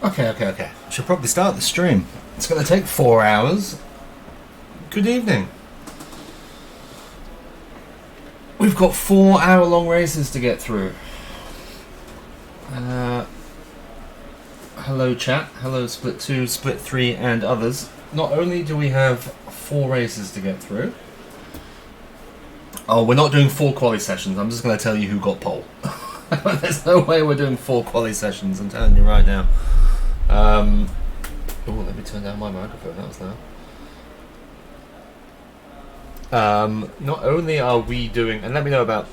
Okay. Should probably start the stream. It's going to take 4 hours. Good evening. We've got 4-hour-long races to get through. Hello chat, hello Split 2, Split 3 and others. Not only do we have 4 races to get through. Oh, we're not doing 4 quali sessions. I'm just going to tell you who got pole. There's no way we're doing 4 quali sessions, I'm telling you right now. Oh, let me turn down my microphone, that was loud. Not only are we doing, and let me know about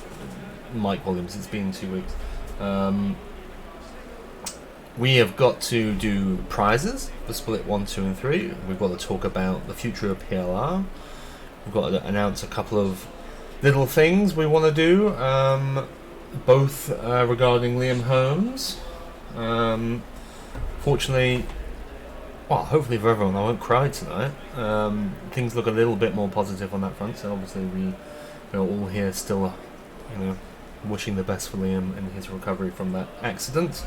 mic volumes, it's been 2 weeks. We have got to do prizes for Split 1, 2 and 3. We've got to talk about the future of PLR. We've got to announce a couple of little things we want to do, both regarding Liam Holmes. Fortunately, well, hopefully for everyone, I won't cry tonight. Things look a little bit more positive on that front, so obviously we're all here still, wishing the best for Liam and his recovery from that accident.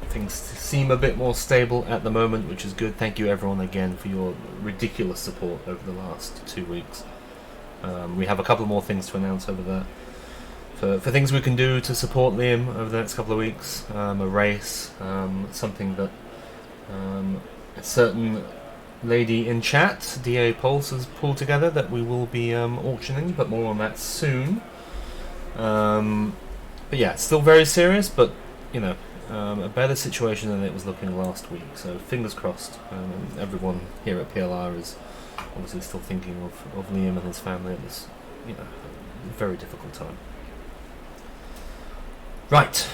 Things seem a bit more stable at the moment, which is good. Thank you everyone again for your ridiculous support over the last 2 weeks. We have a couple more things to announce over there. For things we can do to support Liam over the next couple of weeks. A race, something that a certain lady in chat, DA Pulse, has pulled together that we will be auctioning, but more on that soon. But yeah, it's still very serious, but a better situation than it was looking last week. So fingers crossed. Everyone here at PLR is obviously still thinking of Liam and his family at this, very difficult time. Right,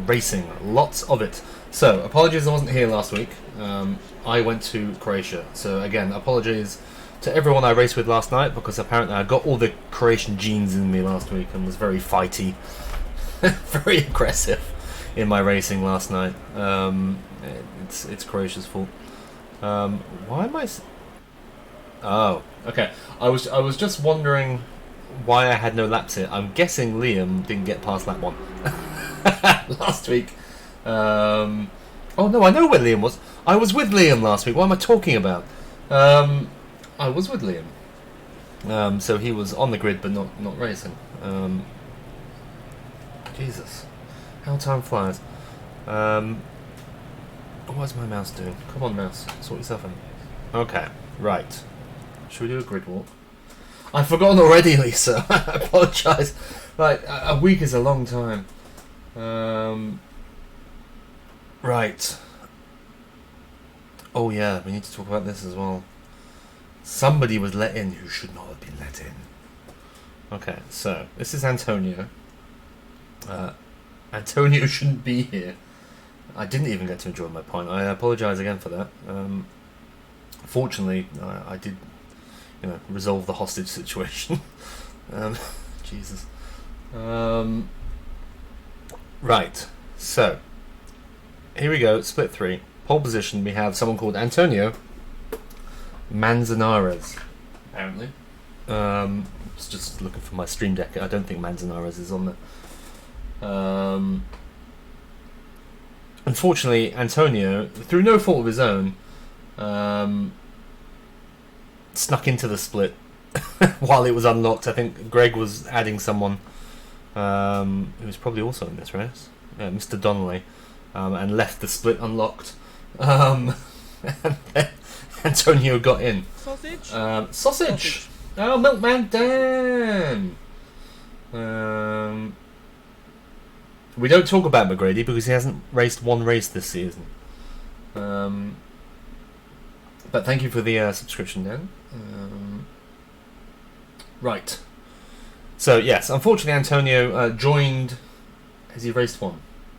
racing, lots of it. So apologies I wasn't here last week. I went to Croatia. So again, apologies to everyone I raced with last night, because apparently I got all the Croatian genes in me last week and was very fighty. Very aggressive in my racing last night. It's Croatia's fault. Why am I? Oh, okay. I was just wondering why I had no laps here. I'm guessing Liam didn't get past lap 1 last week. Oh no, I know where Liam was. I was with Liam last week. What am I talking about? I was with Liam. So he was on the grid but not racing. Jesus, how time flies. What's my mouse doing? Come on, mouse, sort yourself out. Okay, right. Should we do a grid walk? I've forgotten already, Lisa. I apologise. Like, a week is a long time. Right. Oh yeah, we need to talk about this as well. Somebody was let in who should not have been let in. Okay, so this is Antonio. Antonio shouldn't be here. I didn't even get to enjoy my point. I apologise again for that. Fortunately, I did, resolve the hostage situation. Jesus. Right. So here we go. Split 3. Pole position. We have someone called Antonio Manzanares. Apparently. Was just looking for my stream deck. I don't think Manzanares is on there. Unfortunately, Antonio, through no fault of his own, snuck into the split while it was unlocked. I think Greg was adding someone who was probably also in this race, Mr. Donnelly, and left the split unlocked. And then Antonio got in. Sausage! Oh, Milkman Dan! We don't talk about McGrady because he hasn't raced one race this season. But thank you for the subscription, Dan. Right. So, yes, unfortunately Antonio joined... Has he raced 1?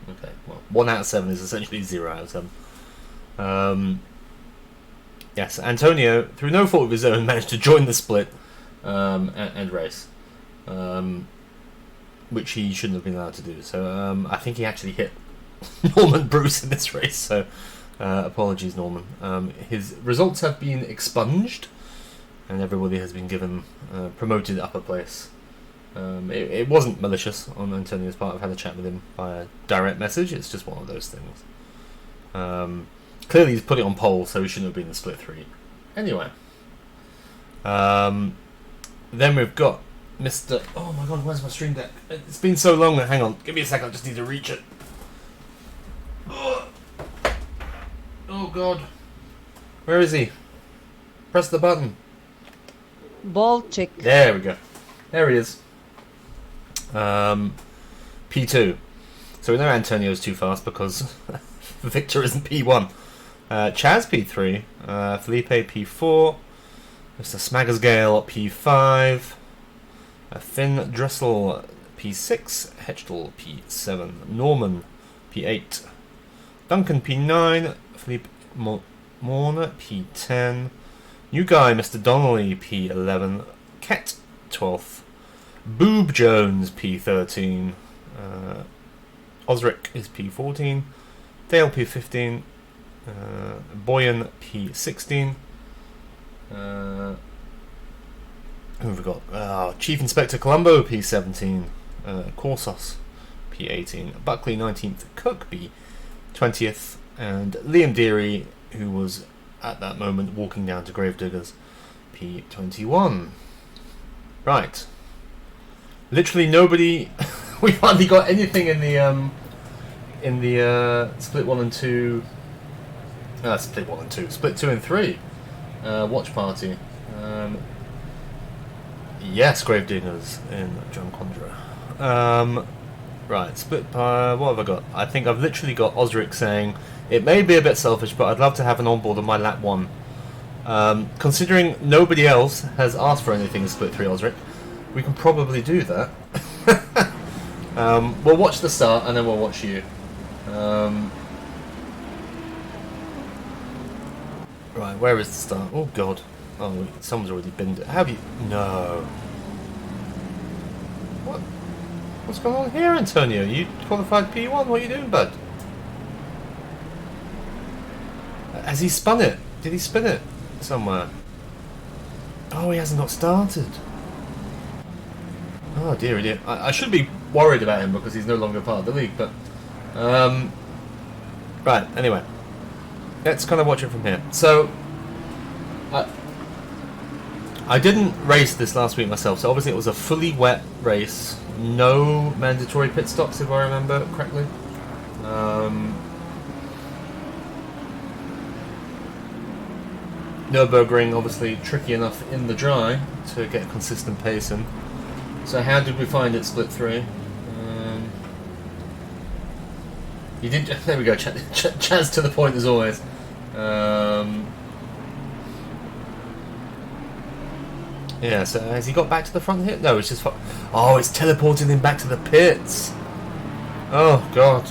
Okay, well, 1 out of 7 is essentially 0 out of 7. Yes, Antonio, through no fault of his own, managed to join the split and race. Which he shouldn't have been allowed to do. So I think he actually hit Norman Bruce in this race. So apologies, Norman. His results have been expunged, and everybody has been given promoted upper place It wasn't malicious on Antonio's part. I've had a chat with him via direct message. It's just one of those things. Clearly he's put it on pole, so he shouldn't have been in split 3. Anyway. Then we've got Mr. Oh my god, where's my stream deck? It's been so long. Hang on, give me a second. I just need to reach it. Oh god. Where is he? Press the button. Ball check. There we go. There he is. P2. So we know Antonio's too fast because Victor isn't P1. Chaz P3. Felipe P4. Mr. Smaggersgale P5. Finn Dressel P6. Hechtel P7. Norman P8. Duncan P9. Philippe Morne P10. New guy Mr. Donnelly P11. Ket 12th. Boob Jones P13. Osric is P14. Dale P15. Boyan P16. Who have we got? Chief Inspector Colombo P17. Corsos P18. Buckley 19th. Cook P20th. And Liam Deary, who was at that moment walking down to Gravediggers, P21. Right. Literally nobody. We've hardly got anything in the split 1 and 2. Split 1 and 2. Split 2 and 3. Watch party. Yes, Gravediggers in John Conjurer. Right, split. What have I got? I think I've literally got Osric saying it may be a bit selfish, but I'd love to have an onboard on my lap 1. Considering nobody else has asked for anything in split 3, Osric, we can probably do that. We'll watch the start and then we'll watch you. Right, where is the start? Oh god. Oh, someone's already binned it. Have you? No. What? What's going on here, Antonio? You qualified P1? What are you doing, bud? Has he spun it? Did he spin it somewhere? Oh, he hasn't got started. Oh dear, dear. I should be worried about him because he's no longer part of the league, but... right, anyway. Let's kind of watch it from here. So... I didn't race this last week myself, so obviously it was a fully wet race. No mandatory pit stops, if I remember correctly. Nurburgring, obviously tricky enough in the dry to get a consistent pace in. So how did we find it split 3? You did. There we go. Chaz to the point as always. Yeah. So has he got back to the front here? No, it's just. Oh, it's teleporting him back to the pits. Oh god.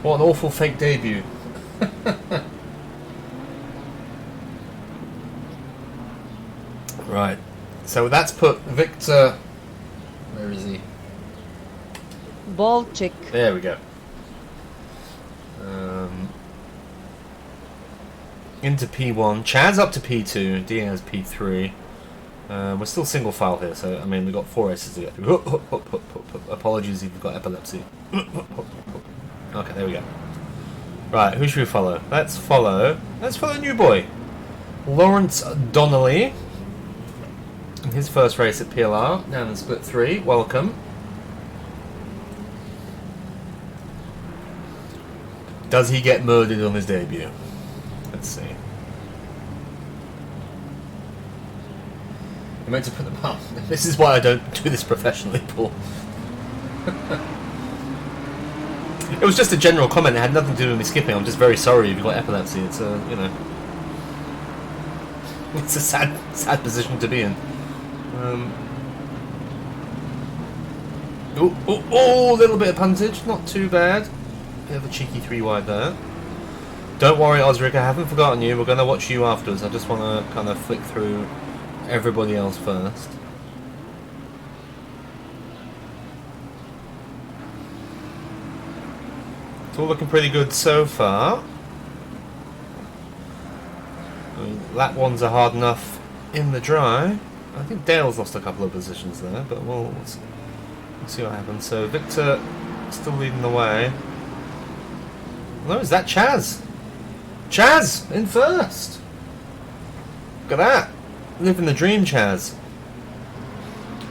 What an awful fake debut. Right. So that's put Victor. Where is he? Ball check. There we go. Into P1. Chad's up to P2. Diaz P3. We're still single file here, so I mean we've got 4 races to get through. Apologies if you've got epilepsy. Okay, there we go. Right, who should we follow? Let's follow new boy, Lawrence Donnelly. In his first race at PLR, down in split 3. Welcome. Does he get murdered on his debut? Let's see. I meant to put them up. This is why I don't do this professionally, Paul. It was just a general comment. It had nothing to do with me skipping. I'm just very sorry if you've got epilepsy. It's a, you know, it's a sad position to be in. Oh, a little bit of puntage. Not too bad. Bit of a cheeky 3 wide there. Don't worry, Osric, I haven't forgotten you. We're going to watch you afterwards. I just want to kind of flick through everybody else first. It's all looking pretty good so far. I mean, lap 1s are hard enough in the dry. I think Dale's lost a couple of positions there, but we'll see what happens. So Victor still leading the way. No, is that Chaz? Chaz in first. Look at that, living the dream, Chaz.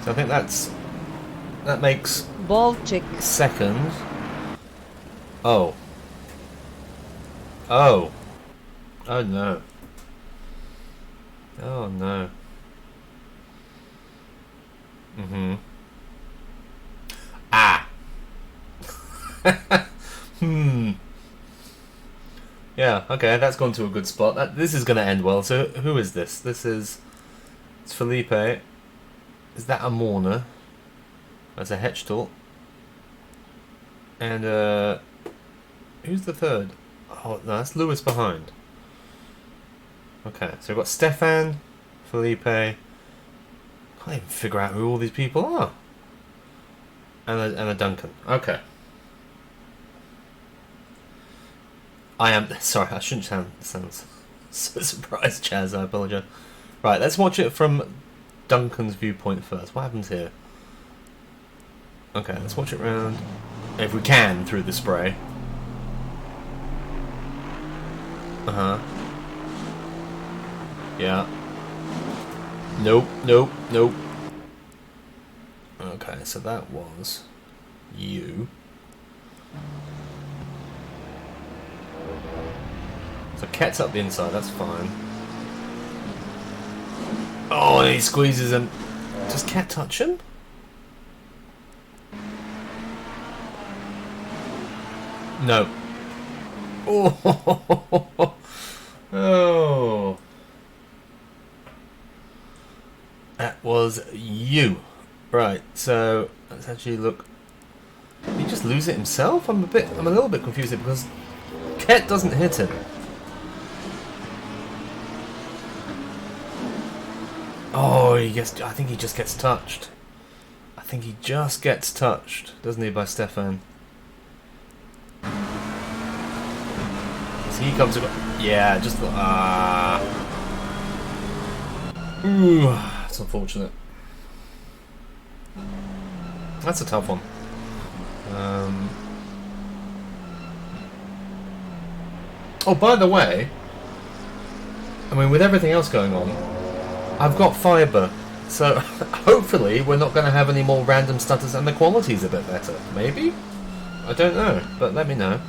So I think that makes Ball check. second. Oh. Oh. Oh no. Oh no. Ah. Yeah, okay, that's gone to a good spot. This is going to end well. So who is this? It's Felipe. Is that a Morna? That's a Hechtel. And who's the third? Oh no, that's Lewis behind. Okay, so we've got Stefan, Felipe. Can't even figure out who all these people are. And a Duncan. Okay. I am sorry. I shouldn't sound so surprised, Chaz. I apologize. Right, let's watch it from Duncan's viewpoint first. What happens here? Okay, let's watch it round, if we can, through the spray. Yeah. Nope. Okay, so that was you. So Ket's up the inside, that's fine. Oh, and he squeezes him. Does Ket touch him? No. Oh. Oh. That was you. Right, so let's actually look. Did he just lose it himself? I'm a little bit confused here because Ket doesn't hit him. Oh, I think he just gets touched. I think he just gets touched, doesn't he, by Stefan? So he comes across. Yeah, just Ooh, it's unfortunate. That's a tough one. Oh, by the way, I mean, with everything else going on, I've got fibre, so hopefully we're not going to have any more random stutters and the quality's a bit better. Maybe? I don't know, but let me know.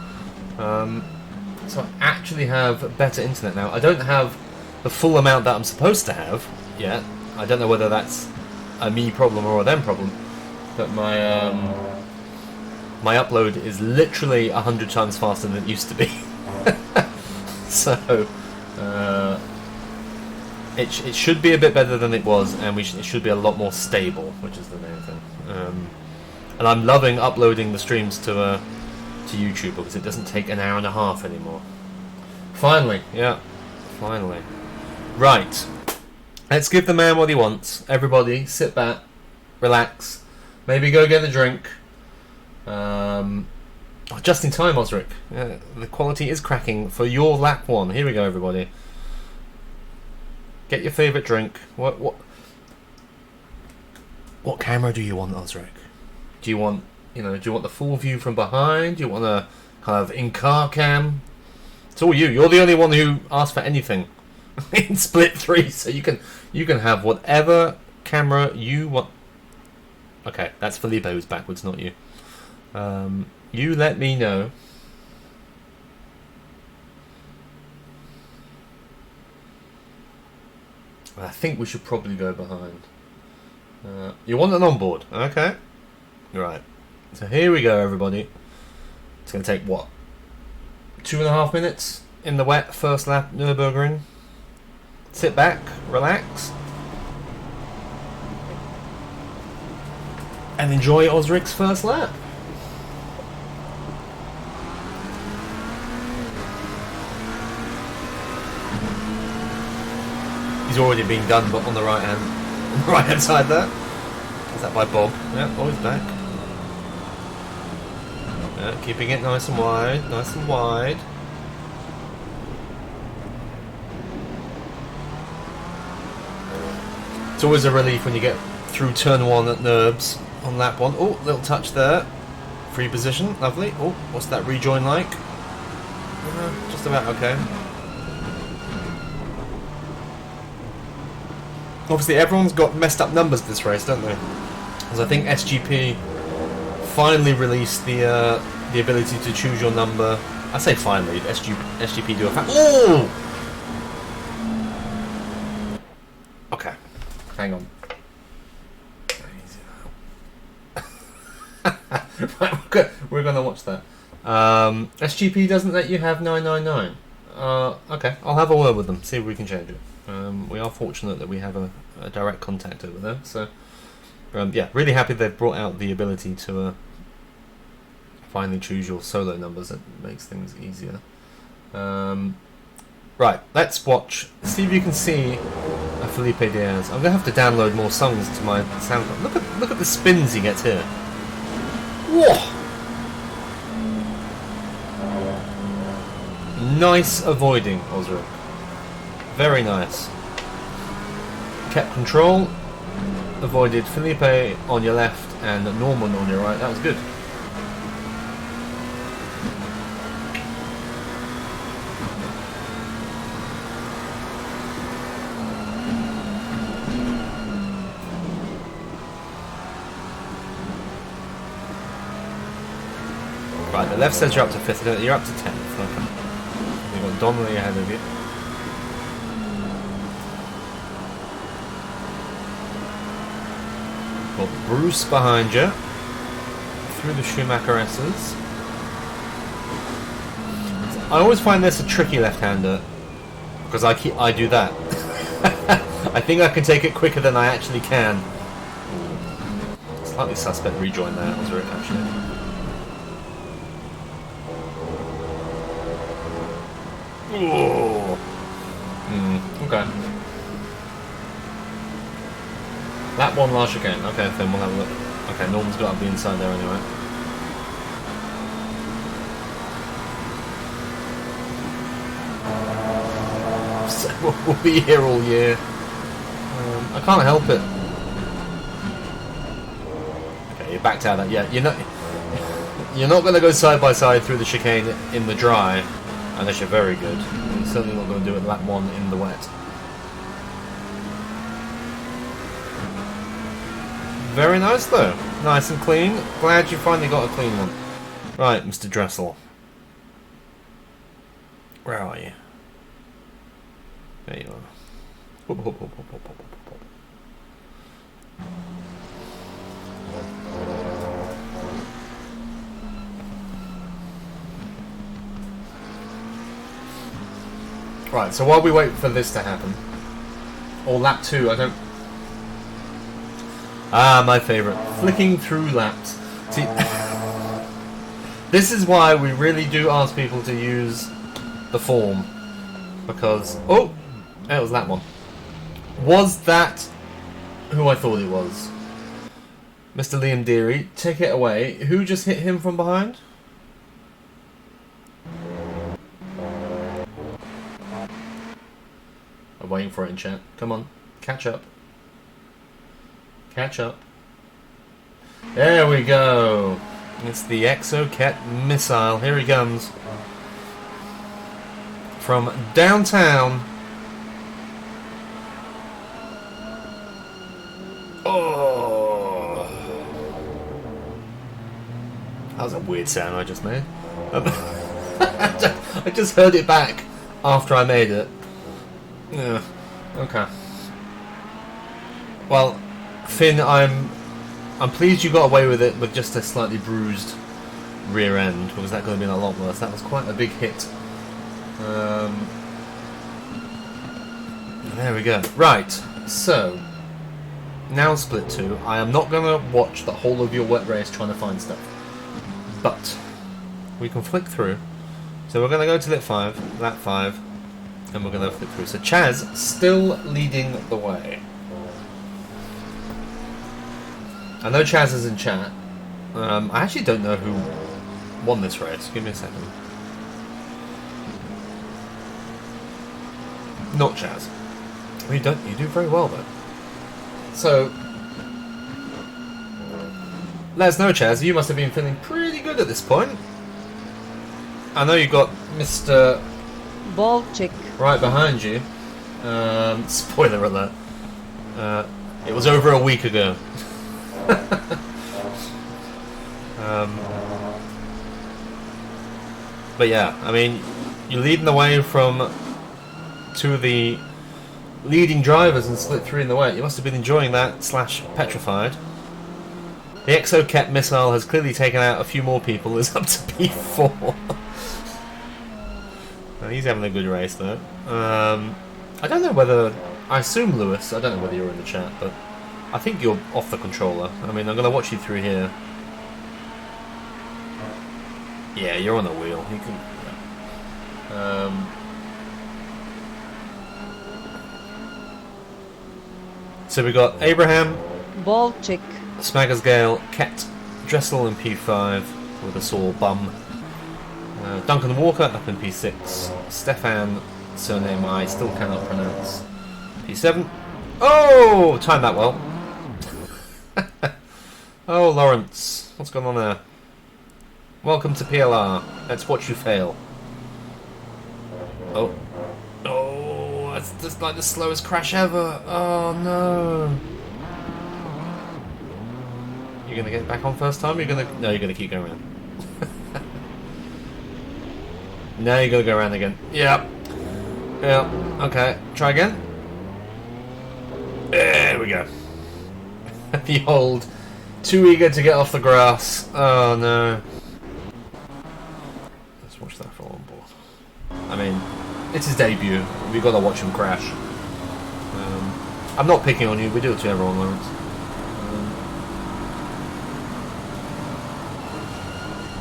So I actually have better internet now. I don't have the full amount that I'm supposed to have yet. I don't know whether that's a me problem or a them problem, but my upload is literally 100 times faster than it used to be. So it should be a bit better than it was, and it should be a lot more stable, which is the main thing. And I'm loving uploading the streams to YouTube because it doesn't take an hour and a half anymore. Finally, yeah, finally. Right, let's give the man what he wants. Everybody, sit back, relax, maybe go get a drink. Just in time, Osric. The quality is cracking for your lap one. Here we go, everybody. Get your favourite drink. What camera do you want, Osric? Do you want the full view from behind? Do you want a kind of in-car cam? It's all you. You're the only one who asked for anything in Split 3, so you can have whatever camera you want. Okay, that's Felipe who's backwards, not you. You let me know. I think we should probably go behind. You want an onboard? Okay. Right. So here we go, everybody. It's going to take, what? 2.5 minutes in the wet first lap Nurburgring. Sit back, relax, and enjoy Osric's first lap. He's already been done, but on the right hand side there. Is that by Bob? Yeah, oh, he's back. Yeah, keeping it nice and wide, nice and wide. It's always a relief when you get through turn 1 at Nurbs on lap 1. Oh, little touch there. Free position, lovely. Oh, what's that rejoin like? Just about okay. Obviously, everyone's got messed up numbers this race, don't they? Because I think SGP finally released the ability to choose your number. I say finally. SGP do a oh! Okay, hang on. Right, we're gonna watch that. SGP doesn't let you have 999. Okay, I'll have a word with them, see if we can change it. We are fortunate that we have a direct contact over there, so yeah, really happy they've brought out the ability to finally choose your solo numbers. That makes things easier. Right, let's watch, see if you can see a Felipe Diaz. I'm gonna have to download more songs to my SoundCloud. Look at the spins he gets here. Whoa! Nice avoiding, Osric. Very nice. Kept control. Avoided Felipe on your left and Norman on your right. That was good. Right, the left says you're up to 5th. You're up to 10th. Okay. You've got Donnelly ahead of you. Got Bruce behind you. Through the Schumacher S's. I always find this a tricky left-hander because I do that. I think I can take it quicker than I actually can. Slightly suspect rejoin there, was it actually? Oh. Okay. That one last chicane. Okay, then we'll have a look. Okay, Norman's got to be inside there anyway. So we'll be here all year. I can't help it. Okay, you backed out of that. Yeah, you're not going to go side by side through the chicane in the dry. Unless you're very good. You're certainly not going to do it lap 1 in the wet. Very nice though. Nice and clean. Glad you finally got a clean one. Right, Mr. Dressel. Where are you? There you are. Whoop, whoop, whoop, whoop, whoop, whoop, whoop. Right, so while we wait for this to happen, or lap 2, I don't... Ah, my favourite. Flicking through laps. See, this is why we really do ask people to use the form. Because... Oh! That was that one. Was that who I thought it was? Mr. Liam Deary, take it away. Who just hit him from behind? I'm waiting for it in chat. Come on. Catch up. Catch up. There we go. It's the Exocet missile. Here he comes. From downtown. Oh. That was a weird sound I just made. I just heard it back after I made it. Yeah. Okay. Well, Finn, I'm pleased you got away with it with just a slightly bruised rear end, because that could have been a lot worse. That was quite a big hit. There we go. Right, so now split 2. I am not going to watch the whole of your wet race trying to find stuff, but we can flick through. So we're going to go to lap 5, and we're going to flick through. So Chaz still leading the way. I know Chaz is in chat. I actually don't know who won this race. Give me a second. Not Chaz. You do very well though. So, let us know, Chaz. You must have been feeling pretty good at this point. I know you got Mr. Ball check. right behind you. Spoiler alert. It was over a week ago. But yeah, I mean, you're leading the way from two of the leading drivers and split 3 in the way. You must have been enjoying that / petrified. The Exocat missile has clearly taken out a few more people. It's up to P4. He's having a good race though. I don't know whether... I assume Lewis, I don't know whether you're in the chat, but I think you're off the controller. I mean, I'm going to watch you through here. Yeah, you're on the wheel. You can... So we got Abraham, Ball check. Smaggersgale, Ket, Dressel in P5 with a sore bum. Duncan Walker up in P6. Stefan, surname I still cannot pronounce. P7. Oh! Timed that well. Oh, Lawrence. What's going on there? Welcome to PLR. Let's watch you fail. Oh. Oh, that's just like the slowest crash ever. Oh, no. You're going to get back on first time? You're going to... No, you're going to keep going around. Now you gotta go around again. Yep. Yep. Okay. Try again. There we go. The old too eager to get off the grass. Oh no. Let's watch that fall on board. I mean, it's his debut. We've got to watch him crash. I'm not picking on you. We do it to everyone, Lawrence.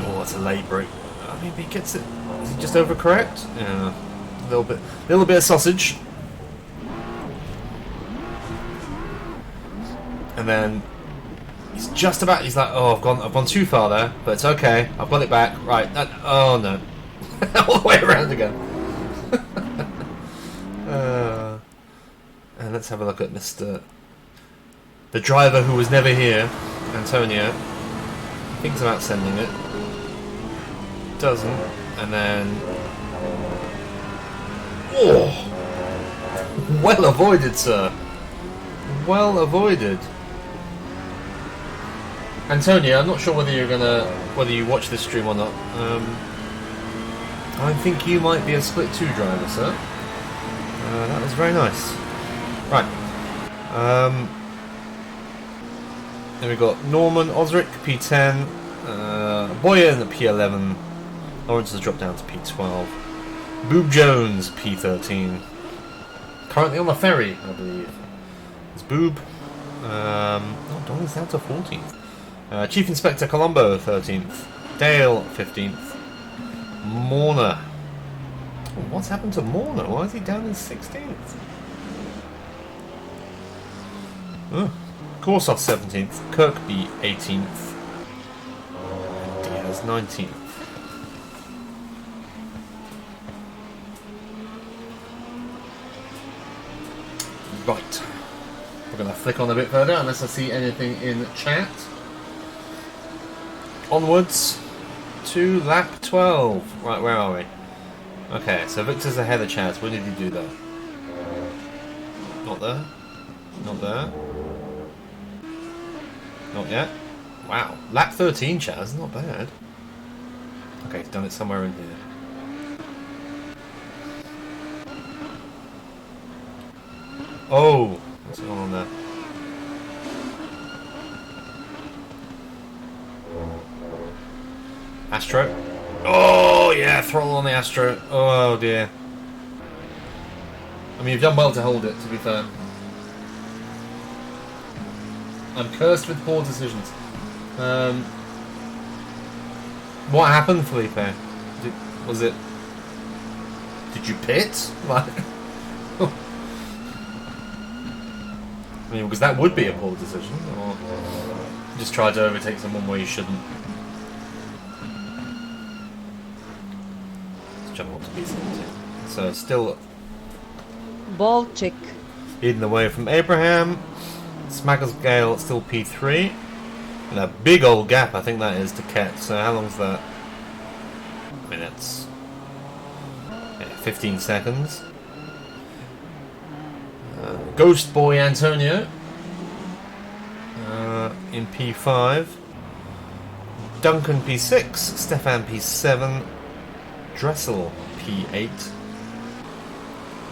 Oh, that's a late break. I mean, he gets it. Is he just overcorrect? Yeah, a little bit of sausage, and then he's just about. He's like, oh, I've gone too far there, but it's okay. I've got it back. Right. Oh no, all the way around again. And let's have a look at Mr. the driver who was never here, Antonio. Thinks about sending it. Doesn't, and then oh, well avoided, sir. Well avoided, Antonio. I'm not sure whether you watch this stream or not. I think you might be a split 2 driver, sir. That was very nice. Right. Then we got Norman Osric P10, Boyan at P11. Lawrence has dropped down to P12. Boob Jones, P13. Currently on the ferry, I believe. It's Boob. Oh, Donnie's down to 14th. Chief Inspector Colombo, 13th. Dale, 15th. Morna. What's happened to Morna? Why is he down in 16th? Oh. Corsoff, 17th. Kirkby, 18th. And Diaz, 19th. Right, we're going to flick on a bit further unless I see anything in chat. Onwards to lap 12. Right, where are we? Okay, so Victor's ahead of Chaz. When did he do that? Not there. Not there. Not yet. Wow, lap 13, Chaz. Not bad. Okay, he's done it somewhere in here. Oh, what's going on there? Astro. Oh yeah, throttle on the Astro. Oh dear. I mean, you've done well to hold it, to be fair. I'm cursed with poor decisions. What happened, Felipe? Did you pit? Like, I mean, because that would be a poor decision, or just try to overtake someone where you shouldn't. Let's jump onto B17. So still Ball check. leading the way from Abraham. Smagger's Gale still P3. And a big old gap, I think that is, to Ket. So how long's that? I mean, it's 15 seconds. Ghost Boy Antonio in P5. Duncan P6. Stefan P7. Dressel P8.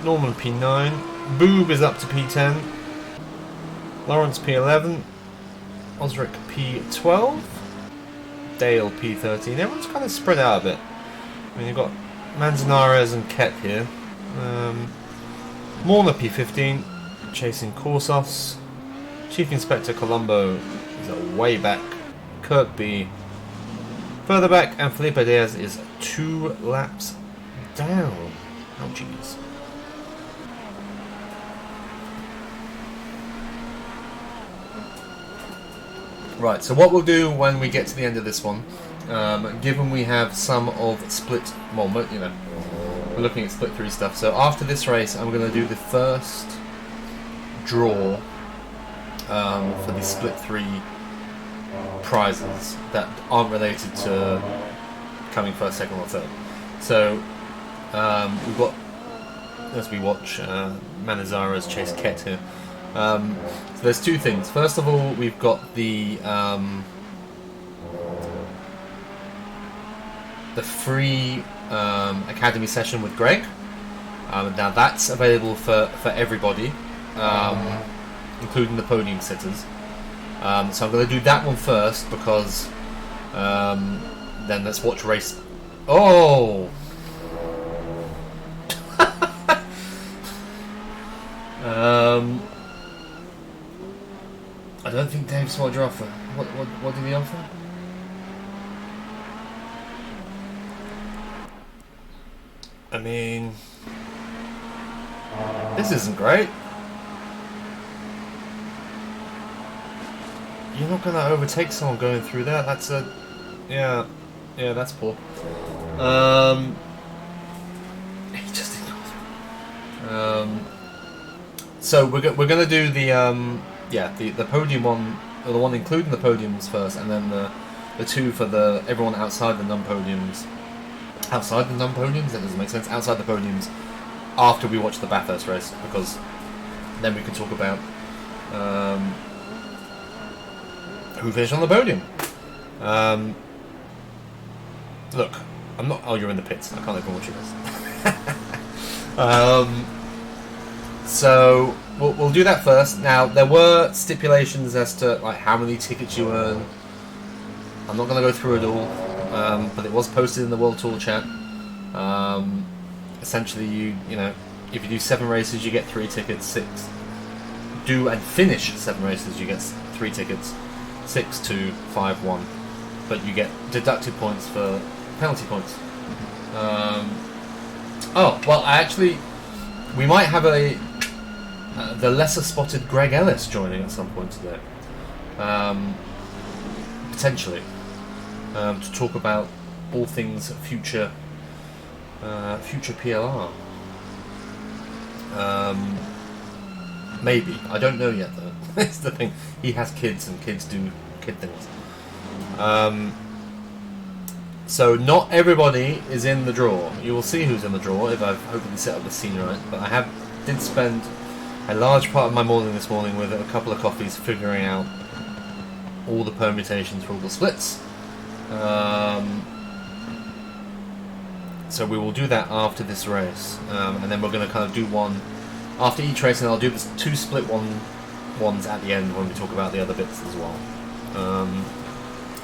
Norman P9. Boob is up to P10. Lawrence P11. Osric P12. Dale P13. Everyone's kind of spread out a bit. I mean, you've got Manzanares and Ket here. Morna P15. Chasing Corsos. Chief Inspector Colombo is way back. Kirkby further back. And Felipe Diaz is 2 laps down. Oh, jeez. Right, so what we'll do when we get to the end of this one, given we have some of split, well, you know, we're looking at split 3 stuff. So after this race, I'm going to do the first draw for the split 3 prizes that aren't related to coming first, second, or third. So we've got, as we watch Manizara's chase Ket here. So there's 2 things. First of all, we've got the free academy session with Greg. Now that's available for everybody, including the podium sitters. So I'm going to do that one first because then let's watch race. Oh. I don't think Dave spotted your offer. What did he offer? I mean, this isn't great. You're not going to overtake someone going through there. That's a, yeah, that's poor. He just ignored it. So we're going to do the the podium one, or the one including the podiums first, and then the 2 for the everyone outside the non-podiums. Outside the non-podiums? That doesn't make sense. Outside the podiums after we watch the Bathurst race, because then we can talk about who finished on the podium. Look, I'm not. Oh, you're in the pits. I can't even watch this. So we'll do that first. Now there were stipulations as to like how many tickets you earn. I'm not going to go through it all, but it was posted in the World Tour chat. Essentially, you know, if you do 7 races, you get 3 tickets. 6 do and finish 7 races, you get 3 tickets. 6, 2, 5, 1, but you get deducted points for penalty points. Oh well, we might have the lesser spotted Greg Ellis joining at some point today, potentially, to talk about all things future PLR. Maybe, I don't know yet though. That's the thing. He has kids, and kids do kid things. So not everybody is in the draw. You will see who's in the draw if I've hopefully set up the scene right. But I did spend a large part of my morning this morning with a couple of coffees figuring out all the permutations for all the splits. So we will do that after this race, and then we're going to kind of do one after each race, and I'll do the 2 split ones at the end when we talk about the other bits as well.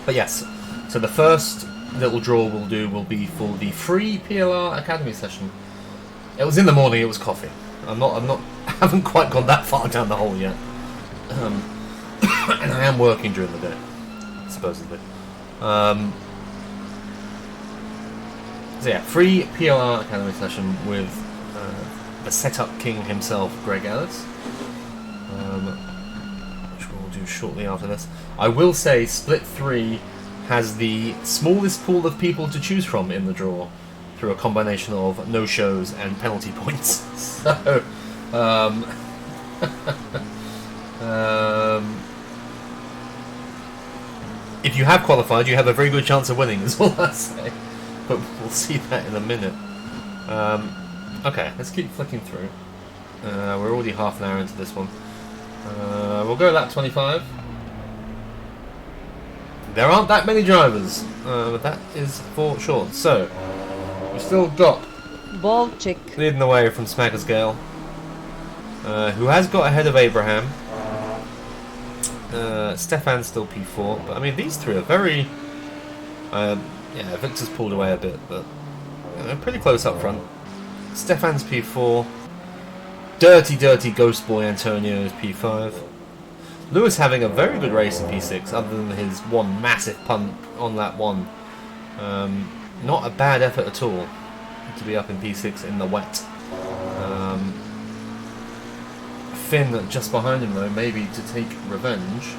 But yes, so the first little draw we'll do will be for the free PLR Academy session. It was in the morning. It was coffee. I haven't quite gone that far down the hole yet, and I am working during the day, supposedly. So yeah, free PLR Academy session with the setup king himself, Greg Ellis, which we'll do shortly after this. I will say Split 3 has the smallest pool of people to choose from in the draw through a combination of no-shows and penalty points. So, if you have qualified, you have a very good chance of winning, is all I say. But we'll see that in a minute. Okay, let's keep flicking through. We're already half an hour into this one. We'll go lap 25. There aren't that many drivers, that is for sure. So, we've still got Baltic, leading the way from Smagger's Gale, who has got ahead of Abraham. Stefan's still P4, but I mean these three are very. Yeah, Victor's pulled away a bit, but pretty close up front. Stefan's P4. Dirty Ghost Boy Antonio is P5. Lewis having a very good race in P6, other than his one massive punt on lap 1. Not a bad effort at all to be up in P6 in the wet. Finn just behind him though, maybe to take revenge.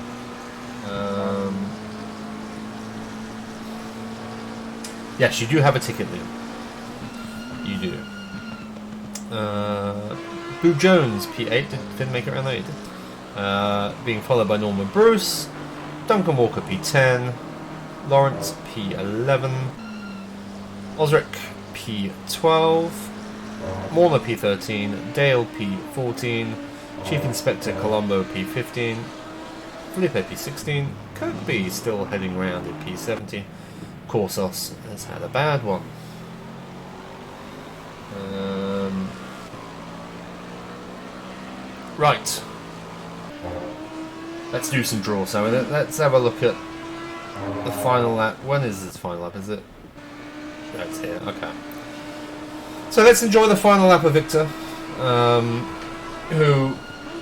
Yes, you do have a ticket, Liam. You do. Boo Jones, P8. Did Finn make it around there? He did. Being followed by Norman Bruce. Duncan Walker, P10. Lawrence, P11. Osric, P12. Morna, P13. Dale, P14. Chief Inspector Colombo, P15. Felipe, P16. Kirkby still heading round at P70. Corsos has had a bad one. Right. Let's do some draw. So let's have a look at the final lap. When is this final lap? Is it? That's here. Okay. So let's enjoy the final lap of Victor. Who,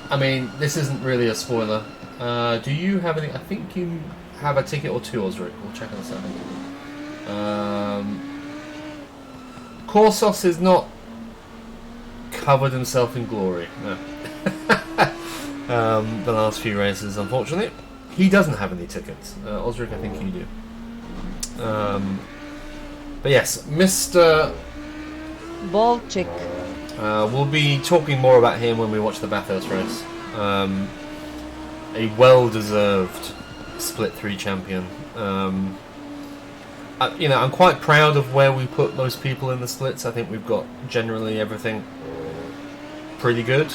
I mean, this isn't really a spoiler. Do you have any? I think you have a ticket or two, Osric. We'll check on a second. Corsos is not covered himself in glory. No. The last few races, unfortunately. He doesn't have any tickets. Osric, I think you do. But yes, Mr. Baltic, We'll be talking more about him when we watch the Bathurst race. A well-deserved Split 3 champion. I'm quite proud of where we put most people in the splits. I think we've got generally everything pretty good.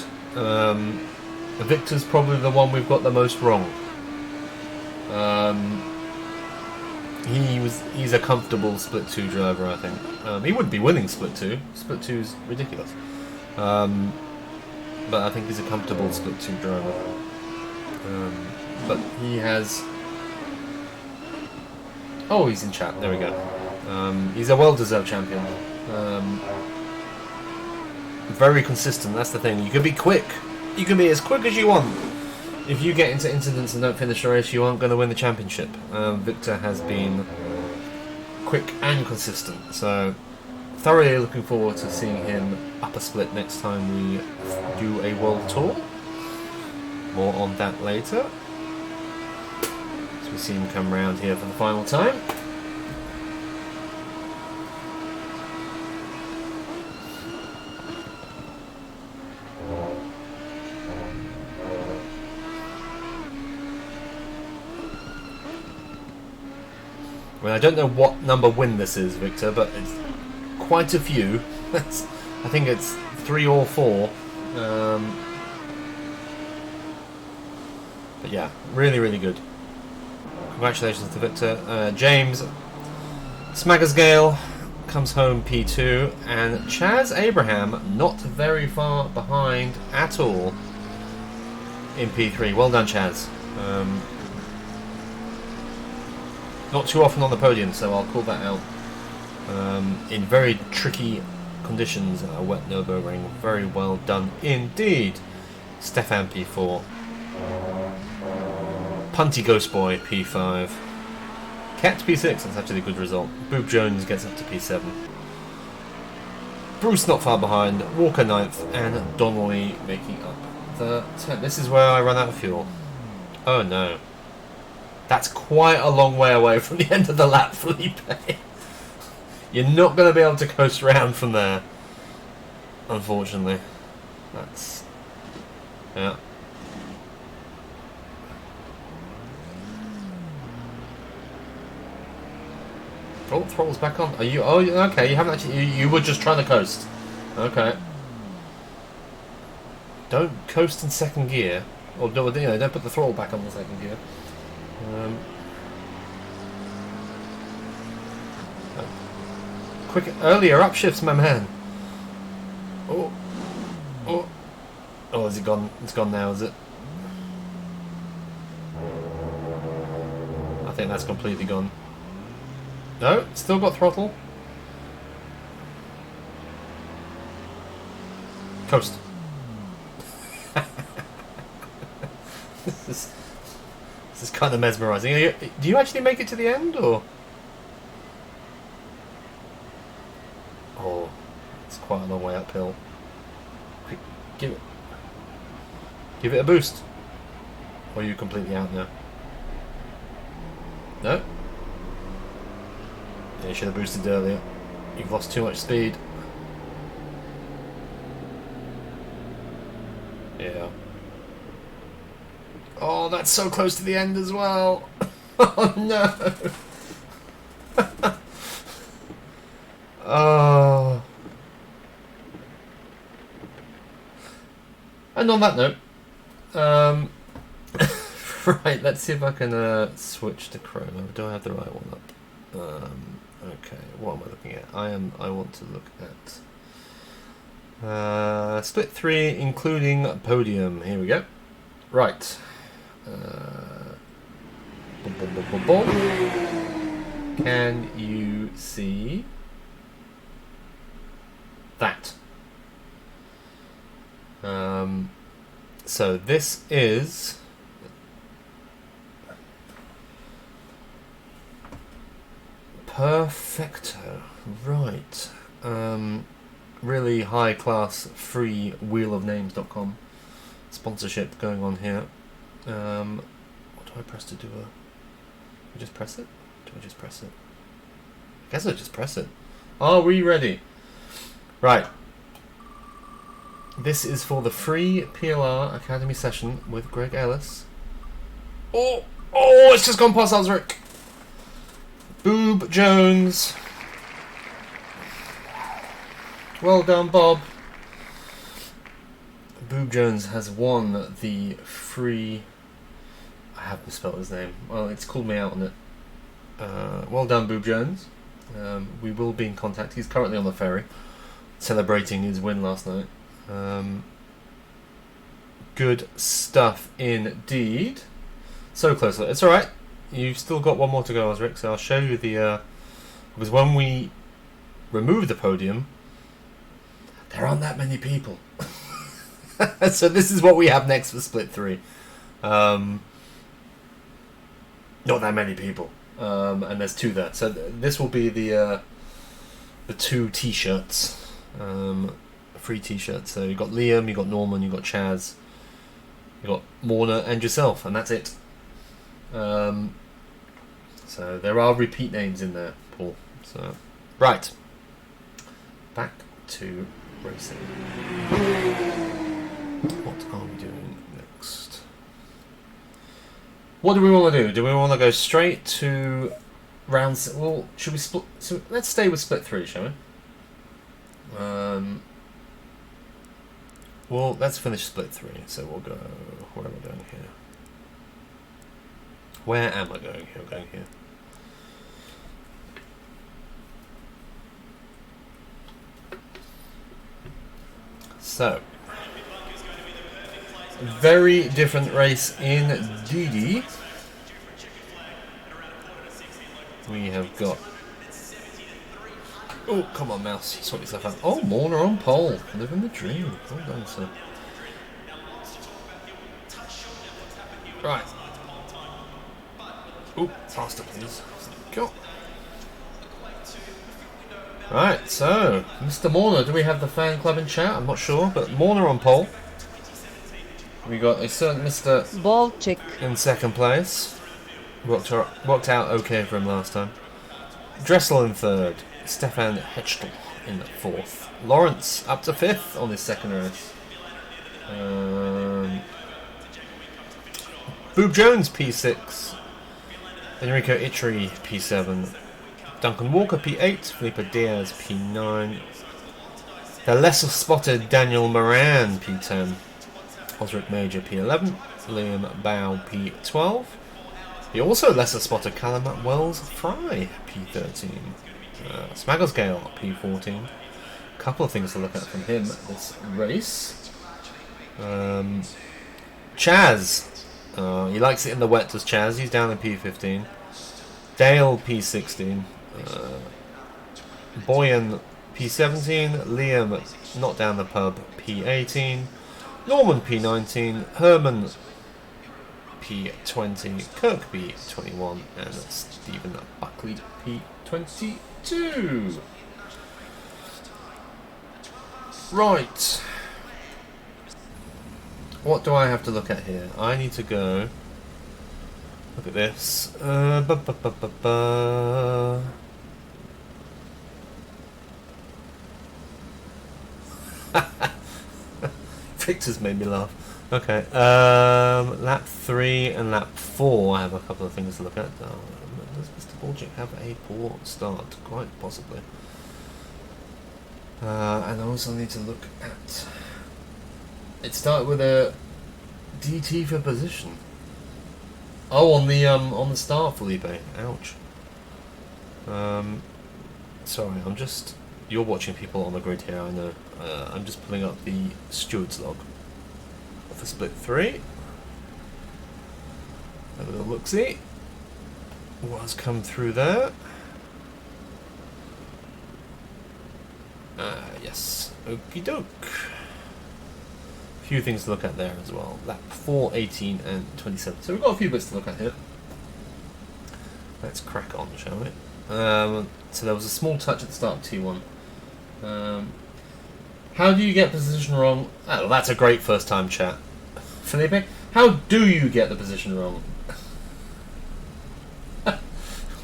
Victor's probably the one we've got the most wrong. He's a comfortable Split 2 driver, I think. He wouldn't be winning Split 2. Split 2's ridiculous. But I think he's a comfortable Split 2 driver. But he has... Oh, he's in chat. There we go. He's a well-deserved champion. Very consistent, that's the thing. You can be quick. You can be as quick as you want. If you get into incidents and don't finish the race, you aren't going to win the championship. Victor has been quick and consistent. So, thoroughly looking forward to seeing him up a split next time we do a World Tour. More on that later. As we see him come round here for the final time. I mean, I don't know what number win this is, Victor, but it's quite a few. I think it's 3 or 4. But yeah, really, really good. Congratulations to Victor. James Smaggersgale comes home P2, and Chaz Abraham not very far behind at all in P3. Well done, Chaz. Not too often on the podium, so I'll call that out. In very tricky conditions at a wet Nurburgring. Very well done indeed. Stefan P4. Punty Ghost Boy P5. Cat P6, that's actually a good result. Boob Jones gets up to P7. Bruce not far behind. Walker 9th, and Donnelly making up the 10th. This is where I run out of fuel. Oh no. That's quite a long way away from the end of the lap, Felipe. You're not going to be able to coast around from there, unfortunately. That's... yeah. Oh, throttle's back on. Are you? Oh, okay. You haven't actually. You were just trying to coast. Okay. Don't coast in second gear, or don't put the throttle back on the second gear. Quick, earlier upshifts, my man. Oh, oh, oh! Is it gone? It's gone now, is it? I think that's completely gone. No, still got throttle. Coast. This is kind of mesmerising. Do you actually make it to the end, or? Oh, it's quite a long way uphill. Quick, give it a boost. Or are you completely out now? No? Yeah, you should have boosted earlier. You've lost too much speed. Yeah. Oh, that's so close to the end as well. Oh no. Oh. And on that note, right, let's see if I can switch to Chrome. Do I have the right one up? Okay, what am I looking at? I want to look at split 3, including podium. Here we go. Right. Can you see that? So this is perfecto, right? Really high class, free wheelofnames.com sponsorship going on here. What do I press to do? I just press it? Do I just press it? I guess I just press it. Are we ready? Right. This is for the free PLR Academy session with Greg Ellis. Oh, it's just gone past Osric. Boob Jones. Well done, Bob. Boob Jones has won the free... I have misspelled his name. Well, it's called me out on it. Well done, Boob Jones. We will be in contact. He's currently on the ferry, celebrating his win last night. Good stuff indeed. So close. It's alright. You've still got one more to go, Osric, so I'll show you the... because when we remove the podium, there aren't that many people. So this is what we have next for Split 3. Not that many people. And there's 2 there. So this will be the 2 t-shirts. Free t-shirts. So you've got Liam, you've got Norman, you've got Chaz, you've got Morna, and yourself, and that's it. So there are repeat names in there, Paul. So right. Back to racing. What are we doing next? What do we want to do? Do we want to go straight to rounds? Well, should we split? So let's stay with split 3, shall we? Well, let's finish split 3. So we'll go. Where am I going here? Where am I going here? I'm going here. So, very different race indeed. We have got... Oh, come on, mouse. Sort yourself out. Oh, Morna on pole. Living the dream. Well done, sir. Right. Oh, faster, please. Go. Right, so, Mr. Morna, do we have the fan club in chat? I'm not sure, but Morna on pole. We got a certain Mr. Baltic in second place. Worked out okay for him last time. Dressel in third. Stefan Hechtel in fourth. Lawrence up to fifth on his second race. Boob Jones P6. Enrico Itri P7. Duncan Walker P8, Felipe Diaz P9, the lesser spotted Daniel Moran P10, Osric Major P11, Liam Bow P12, the also lesser spotted Callum Wells Fry P13, Smaggles Gale P14. A couple of things to look at from him this race. Chaz, he likes it in the wet, does Chaz? He's down in P15. Dale P16, Boyan P17, Liam not down the pub P18, Norman P19, Herman P20, Kirk P21, and Stephen Buckley P22. Right. What do I have to look at here? I need to go look at this. Victor's made me laugh. Okay. Lap 3 and lap 4. I have a couple of things to look at. Does Mr. Bulgic have a poor start? Quite possibly. And I also need to look at. It started with a DT for position. Oh, on the start, Felipe. Ouch. Sorry, you're watching people on the grid here, I know. I'm just pulling up the stewards log for split 3. Have a little look-see. What has come through there? Yes. Okie doke. Few things to look at there as well. Lap 4, 18 and 27. So we've got a few bits to look at here. Let's crack on, shall we? So there was a small touch at the start of T1. How do you get position wrong? Oh, that's a great first time chat. Felipe, how do you get the position wrong?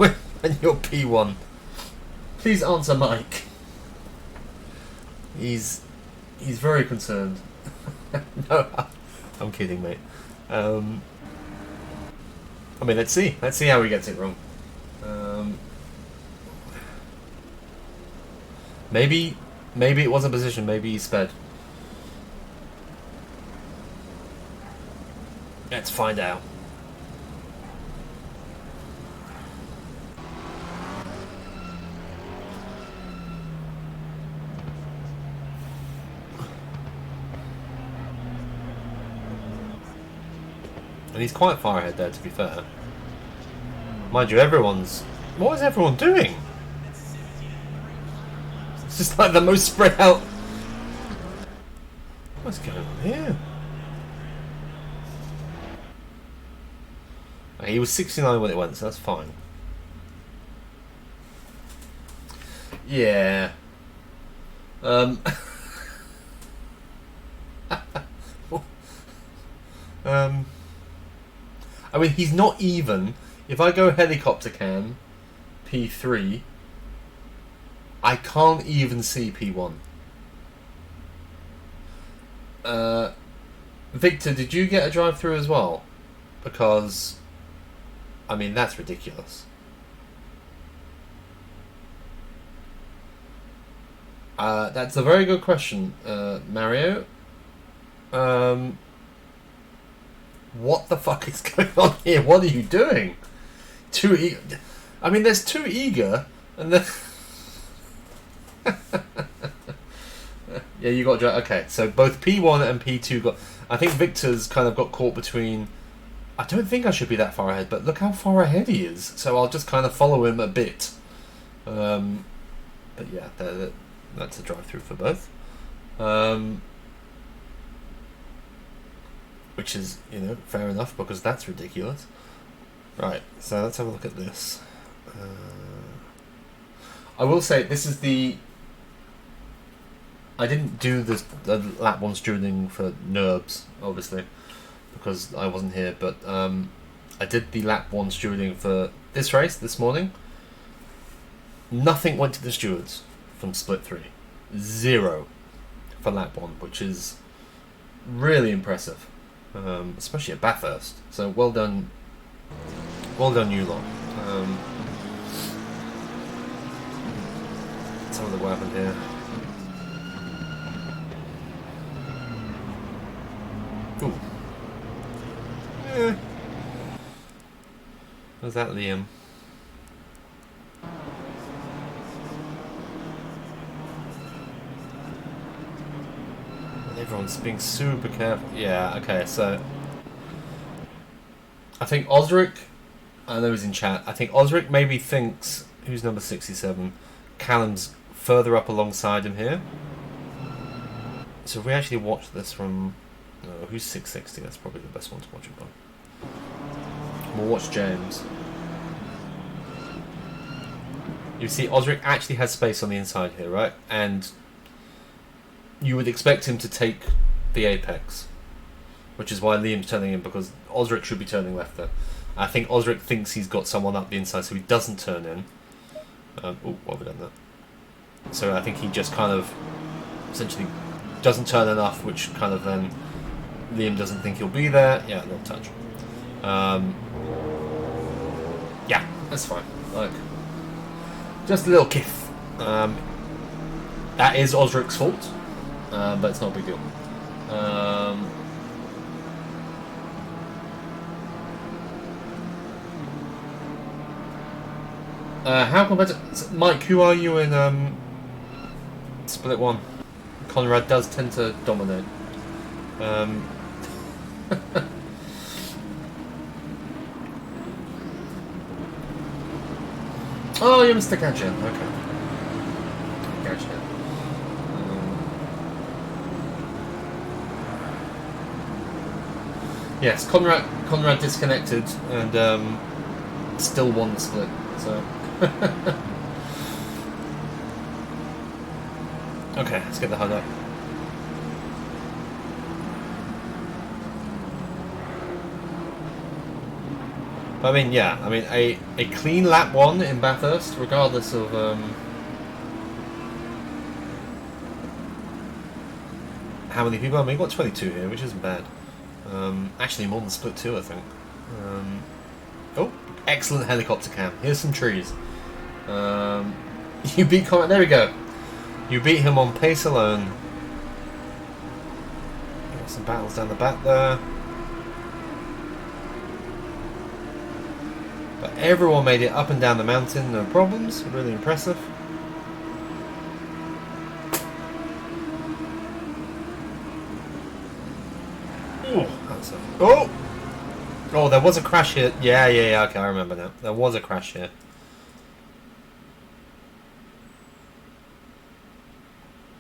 when you're P1. Please answer Mike. He's very concerned. No, I'm kidding, mate. I mean, let's see how he gets it wrong. Maybe it was a position. Maybe he sped. Let's find out. And he's quite far ahead there, to be fair. Mind you, what is everyone doing? It's just like the most spread out. What's going on here? He was 69 when it went, so that's fine. Yeah. I mean, he's not even. If I go helicopter cam, P3, I can't even see P1. Victor, did you get a drive-through as well? Because, I mean, that's ridiculous. That's a very good question, Mario. What the fuck is going on here? What are you doing? I mean, there's too eager, and then yeah, you got okay. So both P1 and P2 got. I think Victor's kind of got caught between. I don't think I should be that far ahead, but look how far ahead he is. So I'll just kind of follow him a bit. But yeah, that's a drive-through for both. Which is, fair enough, because that's ridiculous. Right, so let's have a look at this. I will say, this is I didn't do the lap 1 stewarding for Nurbs, obviously, because I wasn't here, but I did the lap 1 stewarding for this race this morning. Nothing went to the stewards from split 3. 0 for lap 1, which is really impressive. Especially at Bathurst. So well done you lot. have a look what happened here. Ooh. Was that Liam? Everyone's being super careful. Yeah, okay, so I think Osric, I know he's in chat, I think Osric maybe thinks, who's number 67? Callum's further up alongside him here. So if we actually watch this from, who's 660? That's probably the best one to watch it by. We'll watch James. You see Osric actually has space on the inside here, right? And you would expect him to take the apex, which is why Liam's turning in, because Osric should be turning left there. I think Osric thinks he's got someone up the inside, so he doesn't turn in. Oh, why have we done that? So I think he just kind of essentially doesn't turn enough, which kind of then Liam doesn't think he'll be there. Yeah, no touch. Yeah, that's fine. Like, just a little kiff. That is Osric's fault. But it's not a big deal. How competitive? Mike, who are you in Split 1? Conrad does tend to dominate. Oh, you're Mr. Gadget. Okay. Gadget. Yes, Conrad disconnected and still won the split. So okay, let's get the HUD up. But I mean, yeah, I mean a clean lap 1 in Bathurst, regardless of how many people. I mean, we've got 22 here, which isn't bad. Actually, more than split 2, I think. Oh, excellent helicopter cam. Here's some trees. You beat Comment. There we go. You beat him on pace alone. Got some battles down the back there. But everyone made it up and down the mountain, no problems. Really impressive. Oh! Oh, there was a crash here. Yeah, okay, I remember now. There was a crash here.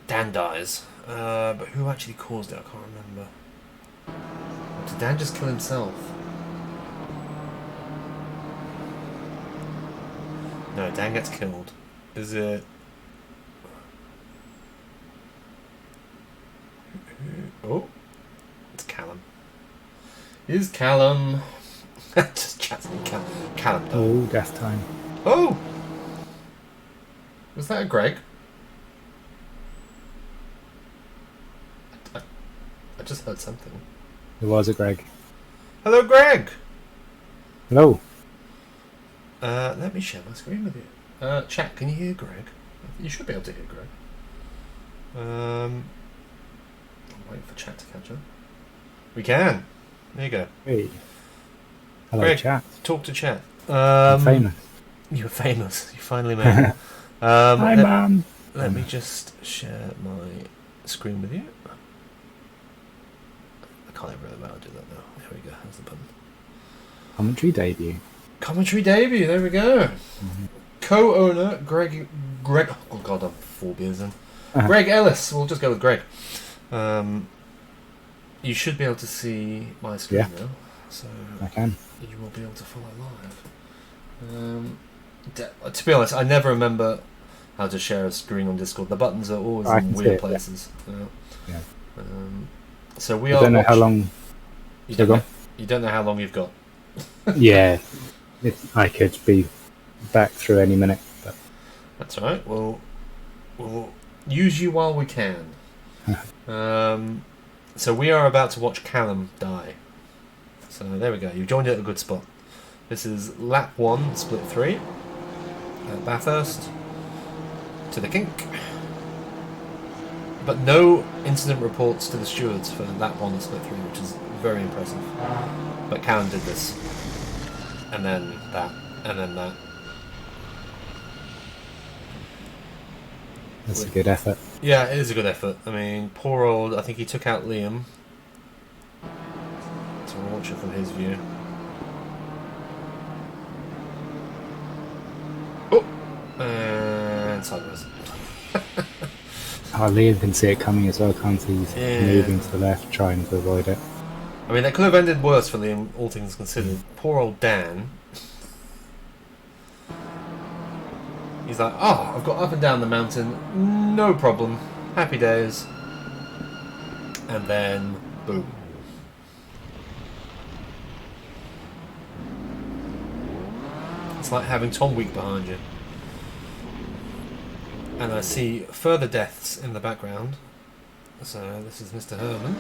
Dan dies. But who actually caused it? I can't remember. Did Dan just kill himself? No, Dan gets killed. Is it... Oh! It's Callum. Is Callum... Just chatting Callum. Oh, death time. Oh! Was that a Greg? I just heard something. It was a Greg. Hello, Greg! Hello. Let me share my screen with you. Chat, can you hear Greg? You should be able to hear Greg. I'm waiting for chat to catch up. We can. There you go. Hey. Hello, Greg, chat. talk to chat. I'm famous. You're famous. You finally made it. Hi, Mum. Let me just share my screen with you. I can't even remember how to do that now. There we go. How's the button? Commentary debut. Commentary debut. There we go. Mm-hmm. Co-owner Greg. Oh God, I'm 4 beers in. Greg Ellis. We'll just go with Greg. You should be able to see my screen now, so I can. you will be able to follow live. To be honest, I never remember how to share a screen on Discord. The buttons are always in weird places. Yeah. So we I are. don't know how long. You don't know how long you've got. Yeah, I could be back through any minute. But that's all right. We'll use you while we can. So we are about to watch Callum die. So there we go. You've joined at a good spot. This is lap 1, split 3 at Bathurst. to the kink. But no incident reports to the stewards for lap 1 and split 3, which is very impressive. But Callum did this. And then that. And then that. That's a good effort. Yeah, it is a good effort. I mean, poor old... I think he took out Liam. So we'll watch it from his view. Oh! And sideways. Liam can see it coming as well, can't he? He's moving to the left, trying to avoid it. I mean, that could have ended worse for Liam, all things considered. Poor old Dan. He's like, oh, I've got up and down the mountain, no problem, happy days. And then, boom. It's like having Tom Week behind you. And I see further deaths in the background. So this is Mr. Herman.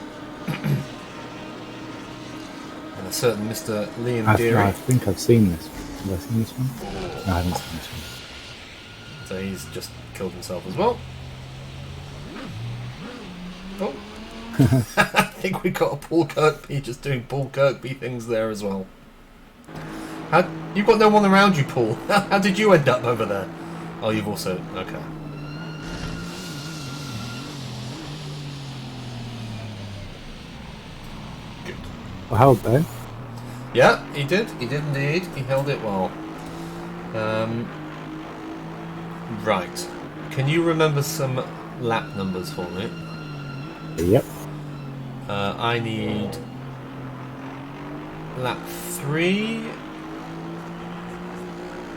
And a certain Mr. Liam Deary. I think I've seen this. Have I seen this one? No, I haven't seen this one. So he's just killed himself as well. Oh. I think we got a Paul Kirkby just doing Paul Kirkby things there as well. You've got no one around you, Paul. How did you end up over there? Oh, you've also... Okay. Good. Well, held though. Yeah, he did. He did indeed. He held it well. Right. Can you remember some lap numbers for me? Yep. I need lap 3.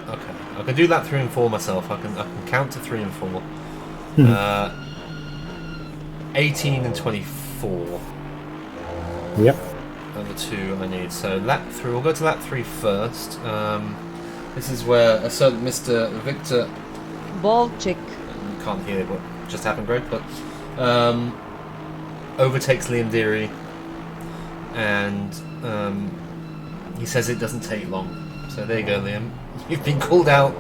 Okay, I can do lap 3 and 4 myself. I can count to 3 and 4. 18 and 24. Yep. Are the 2 I need. So lap 3. We'll go to lap 3 first. This is where a certain Mr. Victor. Ball check. You can't hear what just happened, Greg, but overtakes Liam Deary, and he says it doesn't take long. So there you go, Liam. You've been called out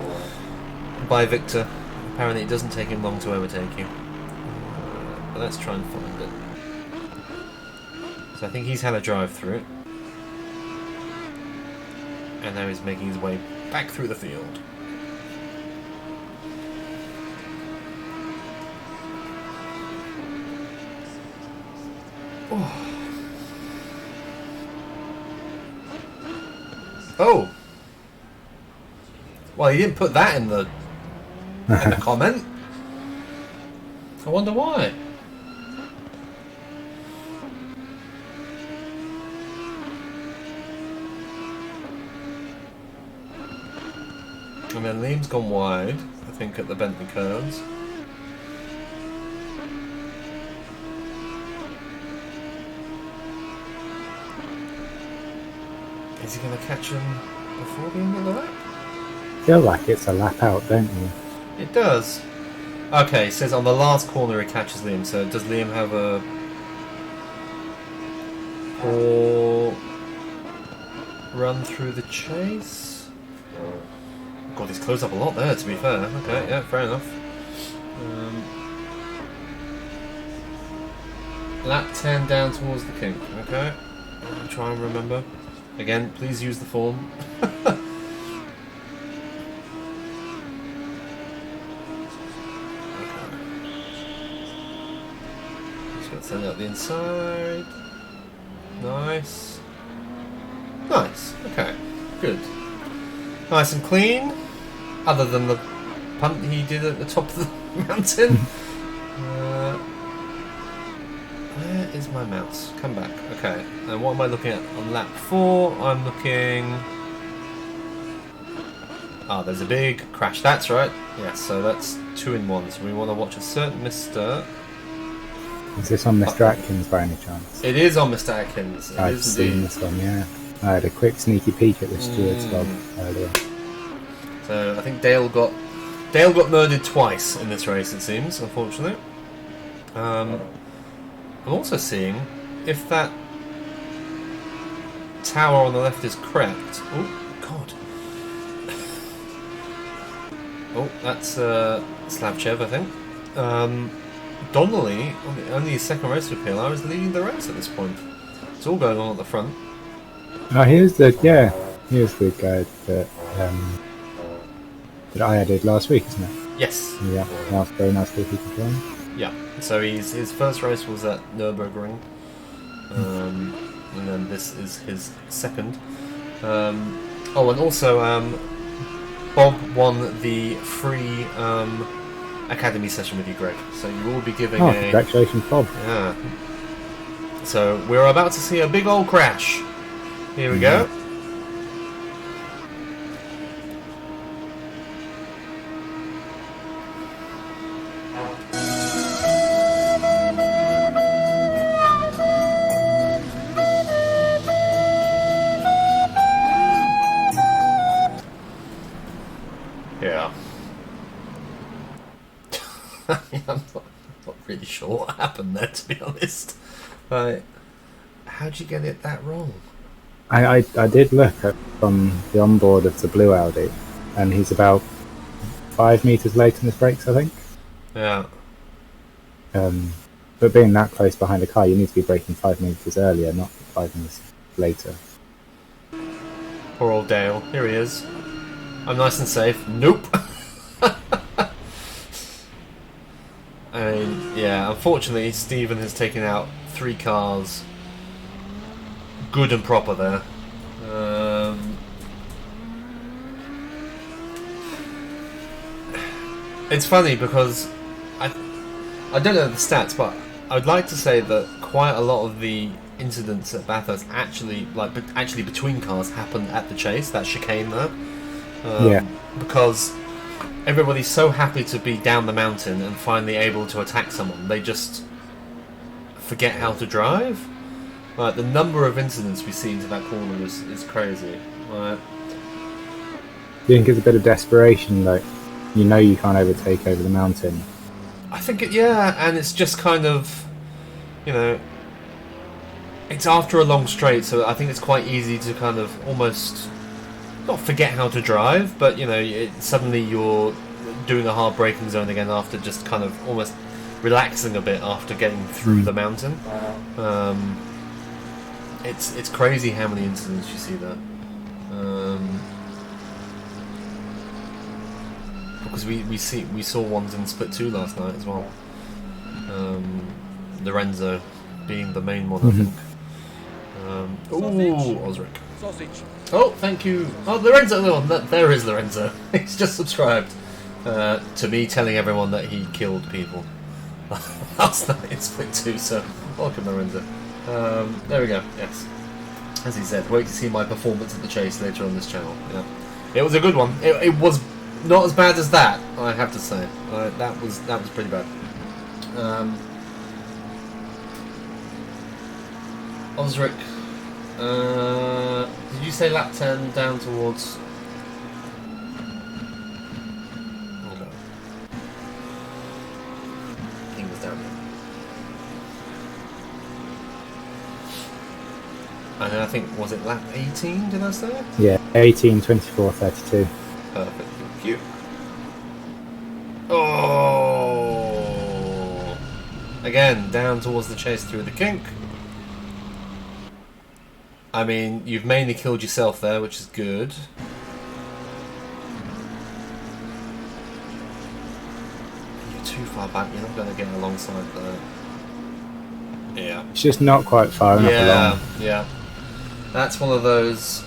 by Victor. Apparently it doesn't take him long to overtake you. But let's try and find it. So I think he's had a drive through it. And now he's making his way back through the field. Oh! Well, he didn't put that in the comment. I wonder why. And then Liam's gone wide, I think, at the Bentley curves. Is he going to catch him before the end of the lap? Feel like it's a lap out, don't you? It does. Okay, it says on the last corner he catches Liam, so does Liam have a poor run through the chase? God, he's closed up a lot there, to be fair. Okay, yeah, fair enough. Lap 10 down towards the kink, okay. I'll try and remember. Again, please use the form. Just got to send out the inside. Nice. Nice. Okay. Good. Nice and clean. Other than the punt he did at the top of the mountain. Where is my mouse? Come back. Okay. And what am I looking at on lap 4? I'm looking... Ah, there's a big crash. That's right. Yes, so that's 2 in 1. So we want to watch a certain Mr... Is this on Mr. Atkins by any chance? It is on Mr. Atkins. It I've is seen indeed. this one, yeah. I had a quick sneaky peek at the steward's log earlier. So I think Dale got murdered twice in this race, it seems, unfortunately. I'm also seeing if that tower on the left is correct. Oh God! Oh, that's Slavchev, I think. Donnelly, only his second race with PLR, is leading the race at this point. It's all going on at the front. Oh, here's the guy that I added last week, isn't it? Yes. Yeah, very nice week to join. Yeah. So his first race was at Nurburgring, and then this is his second. Oh, and also Bob won the free academy session with you, Greg. So you will be giving a congratulations, Bob. Yeah. So we're about to see a big old crash. Here we go. Yeah. I'm not really sure what happened there, to be honest. How'd you get it that wrong? I did look at from the onboard of the blue Audi, and he's about 5 meters late in his brakes, I think. Yeah. But being that close behind a car, you need to be braking 5 meters earlier, not 5 minutes later. Poor old Dale. Here he is. I'm nice and safe. Nope. I mean, yeah, unfortunately Stephen has taken out 3 cars good and proper there. It's funny because I don't know the stats, but I would like to say that quite a lot of the incidents at Bathurst actually between cars happened at the chase, that chicane there. Because everybody's so happy to be down the mountain and finally able to attack someone, they just forget how to drive. Like, the number of incidents we see into that corner is crazy. Like, Do you think it's a bit of desperation, like, you know you can't overtake over the mountain? I think and it's just kind of, it's after a long straight, so I think it's quite easy to kind of almost not forget how to drive, but suddenly you're doing a hard braking zone again after just kind of almost relaxing a bit after getting through the mountain. It's crazy how many incidents you see there. Because we saw ones in Split 2 last night as well. Lorenzo being the main one, I think. Ooh, Osric. Sausage. Oh, thank you. Oh, Lorenzo. No, there is Lorenzo. He's just subscribed to me telling everyone that he killed people last night in Split 2. So, welcome, Lorenzo. There we go. Yes, as he said, wait to see my performance at the chase later on this channel. Yeah, it was a good one. It was not as bad as that, I have to say. That was pretty bad. Osric, did you say lap 10 down towards? Okay. I think it was down there. And then I think, was it lap 18, did I say? Yeah, 18, 24, 32. Perfect, thank you. Oh! Again, down towards the chase through the kink. I mean, you've mainly killed yourself there, which is good. You're too far back, you're not going to get alongside there. Yeah. It's just not quite far enough along. Yeah. That's one of those...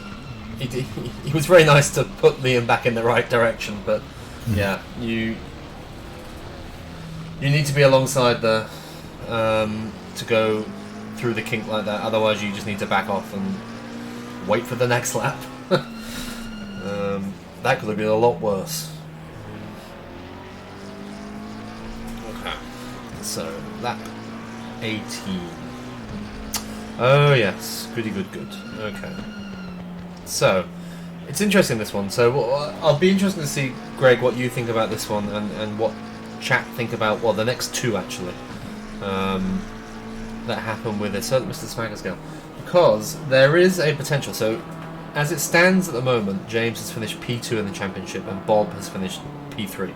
He was very nice to put Liam back in the right direction, but yeah, you need to be alongside there to go through the kink like that. Otherwise, you just need to back off and wait for the next lap. That could have been a lot worse. Okay, so lap 18. Oh yes, goody good. Okay. So, it's interesting, this one. So, I'll be interested to see, Greg, what you think about this one and what chat think about, well, the next two, actually, that happen with this, Mr. Smackerscale. Because there is a potential. So, as it stands at the moment, James has finished P2 in the championship and Bob has finished P3.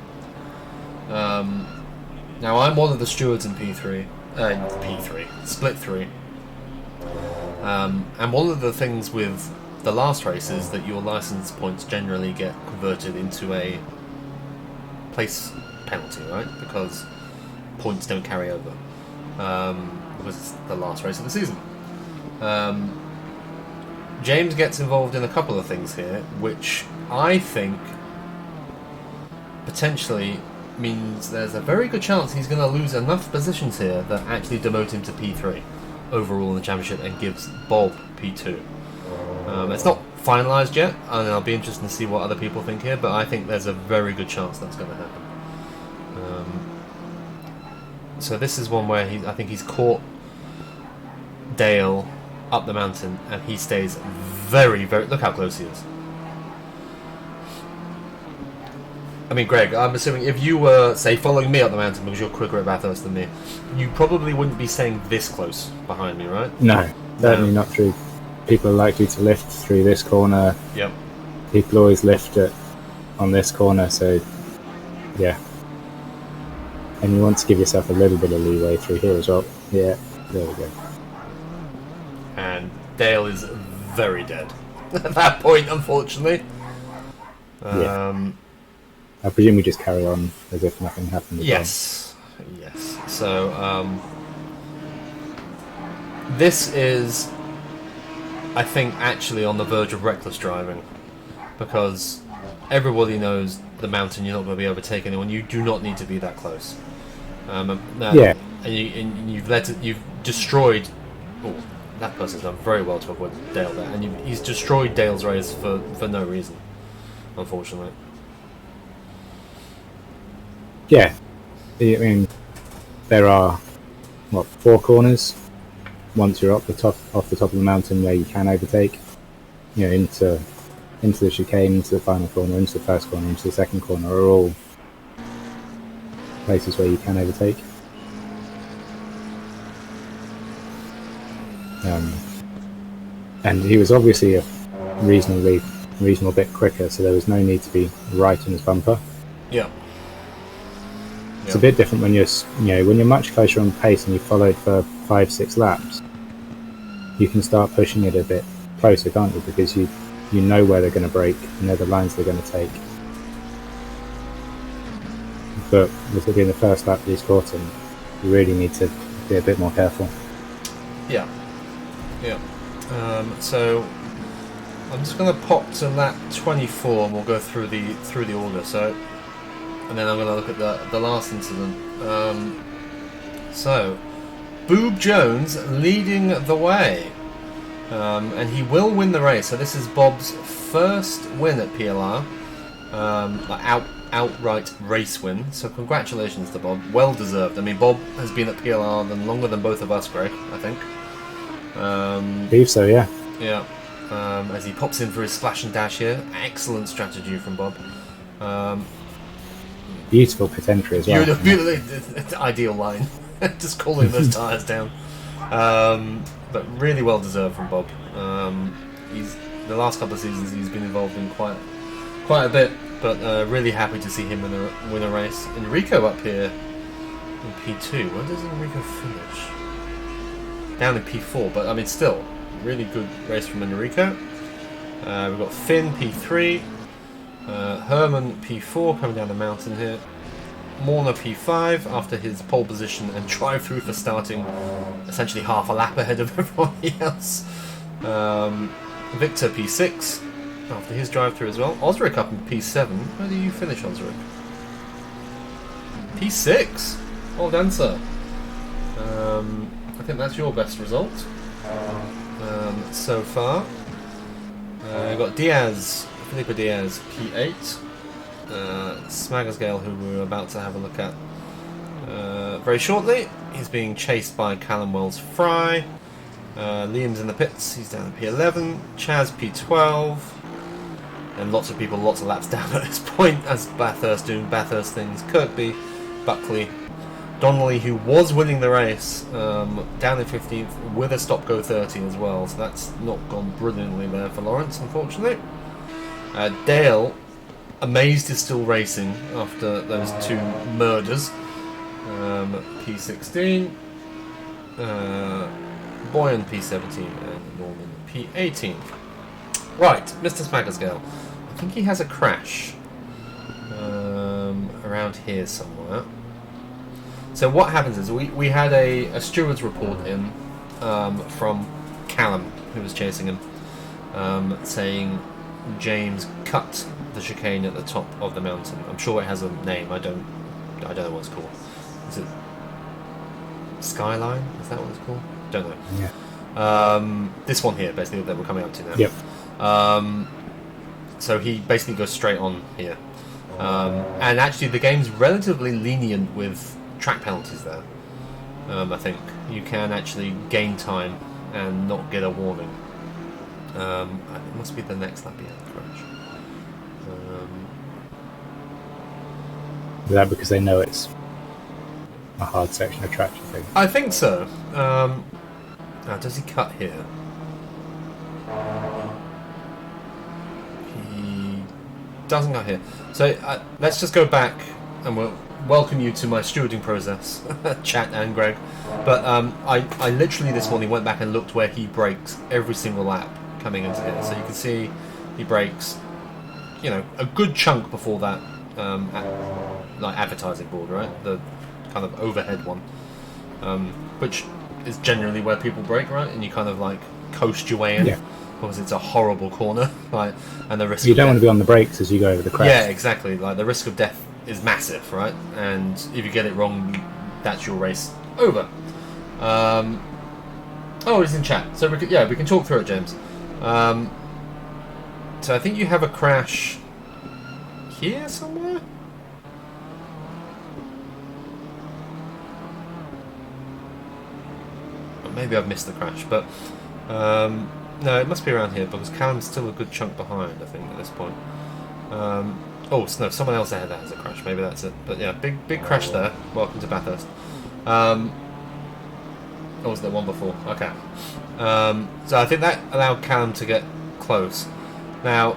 Now I'm one of the stewards in P3, Split 3. And one of the things with the last race is that your license points generally get converted into a place penalty, right? Because points don't carry over. Because it's the last race of the season. James gets involved in a couple of things here, which I think potentially means there's a very good chance he's going to lose enough positions here that actually demote him to P3 overall in the championship and gives Bob P2. It's not finalised yet, and I'll be interested to see what other people think here, but I think there's a very good chance that's going to happen. So this is one where I think he's caught Dale up the mountain, and he stays very, very... Look how close he is. I mean, Greg, I'm assuming if you were, say, following me up the mountain because you're quicker at Bathurst than me, you probably wouldn't be staying this close behind me, right? No, certainly not true. People are likely to lift through this corner. Yep. People always lift on this corner, so yeah. And you want to give yourself a little bit of leeway through here as well. Yeah, there we go. And Dale is very dead at that point, unfortunately. Yeah. I presume we just carry on as if nothing happened. Yes. Yes. So, this is, I think, actually on the verge of reckless driving. Because everybody knows the mountain, you're not going to be able to take anyone. You do not need to be that close. Yeah. And you've destroyed... Oh, that person's done very well to avoid Dale there. And he's destroyed Dale's race for no reason, unfortunately. Yeah, I mean, there are 4 corners. Once you're off the top of the mountain, where you can overtake, into the chicane, into the final corner, into the first corner, into the second corner, are all places where you can overtake. And he was obviously a reasonable bit quicker, so there was no need to be right in his bumper. Yeah. It's a bit different when you're much closer on pace and you followed for 5-6 laps. You can start pushing it a bit closer, can't you? Because you know where they're going to brake, you know the lines they're going to take. But with it being the first lap that he's caught in, you really need to be a bit more careful. Yeah. Yeah. So I'm just going to pop to lap 24 and we'll go through the order. So. And then I'm going to look at the last incident. So, Boob Jones leading the way. And he will win the race. So this is Bob's first win at PLR. Outright race win. So congratulations to Bob. Well deserved. I mean, Bob has been at PLR longer than both of us, Greg, I think. I believe so, yeah. Yeah. As he pops in for his splash and dash here. Excellent strategy from Bob. Beautiful pit entry as well. Beautiful, ideal line. Just cooling those tyres down. But really well deserved from Bob. He's the last couple of seasons he's been involved in quite a bit, but really happy to see him win a race. Enrico up here in P2. Where does Enrico finish? Down in P4, but I mean still really good race from Enrico. We've got Finn P3. Herman P4 coming down the mountain here. Morna P5 after his pole position and drive through for starting essentially half a lap ahead of everybody else. Victor P6 after his drive through as well. Osric up in P7. Where do you finish, Osric? P6. Well done, sir. I think that's your best result so far. We've got Diaz. Felipe Diaz, P8. Smaggersgale, who we're about to have a look at very shortly. He's being chased by Callum Wells Fry. Liam's in the pits. He's down at P11. Chaz, P12. And lots of people, lots of laps down at this point as Bathurst doing Bathurst things. Kirkby, Buckley, Donnelly, who was winning the race, down in 15th with a stop-go 30 as well. So that's not gone brilliantly there for Lawrence, unfortunately. Dale Amazed is still racing after those 2 murders. P16, Boyan P17, and Norman P18. Right, Mr. Smackerscale. I think he has a crash around here somewhere. So what happens is we had a steward's report in from Callum, who was chasing him, saying James cut the chicane at the top of the mountain. I'm sure it has a name. I don't know what it's called. Is it Skyline? Is that what it's called? Don't know. Yeah. This one here, basically, that we're coming up to now. Yep. So he basically goes straight on here. And actually the game's relatively lenient with track penalties there. I think you can actually gain time and not get a warning. It must be the next lap he had the crash. Is that because they know it's a hard section of track, you think? I think so. Now, does he cut here? He doesn't cut here. So let's just go back and we'll welcome you to my stewarding process, Chat and Greg. But I literally this morning went back and looked where he brakes every single lap coming into here. So you can see he brakes, a good chunk before that like advertising board, right? The kind of overhead one, which is generally where people brake, right? And you kind of like coast your way in, because it's a horrible corner, right? And the risk you don't want to be on the brakes as you go over the crash. Yeah, exactly. Like the risk of death is massive, right? And if you get it wrong, that's your race over. Oh, he's in chat, so we can talk through it, James. So I think you have a crash here somewhere. Maybe I've missed the crash, but no, it must be around here because Callum's still a good chunk behind, I think, at this point. Oh, no, someone else ahead that has a crash. Maybe that's it. But yeah, big crash there. Welcome to Bathurst. Oh, was there one before? Okay. So I think that allowed Callum to get close. Now,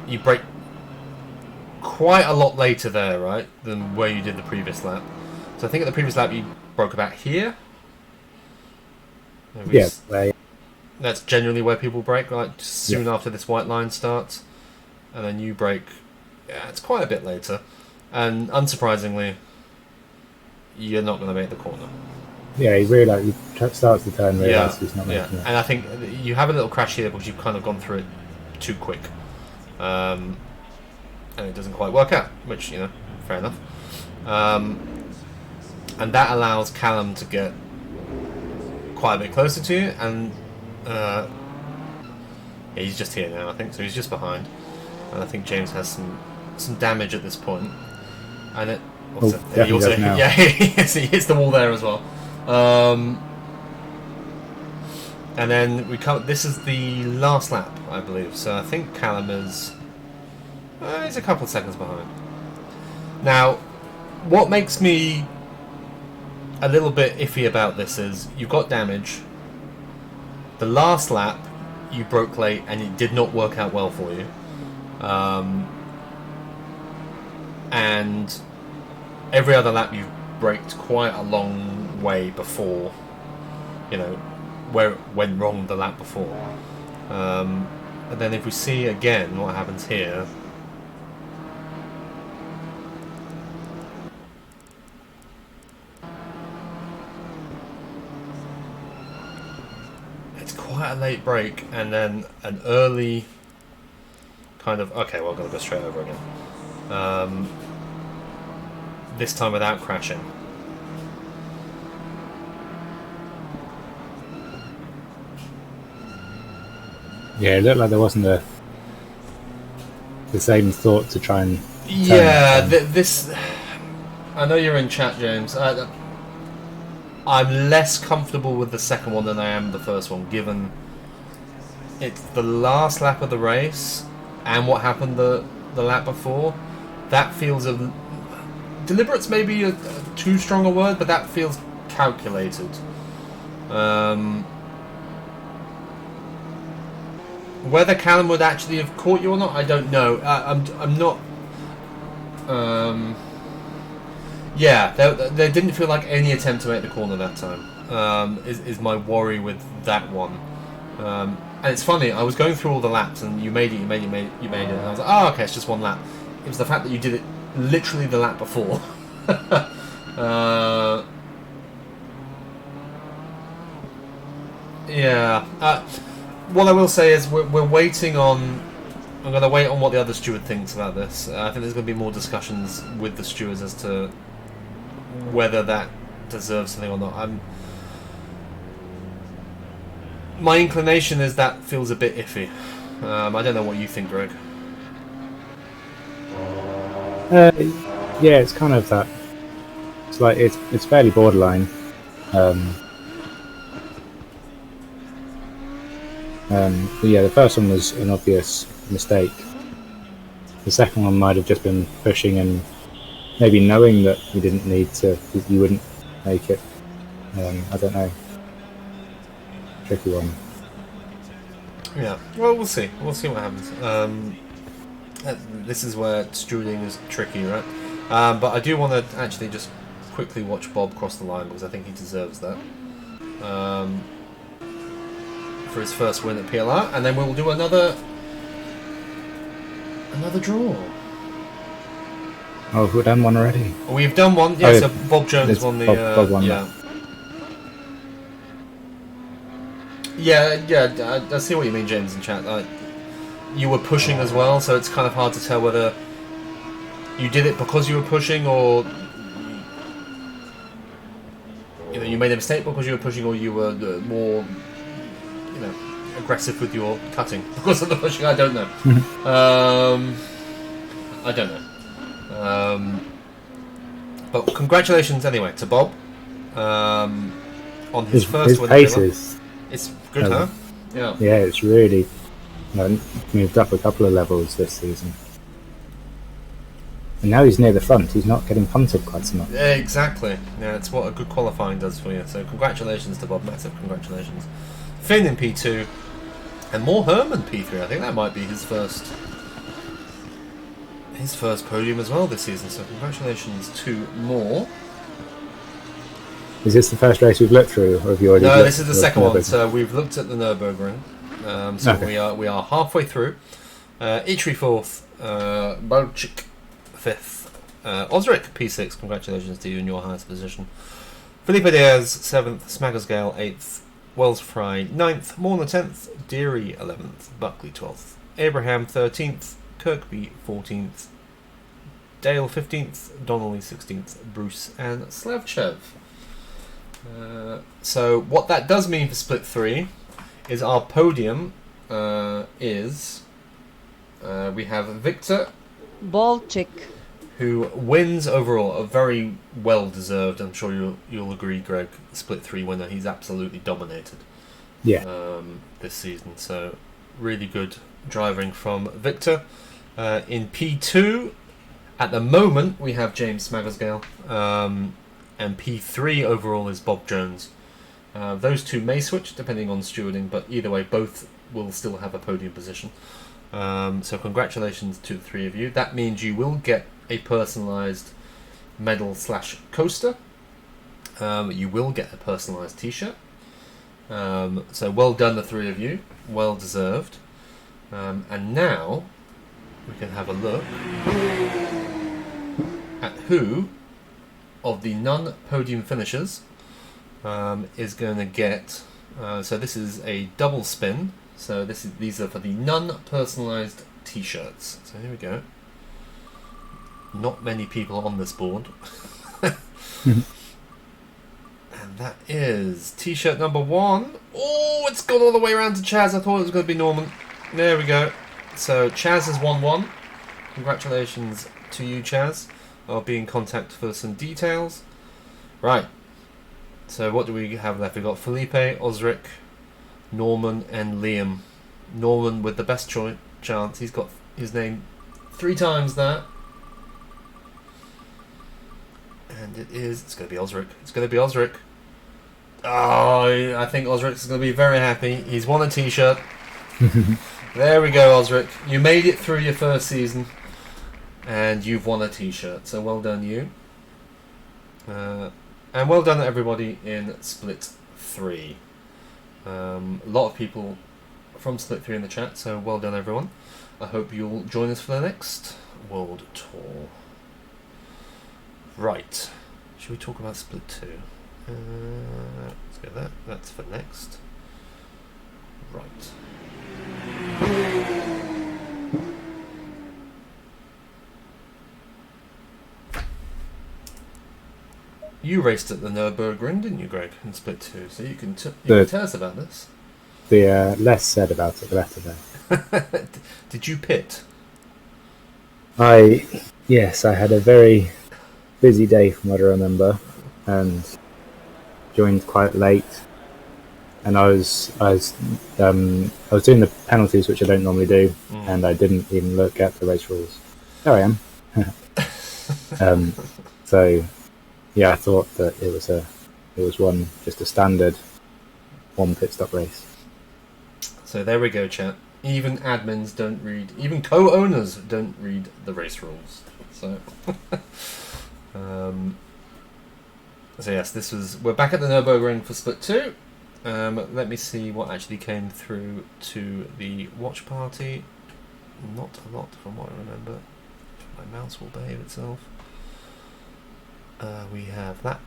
you brake quite a lot later there, right, than where you did the previous lap. So I think at the previous lap you broke about here. Yeah, that's generally where people brake, like just soon after this white line starts, and then you brake. Yeah, it's quite a bit later, and unsurprisingly, you're not going to make the corner. Yeah, he starts the turn, realises he's not making it. And I think you have a little crash here because you've kind of gone through it too quick, and it doesn't quite work out, which fair enough. And that allows Callum to get quite a bit closer to you, and he's just here now, I think, so he's just behind, and I think James has some damage at this point, and it also, he also he hits the wall there as well. And then we come. This is the last lap, I believe, so I think Callum is he's a couple of seconds behind. Now, what makes me a little bit iffy about this is you've got damage. The last lap you broke late and it did not work out well for you, and every other lap you've braked quite a long way before where it went wrong the lap before. And then if we see again what happens here, quite a late break, and then an early kind of okay, well, I'm going to go straight over again, this time without crashing. Yeah, it looked like there wasn't the same thought to try and this I know you're in chat, James. I'm less comfortable with the second one than I am the first one, given it's the last lap of the race and what happened the lap before. That feels deliberate's maybe a too strong a word, but that feels calculated. Whether Callum would actually have caught you or not, I don't know. I'm not. Yeah, there didn't feel like any attempt to make the corner that time. Is my worry with that one. And it's funny, I was going through all the laps, and you made it. And I was like, oh, okay, it's just one lap. It was the fact that you did it literally the lap before. Yeah. What I will say is we're waiting on. I'm going to wait on what the other steward thinks about this. I think there's going to be more discussions with the stewards as to whether that deserves something or not. My inclination is that feels a bit iffy. I don't know what you think, Greg. Yeah, it's kind of that. It's like it's fairly borderline. But yeah, the first one was an obvious mistake. The second one might have just been pushing and maybe knowing that you didn't need to, you wouldn't make it. I don't know. Tricky one. Yeah, well, we'll see. We'll see what happens. This is where stewarding is tricky, right? But I do want to actually just quickly watch Bob cross the line because I think he deserves that. For his first win at PLR, and then we'll do another draw. Oh, we've done one already. We've done one. Yeah, so Bob Jones won the. Bob won yeah. Yeah. I see what you mean, James, in chat. You were pushing as well, so it's kind of hard to tell whether you did it because you were pushing, or you made a mistake because you were pushing, or you were more. Aggressive with your cutting because of the pushing. I don't know. I don't know. But congratulations anyway to Bob on his first win. Paces. It's good, huh? Yeah. Yeah, it's really moved up a couple of levels this season. And now he's near the front. He's not getting punted quite so much. Yeah, exactly. Yeah, it's what a good qualifying does for you. So congratulations to Bob. Massive congratulations. Finn in P2. And more Herman P3. I think that might be his first podium as well this season. So congratulations to Moore. Is this the first race we've looked through, or have you already? No, this is the second one. So we've looked at the Nurburgring. So okay. we are halfway through. Itri fourth, Balchik fifth, Osric P6. Congratulations to you in your highest position. Felipe Diaz seventh, Smaggersgale eighth. Wells Fry 9th, Morna 10th, Deary 11th, Buckley 12th, Abraham 13th, Kirkby 14th, Dale 15th, Donnelly 16th, Bruce and Slavchev. So what that does mean for Split 3 is our podium is we have Victor Balchik, who wins overall, a very well-deserved, I'm sure you'll agree, Greg, Split 3 winner. He's absolutely dominated this season. So really good driving from Victor. In P2, at the moment, we have James Smaggersgale. And P3 overall is Bob Jones. Those two may switch depending on stewarding, but either way, both will still have a podium position. So congratulations to the three of you. That means you will get a personalised medal / coaster. You will get a personalised t-shirt. So well done, the three of you. Well deserved. And now we can have a look at who of the non-podium finishers is going to get. So this is a double spin. So these are for the non-personalised t-shirts. So here we go. Not many people on this board. And that is t-shirt number 1. Oh, it's gone all the way around to Chaz. I thought it was going to be Norman. There we go. So Chaz has won one. Congratulations to you, Chaz. I'll be in contact for some details. Right. So what do we have left? We've got Felipe, Osric, Norman and Liam. Norman with the best chance. He's got his name 3 times that. And it's going to be Osric. It's going to be Osric. Oh, I think Osric is going to be very happy. He's won a t-shirt. There we go, Osric. You made it through your first season, and you've won a T-shirt. So well done, you. And well done, everybody in Split 3. A lot of people from Split 3 in the chat, so well done, everyone. I hope you'll join us for the next World Tour. Right. Should we talk about Split 2? Let's get that. That's for next. Right. You raced at the Nurburgring, didn't you, Greg, in Split 2? So you can tell us about this. The less said about it, the better there. Did you pit? Yes, I had a very busy day from what I remember, and joined quite late. And I was doing the penalties, which I don't normally do, and I didn't even look at the race rules. There I am. So yeah, I thought that it was just a standard one pit stop race. So there we go, chat. Even admins don't read, even co-owners don't read the race rules. So, so yes, we're back at the Nürburgring for Split 2. Let me see what actually came through to the watch party. Not a lot from what I remember. My mouse will behave itself. We have lap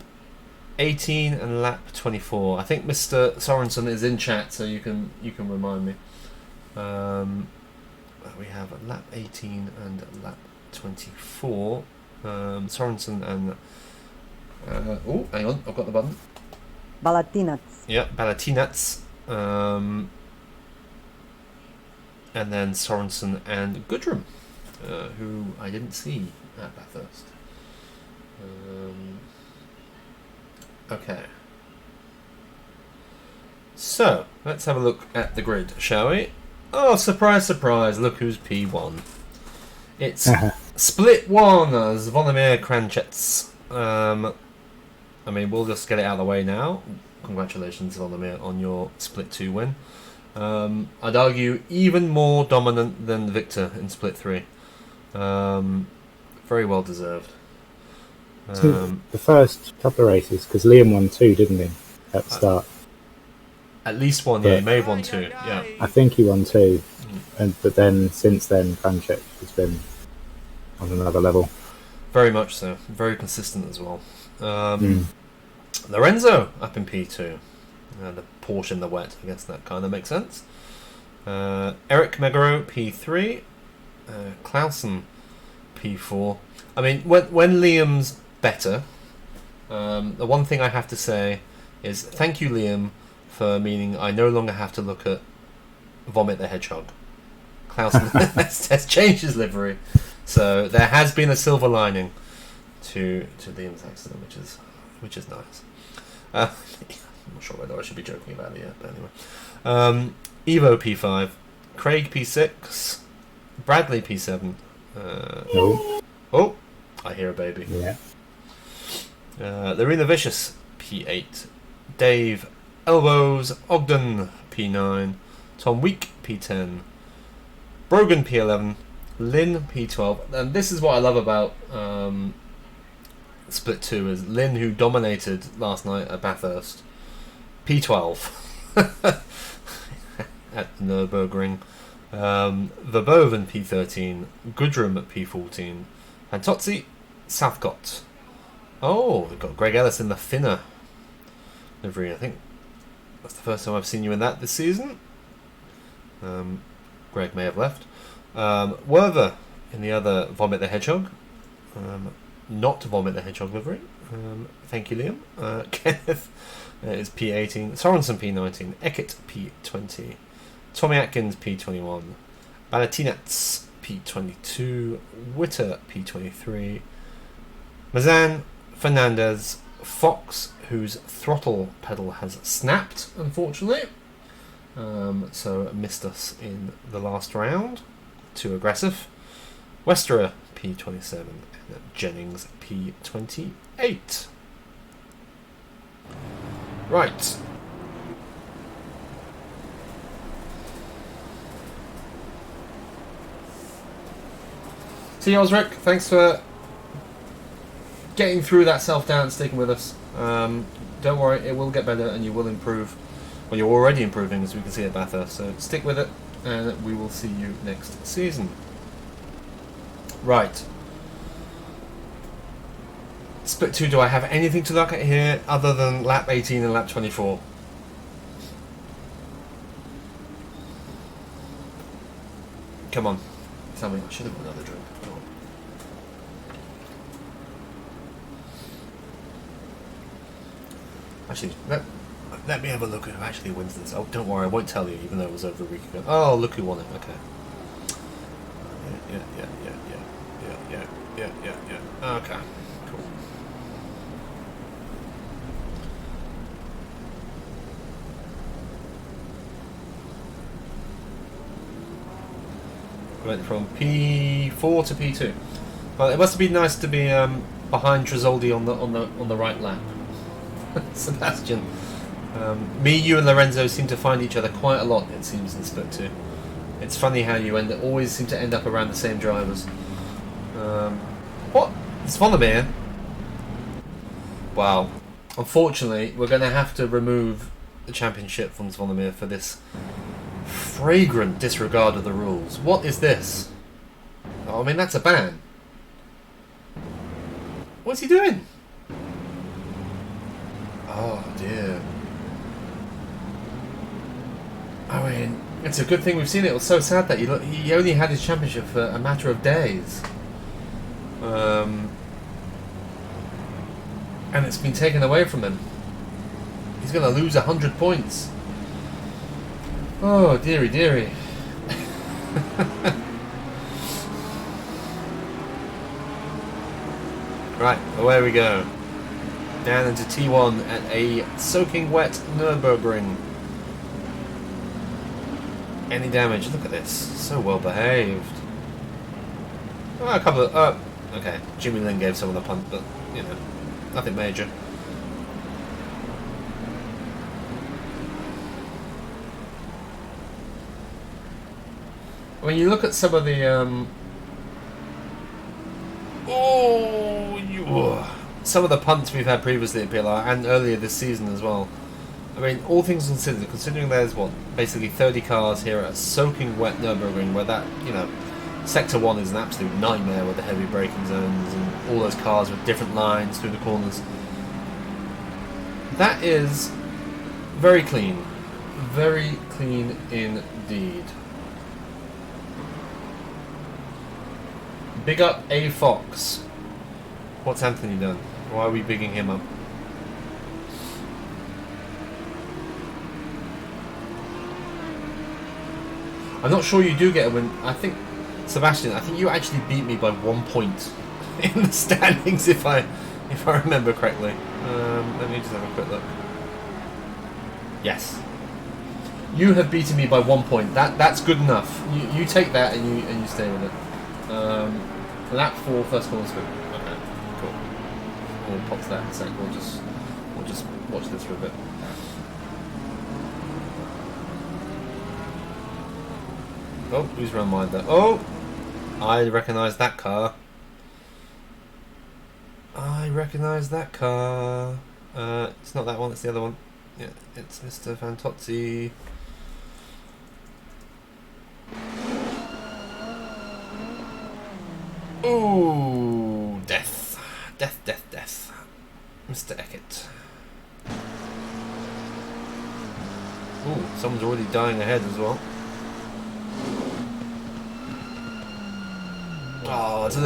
18 and lap 24. I think Mr. Sorensen is in chat, so you can remind me. We have lap 18 and lap 24. Sorensen and oh, hang on, I've got the button. Balatinats. Yeah, Balatinats. And then Sorensen and Gudrun, who I didn't see at Bathurst. Okay. So, let's have a look at the grid, shall we? Oh, surprise, surprise, look who's P1. It's Split 1 as Zvonimir Kranjec. I mean, we'll just get it out of the way now. Congratulations, Zvonimir, on your Split 2 win. I'd argue even more dominant than Victor in Split 3. Very well deserved. The first couple of races, because Liam won 2, didn't he, at the start? At least one, yeah. He may have won 2, yeah. I think he won 2, but then since then, Kranjec has been on another level. Very much so. Very consistent as well. Lorenzo up in P2. The Porsche in the wet, I guess that kind of makes sense. Eric Megaro, P3. Clausen, P4. I mean, when Liam's better, the one thing I have to say is thank you, Liam, for meaning I no longer have to look at Vomit the Hedgehog. Clausen has changed his livery, so there has been a silver lining to Liam's accident, which is nice. I'm not sure whether I should be joking about it yet, but anyway. Evo P5, Craig P6, Bradley P7. Oh, I hear a baby. Yeah. Lorena Vicious P8, Dave Elbows Ogden P9, Tom Week P10, Brogan P11, Lynn P12, and this is what I love about Split 2 is Lynn, who dominated last night at Bathurst, P12 at Nürburgring. Verboven P13, Gudrum at P14, and Totsi Southcott. Oh, we've got Greg Ellis in the Finner livery. I think that's the first time I've seen you in that this season. Greg may have left. Werther in the other Vomit the Hedgehog. Not Vomit the Hedgehog livery. Thank you, Liam. Kenneth is P18. Sorensen P19. Eckert P20. Tommy Atkins P21. Balatinats P22. Witter P23. Mazan Fernandez Fox, whose throttle pedal has snapped, unfortunately. So missed us in the last round. Too aggressive. Westerer P27 and Jennings P28. Right. See you, Osric. Thanks for getting through that self-doubt and sticking with us. Don't worry, it will get better and you will improve. Well, you're already improving, as we can see at Bathurst, so stick with it, and we will see you next season. Right. Split 2, do I have anything to look at here other than lap 18 and lap 24? Come on. Tell me, I should have got another drink. Come on. Actually, let me have a look at who actually wins this. Oh, don't worry, I won't tell you, even though it was over a week ago. Oh, look who won it. Okay. Yeah. Okay, cool. Went from P4 to P2. Well, it must have been nice to be behind Tresoldi on the right lap. Sebastian. Me, you, and Lorenzo seem to find each other quite a lot. It seems in Split 2. It's funny how you always seem to end up around the same drivers. What? It's Vondermeer. Wow. Unfortunately, we're going to have to remove the championship from Vondermeer for this flagrant disregard of the rules. What is this? Oh, I mean, that's a ban. What's he doing? Oh dear. I mean, it's a good thing we've seen it. It was so sad that he only had his championship for a matter of days. And it's been taken away from him. He's going to lose 100 points. Oh, dearie, dearie. Right, away we go. Down into T1 at a soaking wet Nurburgring. Any damage? Look at this. So well behaved. Oh, a couple of... okay, Jimmy Lin gave someone a punt, but, you know, nothing major. When you look at some of the... some of the punts we've had previously at PLR and earlier this season as well. I mean, all things considered, considering there's what, basically 30 cars here at a soaking wet Nürburgring, where that, you know, Sector 1 is an absolute nightmare with the heavy braking zones and all those cars with different lines through the corners. That is very clean. Very clean indeed. Big up A Fox. What's Anthony done? Why are we bigging him up? I'm not sure you do get a win. I think, Sebastian, I think you actually beat me by 1 point in the standings, if I remember correctly. Let me just have a quick look. Yes, you have beaten me by 1 point. That's good enough. You take that and you stay with it. Lap 4, first corner scoop. Okay, cool. We'll pop to that in a sec. We'll just watch this for a bit. Oh, who's run wide there? Oh! I recognise that car. It's not that one, it's the other one. Yeah, it's Mr. Fantozzi. Ooh, death. Death. Mr. Eckert. Ooh, someone's already dying ahead as well. Oh, it's a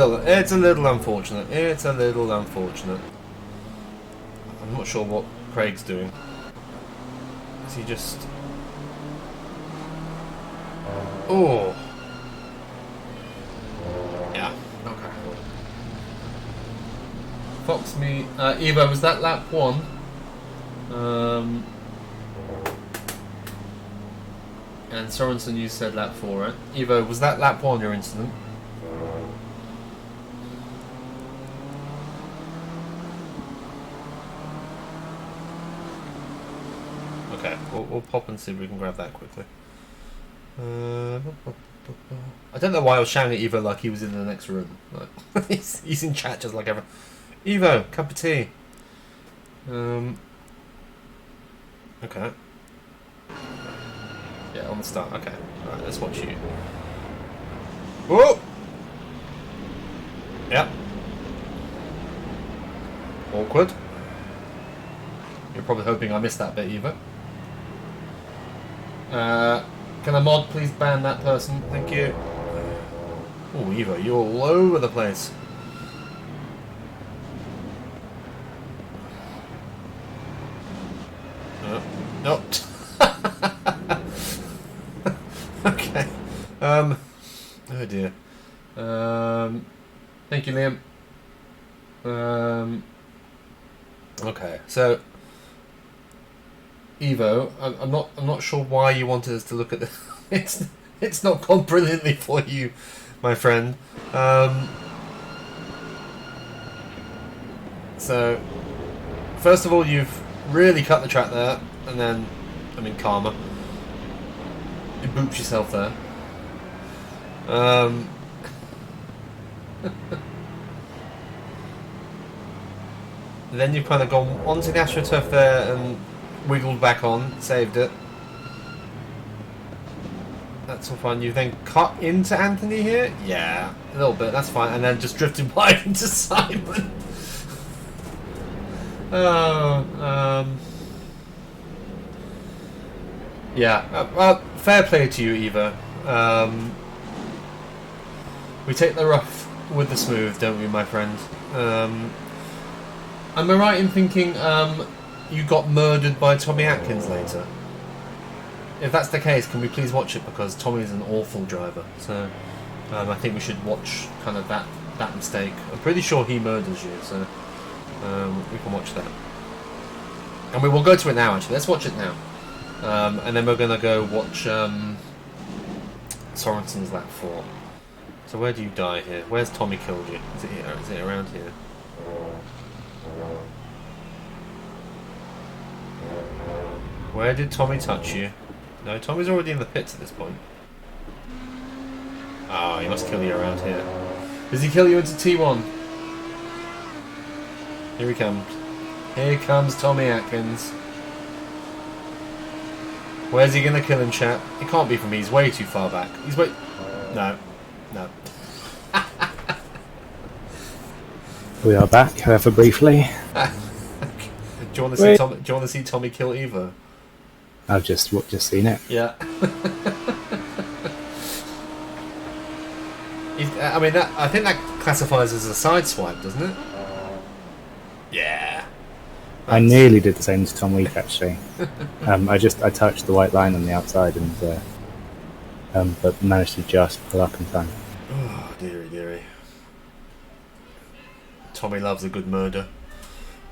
little unfortunate. I'm not sure what Craig's doing. Is he just... Oh. Yeah. Okay. Fox me. Eva, was that lap 1? And Sorensen, you said lap 4, right? Evo, was that lap 1 your incident? Okay, we'll pop and see if we can grab that quickly. I don't know why I was shouting at Evo like he was in the next room. Like, he's in chat just like ever. Evo, cup of tea. Okay. Yeah, on the start. Okay. Alright, let's watch you. Whoa! Yep. Awkward. You're probably hoping I missed that bit, Evo. Can a mod please ban that person? Thank you. Oh, Evo, you're all over the place. Nope. Okay. Oh dear. Thank you, Liam. Okay, so Evo, I'm not sure why you wanted us to look at this. It's not gone brilliantly for you, my friend. So first of all, you've really cut the track there, and then I mean karma. You booped yourself there. Then you've kind of gone onto the AstroTurf there and wiggled back on, saved it. That's all fine. You then cut into Anthony here? Yeah, a little bit, that's fine. And then just drifted wide into Simon. Yeah, fair play to you, Eva. We take the rough with the smooth, don't we, my friend? Am I right in thinking you got murdered by Tommy Atkins later? If that's the case, can we please watch it, because Tommy's an awful driver. So I think we should watch kind of that mistake. I'm pretty sure he murders you, so we can watch that. And we will go to it now, actually. Let's watch it now. And then we're going to go watch Sorensen's lap 4. So where do you die here? Where's Tommy killed you? Is it here? Is it around here? Where did Tommy touch you? No, Tommy's already in the pits at this point. Oh, he must kill you around here. Does he kill you into T1? Here he comes. Here comes Tommy Atkins. Where's he gonna kill him, chat? It can't be from me, he's way too far back. He's way... No. No. We are back, however briefly. Do you want to see Tommy kill Evo? I've just seen it. Yeah. I mean, I think that classifies as a side swipe, doesn't it? Yeah. I nearly did the same to Tom Week, actually. I touched the white line on the outside and but managed to just pull up in time. Oh, dearie, dearie. Tommy loves a good murder.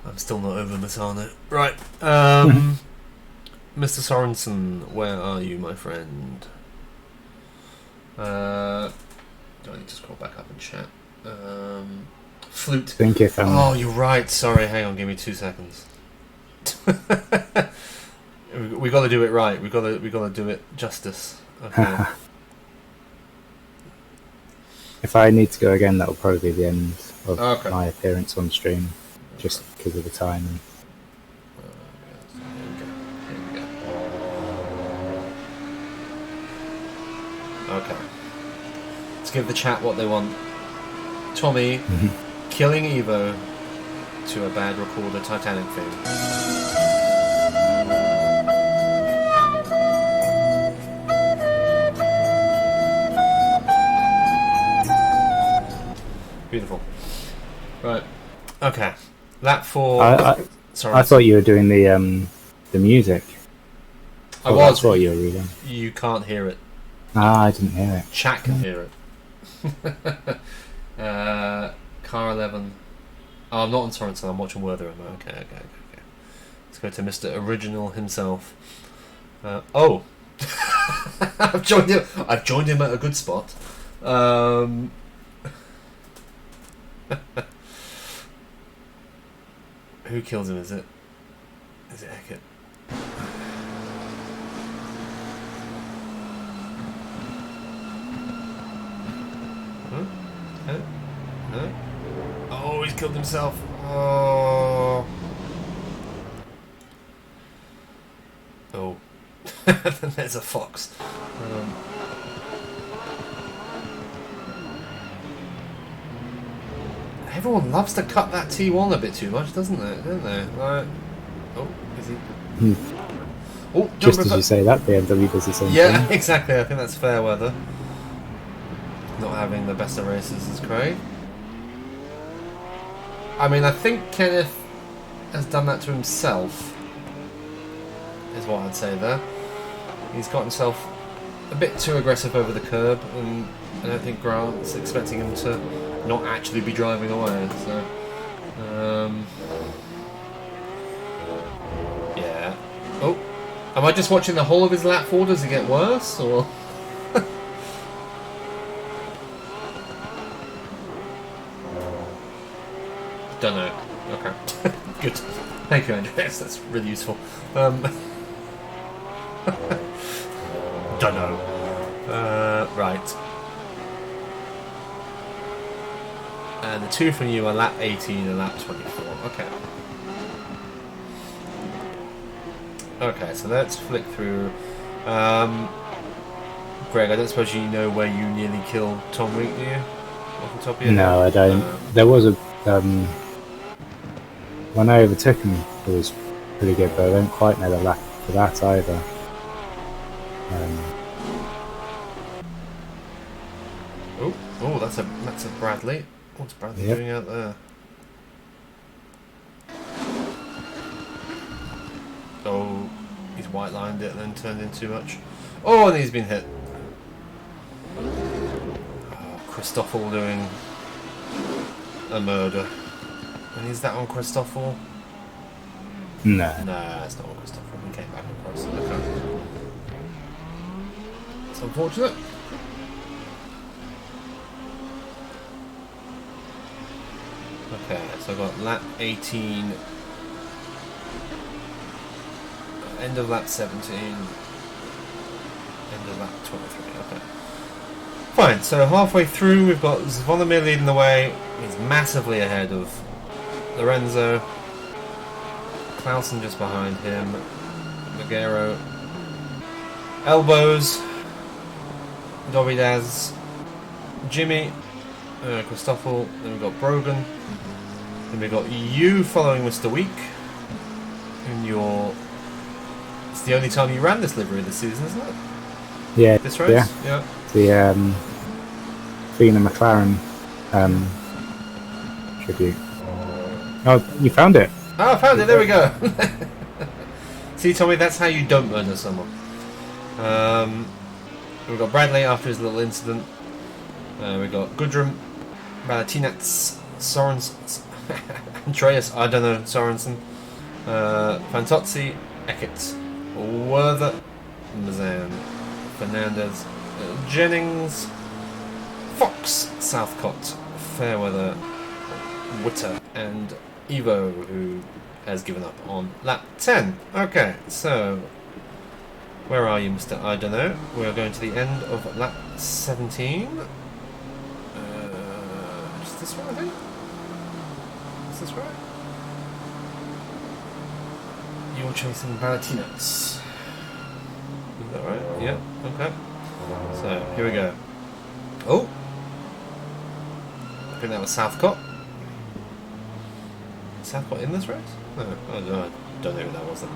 I'm still not over Matano. Right. Mr. Sorensen, where are you, my friend? Do I need to scroll back up and chat? Flute. Think if oh, you're right. Sorry, hang on. Give me 2 seconds. We got to do it right. We got to do it justice. Okay. If I need to go again, that will probably be the end of okay. my appearance on stream, just because of the time. And okay. Let's give the chat what they want. Tommy killing Evo to a bad recorder Titanic thing. Beautiful. Right. Okay. That for. Sorry. I thought you were doing the music. I was. That's what you were reading. You can't hear it. Ah, I didn't hear it. Chat can hear it. Car 11. Oh, I'm not on Sorensen, I'm watching Werther. Okay. Let's go to Mr. Original himself. Oh! I've joined him at a good spot. Who kills him, is it? Is it Eckert? killed himself. Oh. Oh. There's a fox. Everyone loves to cut that T1 a bit too much, doesn't it? Don't they? Like, oh, is he? Oh, just as you say that, BMW does the same thing. Yeah, exactly. I think that's fair weather. Not having the best of races as Craig. I mean, I think Kenneth has done that to himself, is what I'd say there. He's got himself a bit too aggressive over the curb, and I don't think Grant's expecting him to not actually be driving away. So, yeah. Oh, am I just watching the whole of his lap forward? Does it get worse, or? Don't know. Okay. Good. Thank you, Andreas. That's really useful. Don't know. Right. And the two from you are lap 18 and lap 24. Okay. Okay, so let's flick through. Greg, I don't suppose you know where you nearly killed Tom Week, do you? Off the top of your head? No, I don't. There was a... when I overtook him, it was pretty good, but I don't quite know the lap for that either. Oh, that's a Bradley. What's Bradley doing out there? Oh, he's white lined it and then turned in too much. Oh, and he's been hit. Oh, Christoffel doing a murder. And is that on Christoffel? No. Nah, it's not on Christoffel. He came back across. Okay. It's unfortunate. Okay, so I've got lap 18, end of lap 17, end of lap 23, okay. Fine, so halfway through we've got Zvonimir leading the way. He's massively ahead of Lorenzo. Clausen just behind him. Magero. Elbows. Dovidaz. Jimmy. Christoffel. Then we've got Brogan. Then we've got you following Mr. Week. And it's the only time you ran this livery this season, isn't it? Yeah. This race? Yeah. The Fina McLaren tribute. Oh, you found it. Oh, I found it. There we go. See, Tommy, that's how you don't murder someone. We've got Bradley after his little incident. We've got Gudrun, Balatinats, Sorensen, Andreas, I don't know, Sorensen, Fantozzi, Eckert, Werther, Mazan, Fernandez, Jennings, Fox, Southcott, Fairweather, Witter, and Evo, who has given up on lap 10. Okay, so where are you, Mr. I don't know. We're going to the end of lap 17. Is this right, I think? Is this right? You're chasing Valentinos. Is that right? Yeah, okay. So, here we go. Oh! I think that was Southcott. Southcott in this race? No, I don't know who that was then.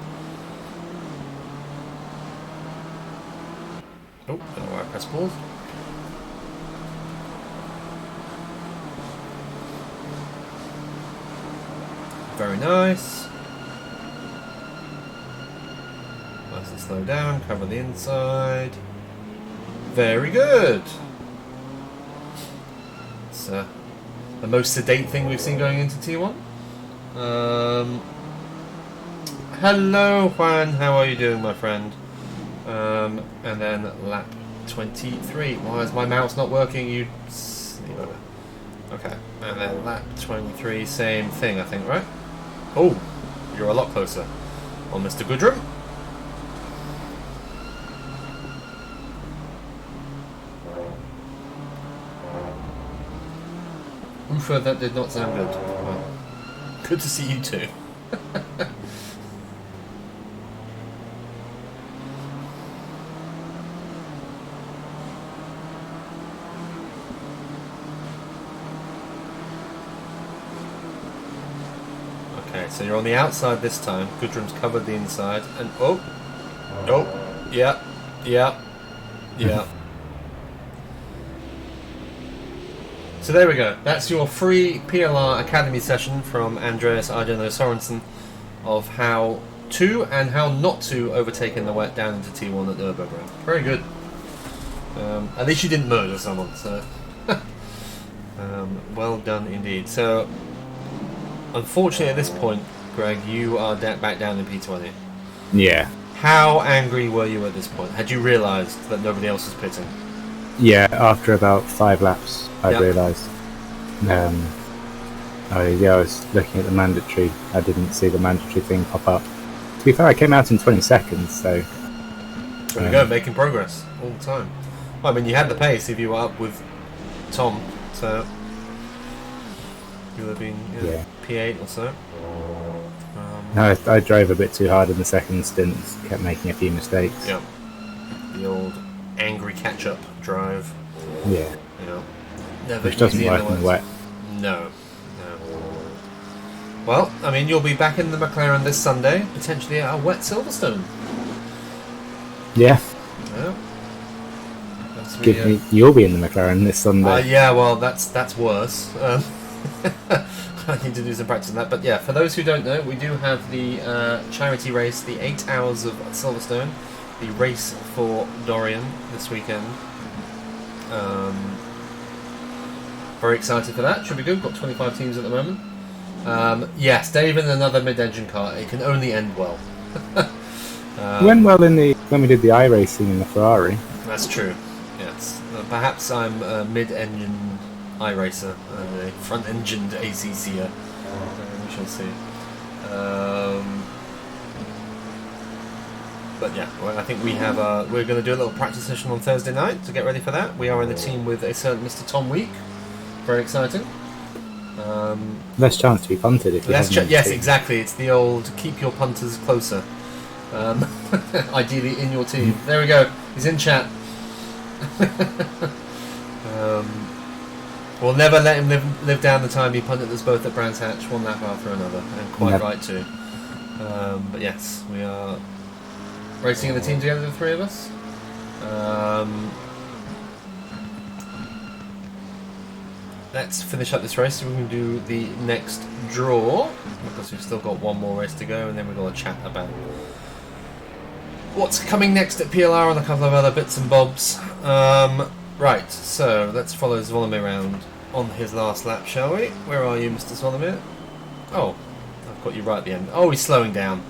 Oh, don't know why I press pause. Very nice. Nice and slow down, cover the inside. Very good. It's the most sedate thing we've seen going into T1. Hello, Juan. How are you doing, my friend? And then lap 23. Why is my mouse not working? You okay. And then lap 23, same thing, I think, right? Oh, you're a lot closer on Mr. Goodrum. Oofa, that did not sound good. Well, Good to see you too. Okay, so you're on the outside this time. Gudrun's covered the inside, and oh, yeah. So there we go. That's your free PLR Academy session from Andreas Arjano Sorensen of how to and how not to overtake in the wet down into T1 at Nurburgring. Very good. At least you didn't murder someone, so well done indeed. So unfortunately at this point, Greg, you are back down in P20. Yeah. How angry were you at this point? Had you realised that nobody else was pitting? Yeah, after about 5 laps, I realised. I was looking at the mandatory. I didn't see the mandatory thing pop up. To be fair, I came out in 20 seconds, so... There we go, making progress all the time. Well, I mean, you had the pace if you were up with Tom, so... You would have been P8 or so. No, I drove a bit too hard in the second stint, kept making a few mistakes. Yeah. The old angry catch-up drive. Yeah. Never Which doesn't easy work in the wet. No. Well, I mean, you'll be back in the McLaren this Sunday, potentially at a wet Silverstone. Yeah. Yeah. You'll be in the McLaren this Sunday. Yeah, well, that's worse. I need to do some practice on that. But yeah, for those who don't know, we do have the charity race, the 8 Hours of Silverstone, the race for Dorian this weekend. Very excited for that. Should be good. Got 25 teams at the moment. Yes, Dave in another mid-engine car. It can only end well. Went well when we did the iRacing in the Ferrari. That's true. Yes. Perhaps I'm a mid-engine iRacer, a front-engined ACCer. We shall see. But yeah, well, I think we have. We're going to do a little practice session on Thursday night to get ready for that. We are in the team with a certain Mr. Tom Week. Very exciting. Less chance to be punted if you yes, exactly. It's the old keep your punters closer. Ideally in your team. There we go. He's in chat. We'll never let him live down the time he punted us both at Brands Hatch, one lap after another, and quite right too. But yes, we are racing in the team together, the three of us. Let's finish up this race so we can do the next draw, because we've still got one more race to go, and then we've got to chat about what's coming next at PLR and a couple of other bits and bobs. Right, so let's follow Zvolomir around on his last lap, shall we? Where are you, Mr. Zvolomir? Oh, I've got you right at the end. Oh, he's slowing down.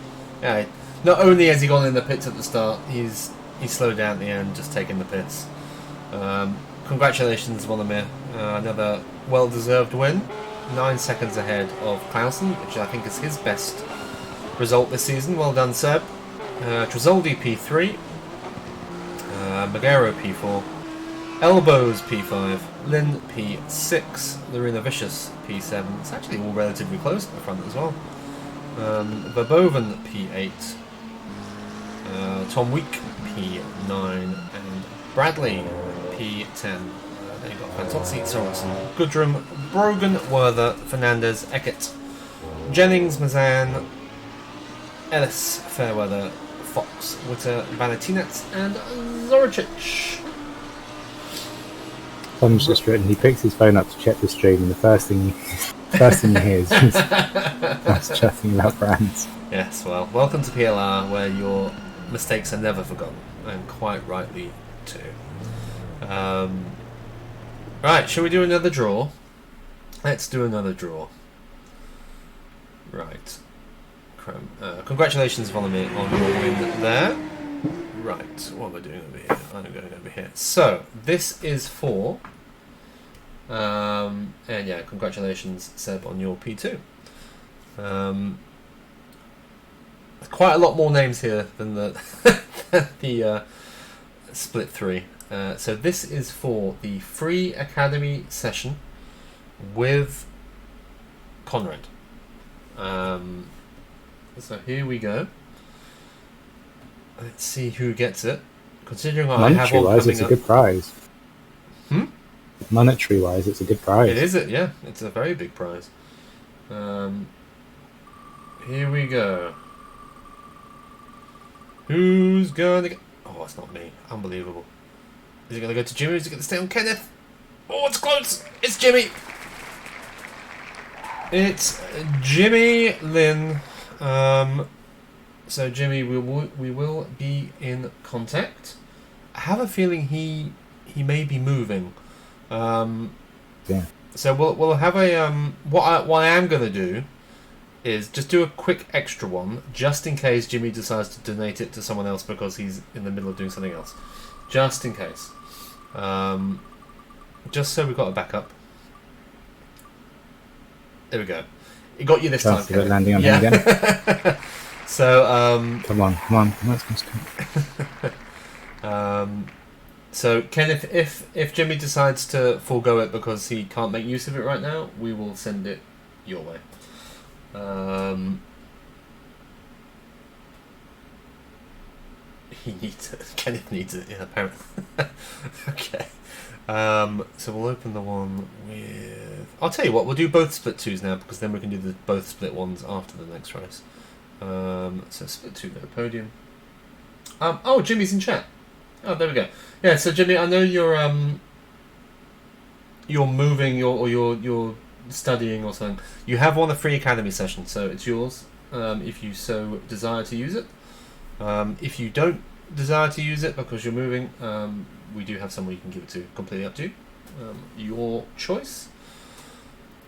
Yeah, not only has he gone in the pits at the start, he's slowed down at the end, just taking the pits. Congratulations, Zvolomir. Another well-deserved win. 9 seconds ahead of Clausen, which I think is his best result this season. Well done, Seb. Trizoldi P3. Magaro P4. Elbows P5, Lynn P6, Lorena Vicious P7. It's actually all relatively close at the front as well. Verboven P8, Tom Week P9, and Bradley P10. Then you've got Fantozzi, Sorensen, Gudrum, Brogan, Werther, Fernandez, Eckert, Jennings, Mazan, Ellis, Fairweather, Fox, Witter, Valentinets, and Zoricic. Tom's just written, he picks his phone up to check the stream, and the first thing he hears is us chatting about brands. Yes, well, welcome to PLR, where your mistakes are never forgotten, and quite rightly too. Right, shall we do another draw? Let's do another draw. Right. Congratulations, Volodymyr, on your win there. Right, what am I doing over here? I'm going over here. So, this is for... and yeah, congratulations, Seb, on your P2. Quite a lot more names here than the, the split 3. So this is for the free Academy session with Conrad. So here we go. Let's see who gets it. Considering I have Monetary one wise, coming it's a up. good prize. Hmm? Monetary wise, it's a good prize. It is it, yeah. It's a very big prize. Here we go. Who's gonna get... Oh, it's not me. Unbelievable. Is it gonna go to Jimmy or is it gonna stay on Kenneth? Oh, it's close! It's Jimmy! It's Jimmy Lynn. So Jimmy, we will be in contact. I have a feeling he may be moving. Yeah. So we'll have a what I am gonna do is just do a quick extra one, just in case Jimmy decides to donate it to someone else because he's in the middle of doing something else. Just in case. Just so we've got a backup. There we go. It got you this time, Chance of it landing on yeah. him again. So, Come on. so Kenneth, if Jimmy decides to forego it because he can't make use of it right now, we will send it your way. Kenneth needs it, yeah, apparently. Okay. So we'll open the one with... I'll tell you what, we'll do both split twos now because then we can do both split ones after the next race. So split two, go podium. Oh, Jimmy's in chat. Oh, there we go. Yeah, so Jimmy, I know you're moving or you're studying or something. You have won a free academy session, so it's yours if you so desire to use it. If you don't desire to use it because you're moving, we do have someone you can give it to. Completely up to you. Your choice.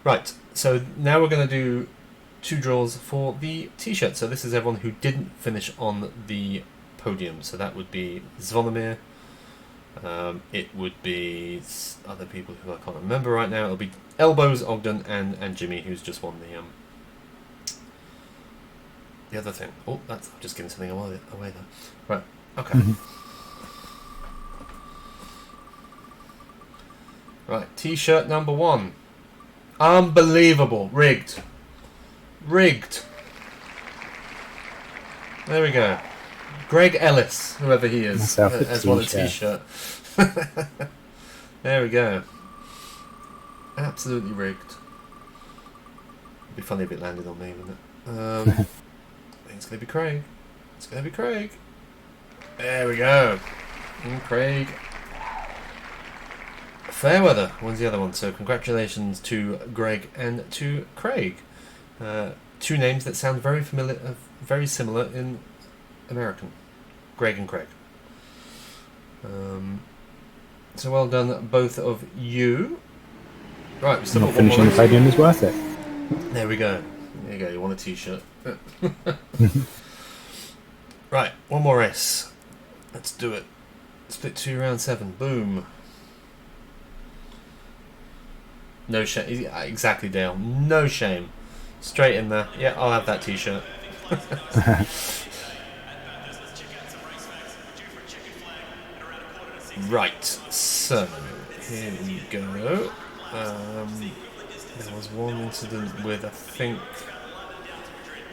Right, so now we're going to do 2 draws for the t-shirt. So this is everyone who didn't finish on the podium. So that would be Zvonimir. It would be other people who I can't remember right now. It'll be Elbows, Ogden, and Jimmy, who's just won the other thing. Oh, I'm just giving something away there. Right, okay. Right, t-shirt number 1. Unbelievable. Rigged. There we go. Greg Ellis, whoever he is, has won a t-shirt. There we go. Absolutely rigged. It'd be funny if it landed on me, wouldn't it? I think it's going to be Craig. There we go. And Craig. Fairweather wins the other one, so congratulations to Greg and to Craig. 2 names that sound very familiar, very similar in American. Greg and Craig. So well done, both of you. Right, we still got one more. Finishing the podium is worth it. There we go. There you go. You want a t-shirt? Right, one more race. Let's do it. Split 2, round 7. Boom. No shame. Exactly, Dale. No shame. Straight in there. Yeah, I'll have that t-shirt. Right, so here we go. There was one incident with, I think...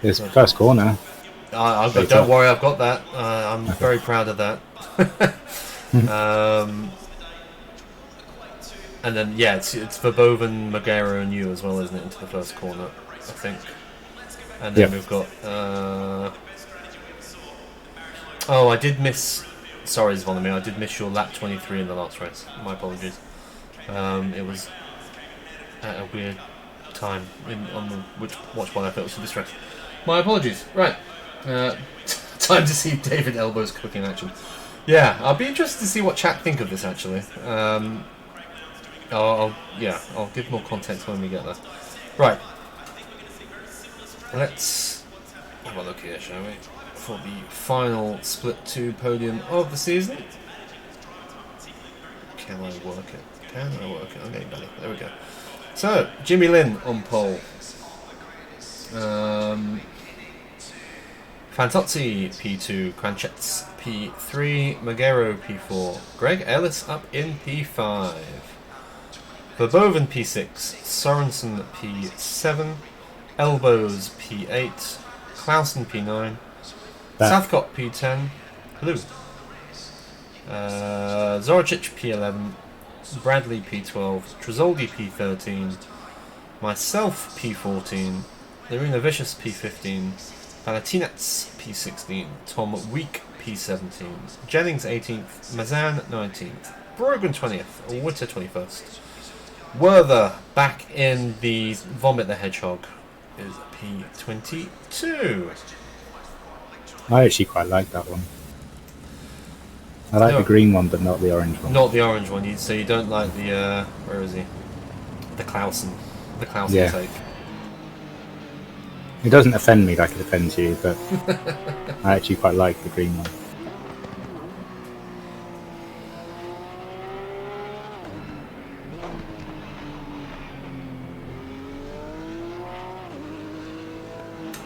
It's first corner. Don't worry, I've got that. I'm very proud of that. And then, yeah, it's Verboven, Magero and you as well, isn't it, into the first corner, I think. And then we've got... Oh, I did miss... Sorry, Zvonimir, I did miss your lap 23 in the last race. My apologies. It was at a weird time on the watch while I felt to this race. My apologies. Right. Time to see David Elbow's cooking action. Yeah, I'll be interested to see what chat think of this, actually. I'll give more context when we get there. Right. Let's have a look here, shall we? For the final split 2 podium of the season. Can I work it? I'm getting better. There we go. So, Jimmy Lynn on pole. Fantozzi P2, Cranchets P3, Magero P4, Greg Ellis up in P5. Verboven P6, Sorensen P7, Elbows P8, Clausen P9, That- Southcott P10, Hello. Zoricic P11, Bradley P12, Tresoldi P13, myself P14, Larina Vicious P15, Palatinats P16, Tom Week P17, Jennings 18th, Mazan 19th, Brogan 20th, Witter 21st. Werther back in the Vomit the Hedgehog is P22. I actually quite like that one. I like No. the green one, but not the orange one. Not the orange one, so you don't like the, where is he? The Clausen. The Clausen Yeah. take. It doesn't offend me like it offends you, but I actually quite like the green one.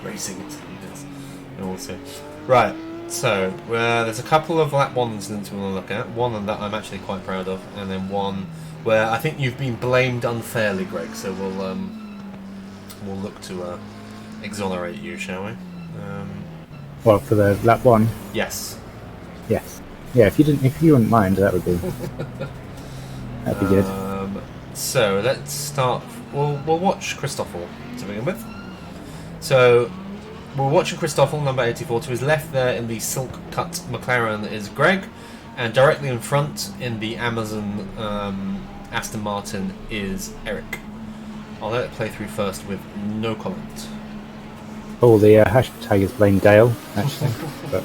Racing, yes. We'll see. Right, so there's a couple of lap 1 incidents we want to look at. One that I'm actually quite proud of, and then one where I think you've been blamed unfairly, Greg. So we'll look to exonerate you, shall we? Well, for the lap 1, Yes. yes. Yeah, if you wouldn't mind, that'd be good. So let's start. We'll watch Christoffel to begin with. So we're watching Christoffel, number 84. To his left there in the silk cut McLaren is Greg, and directly in front in the Amazon Aston Martin is Eric. I'll let it play through first with no comment. Oh, the hashtag is blame Dale, actually. But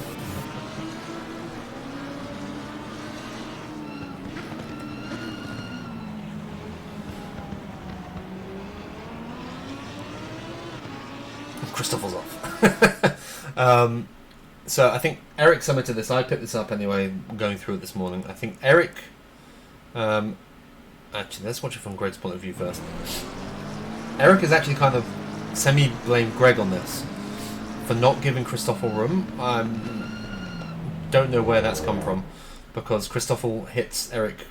Christopher's off. So I think Eric submitted this. I picked this up anyway, going through it this morning. I think Eric... actually, let's watch it from Greg's point of view first. Eric is actually kind of semi-blamed Greg on this for not giving Christoffel room. Don't know where that's come from, because Christoffel hits Eric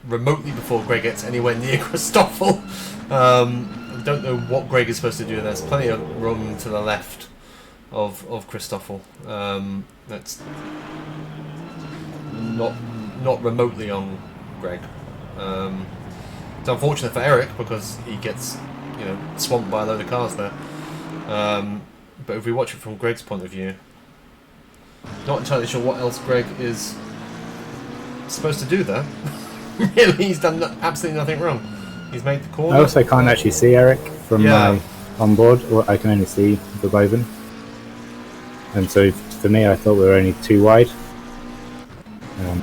remotely before Greg gets anywhere near Christoffel. Don't know what Greg is supposed to do. There's plenty of room to the left of Christoffel. That's not remotely on Greg. It's unfortunate for Eric because he gets swamped by a load of cars there. But if we watch it from Greg's point of view, not entirely sure what else Greg is supposed to do there. Really, he's done absolutely nothing wrong. He's made the corner. I also can't actually see Eric from my onboard, or I can only see Verboven. And so for me, I thought we were only too wide. Well,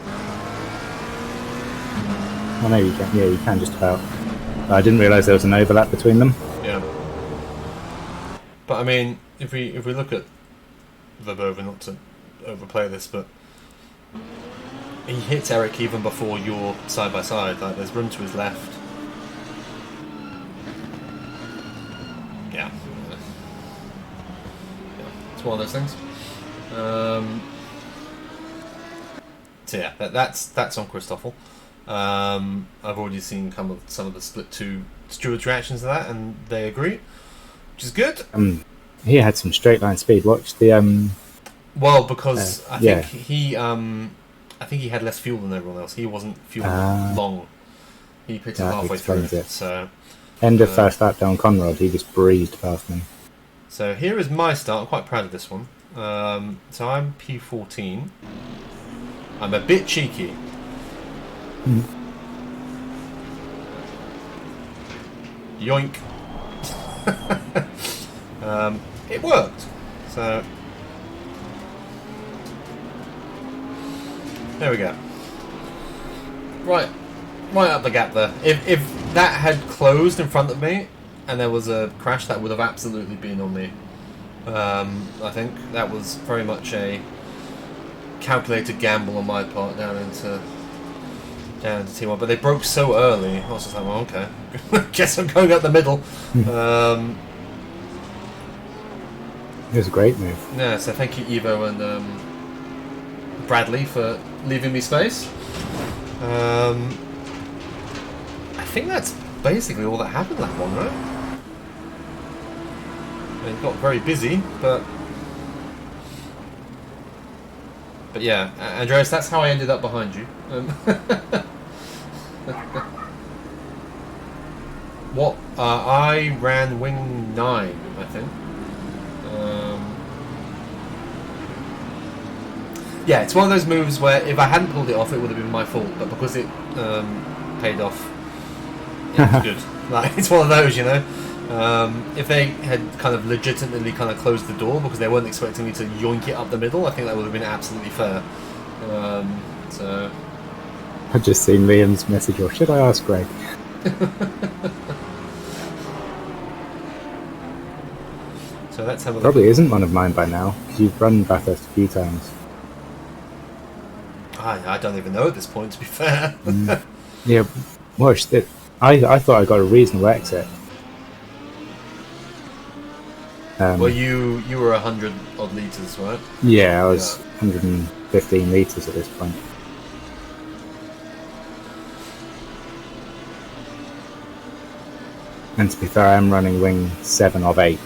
no, you can. Yeah, you can just about. I didn't realise there was an overlap between them. Yeah. But I mean, if we look at Verboven, not to overplay this, but he hits Eric even before you're side by side. Like, there's room to his left. Yeah. It's one of those things. So yeah, that's on Christoffel. I've already seen some of the Split 2 stewards' reactions to that, and they agree, which is good. He had some straight line speed. Watch the Well, because I yeah. think he had less fuel than everyone else. He wasn't fuel long. He picked it that halfway through. explains it. So End of first lap down Conrad, he just breezed past me. So here is my start. I'm quite proud of this one. So I'm P14. I'm a bit cheeky. Yoink. It worked. So there we go. Right up the gap there. If that had closed in front of me and there was a crash, that would have absolutely been on me. I think that was very much a calculated gamble on my part down into T1, but they broke so early. I was just like, well, okay, guess I'm going up the middle. It was a great move. Yeah, so thank you, Evo and Bradley, for leaving me space. I think that's basically all that happened that one, right? It got very busy, but yeah, Andreas, that's how I ended up behind you. What? I ran wing 9, I think. Yeah, it's one of those moves where if I hadn't pulled it off, it would have been my fault. But because it paid off, it was good. Like, it's one of those, you know. If they had kind of legitimately kind of closed the door because they weren't expecting me to yoink it up the middle, I think that would have been absolutely fair. So I've just seen Liam's message, or should I ask Greg? So let's have a look. Probably isn't one of mine by now, because you've run Bathurst a few times. I don't even know at this point, to be fair. Yeah, well, I thought I got a reasonable exit. Well, you were 100 odd litres, right? Yeah, I was 115 litres at this point. And to be fair, I'm running wing 7 of 8.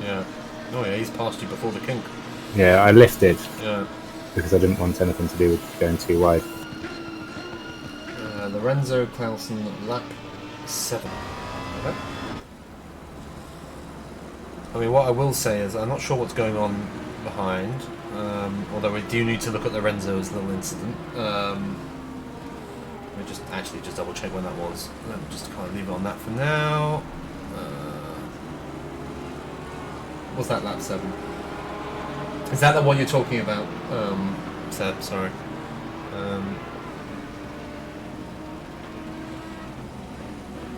Yeah. Oh yeah, he's passed you before the kink. Yeah, I lifted Yeah. because I didn't want anything to do with going too wide. Lorenzo Clausen, lap 7. Okay. I mean, what I will say is I'm not sure what's going on behind, although we do need to look at Lorenzo's little incident. Let me just double check when that was. Let me just kind of leave it on that for now. Was that lap 7? Is that the one you're talking about, Seb? Sorry.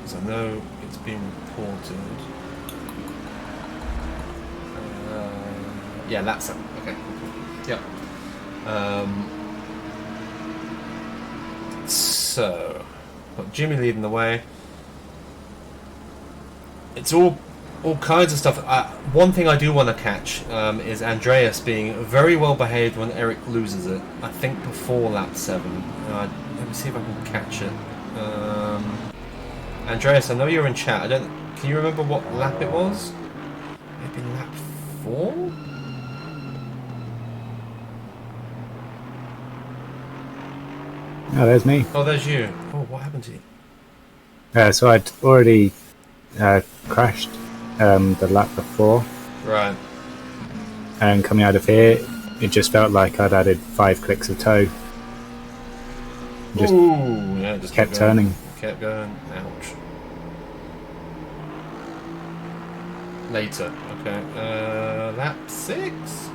Because I know it's been reported. Yeah, lap 7. Okay. Yep. So, got Jimmy leading the way. It's all kinds of stuff. One thing I do want to catch is Andreas being very well behaved when Eric loses it. I think before lap 7. Let me see if I can catch it. Andreas, I know you're in chat. Can you remember what lap it was? Maybe lap 4? Oh, there's me. Oh, there's you. Oh, what happened to you? So I'd already crashed the lap before. Right. And coming out of here, it just felt like I'd added 5 clicks of toe. Just Ooh, yeah, just kept turning. Kept going. Ouch. Later. Okay. Lap 6?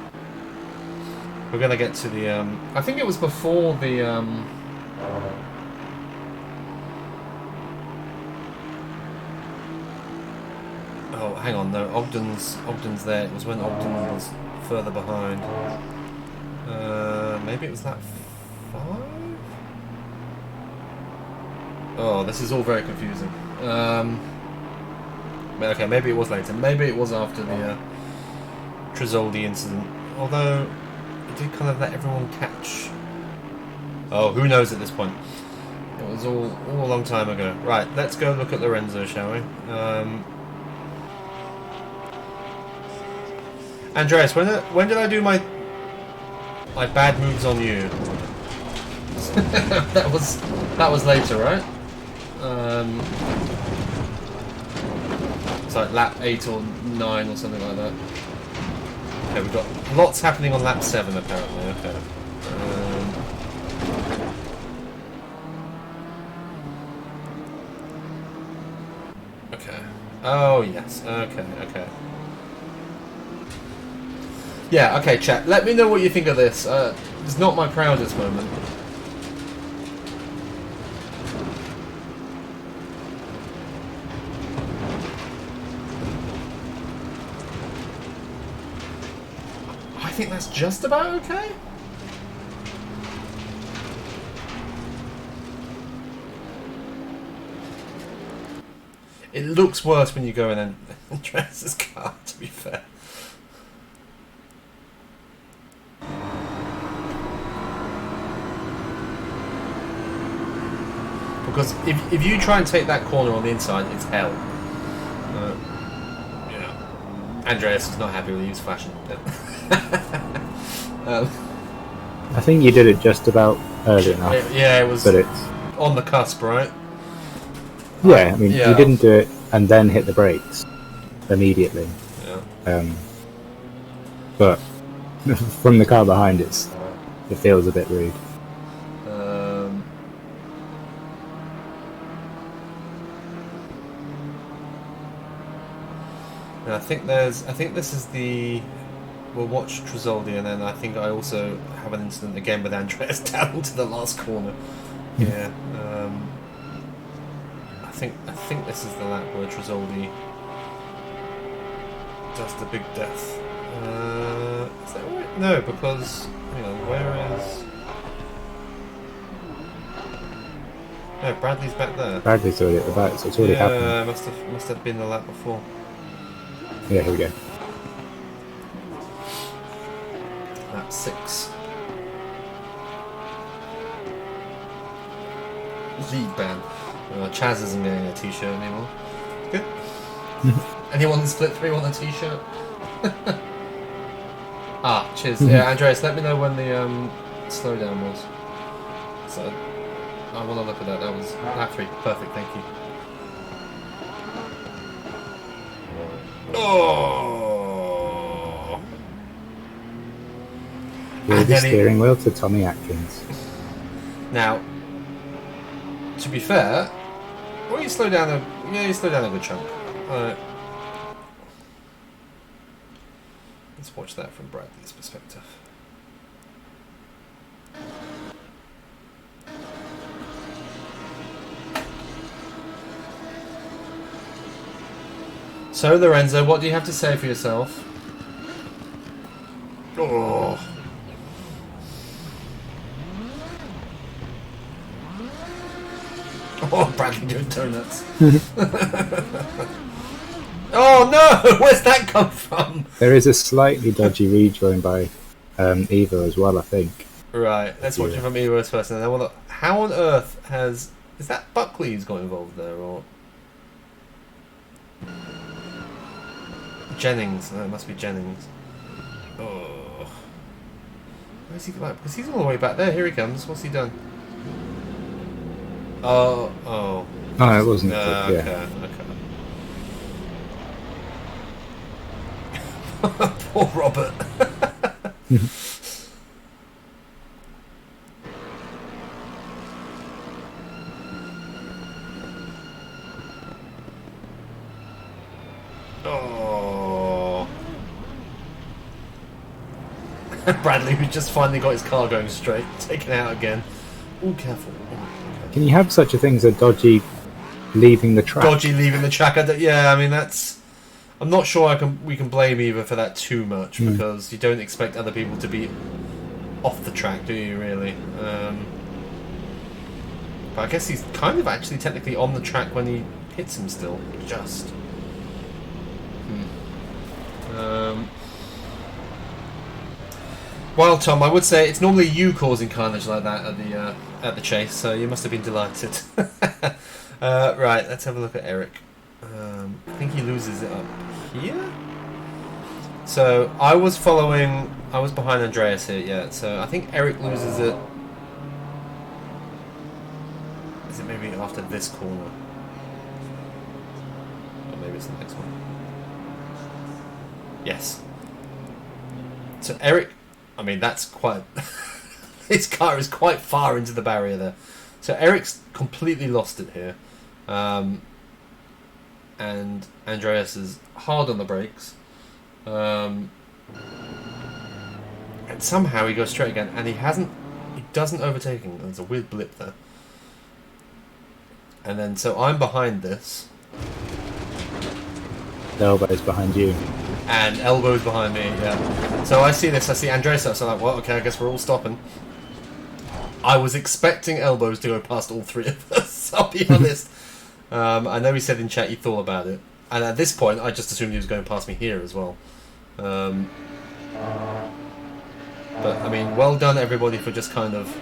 We're gonna get to the I think it was before the oh, hang on, no, Ogden's there. It was when Ogden was further behind. Maybe it was lap 5? Oh, this is all very confusing. Okay, maybe it was later. Maybe it was after the Trizoldi incident. Although it did kind of let everyone catch. Oh, who knows at this point? It was all a long time ago. Right, let's go look at Lorenzo, shall we? Andreas, when did I do my bad moves on you? that was later, right? It's like lap 8 or 9 or something like that. Okay, we've got lots happening on lap 7 apparently. Okay. Okay. Oh yes. Okay. Yeah. Okay, chat. Let me know what you think of this. It's not my proudest moment. I think that's just about okay. It looks worse when you go in and dress as car, to be fair. Because if you try and take that corner on the inside, it's hell. Yeah. Andreas was not happy with his flashing. I think you did it just about early enough. Yeah, it was but it's on the cusp, right? yeah. I mean, Yeah. you didn't do it and then hit the brakes immediately. Yeah. But from the car behind, it feels a bit rude. And I think this is the. We'll watch Tresoldi, and then I think I also have an incident again with Andreas down to the last corner. Yeah. I think this is the lap where Tresoldi does the big death. Is that right? No, because hang on, where is? No, Bradley's back there. Bradley's already at the back, so it's already happened. Yeah, must have been the lap before. Yeah, here we go. Lap 6. Lead ban. Chaz isn't getting a t-shirt anymore. Good. Anyone in Split 3 want a t-shirt? Cheers. Yeah, Andreas, let me know when the slowdown was. So, I want to look at that. That was lap 3. Perfect, thank you. Oh! With the steering wheel to Tommy Atkins. Now, to be fair, well, you slow down you slow down a good chunk. Alright. Let's watch that from Bradley's perspective. So, Lorenzo, what do you have to say for yourself? Oh. Oh, Bradley doing donuts. Oh no! Where's that come from? There is a slightly dodgy rejoin by Eva as well, I think. Right, let's watch it from Eva's first. And then how on earth has... Is that Buckley who's got involved there, or... Jennings? No, it must be Jennings. Oh. Where's he like? Because he's all the way back there. Here he comes. What's he done? Oh. Oh, it wasn't. Yeah. Okay. Poor Robert. Oh. Bradley, who just finally got his car going straight, taken out again. Oh, careful. Can you have such a thing as a dodgy leaving the track? Dodgy leaving the track. Yeah, I mean that's. I'm not sure we can blame Eva for that too much because you don't expect other people to be off the track, do you? Really? But I guess he's kind of actually technically on the track when he hits him still. Just. Well, Tom, I would say it's normally you causing carnage like that at the chase, so you must have been delighted. Right, let's have a look at Eric. I think he loses it up here. So I was behind Andreas here, yeah. So I think Eric loses it. Is it maybe after this corner? Or maybe it's the next one. Yes. So Eric, I mean that's quite. His car is quite far into the barrier there. So Eric's completely lost it here. And Andreas is hard on the brakes. And somehow he goes straight again, and he doesn't overtake him. There's a weird blip there. And then, so I'm behind this. The elbow's behind you. And elbows behind me, yeah. So I see this, I see Andreas, so I'm like, well, okay, I guess we're all stopping. I was expecting elbows to go past all three of us, I'll be honest. I know he said in chat he thought about it. And at this point, I just assumed he was going past me here as well. But, I mean, well done everybody for just kind of...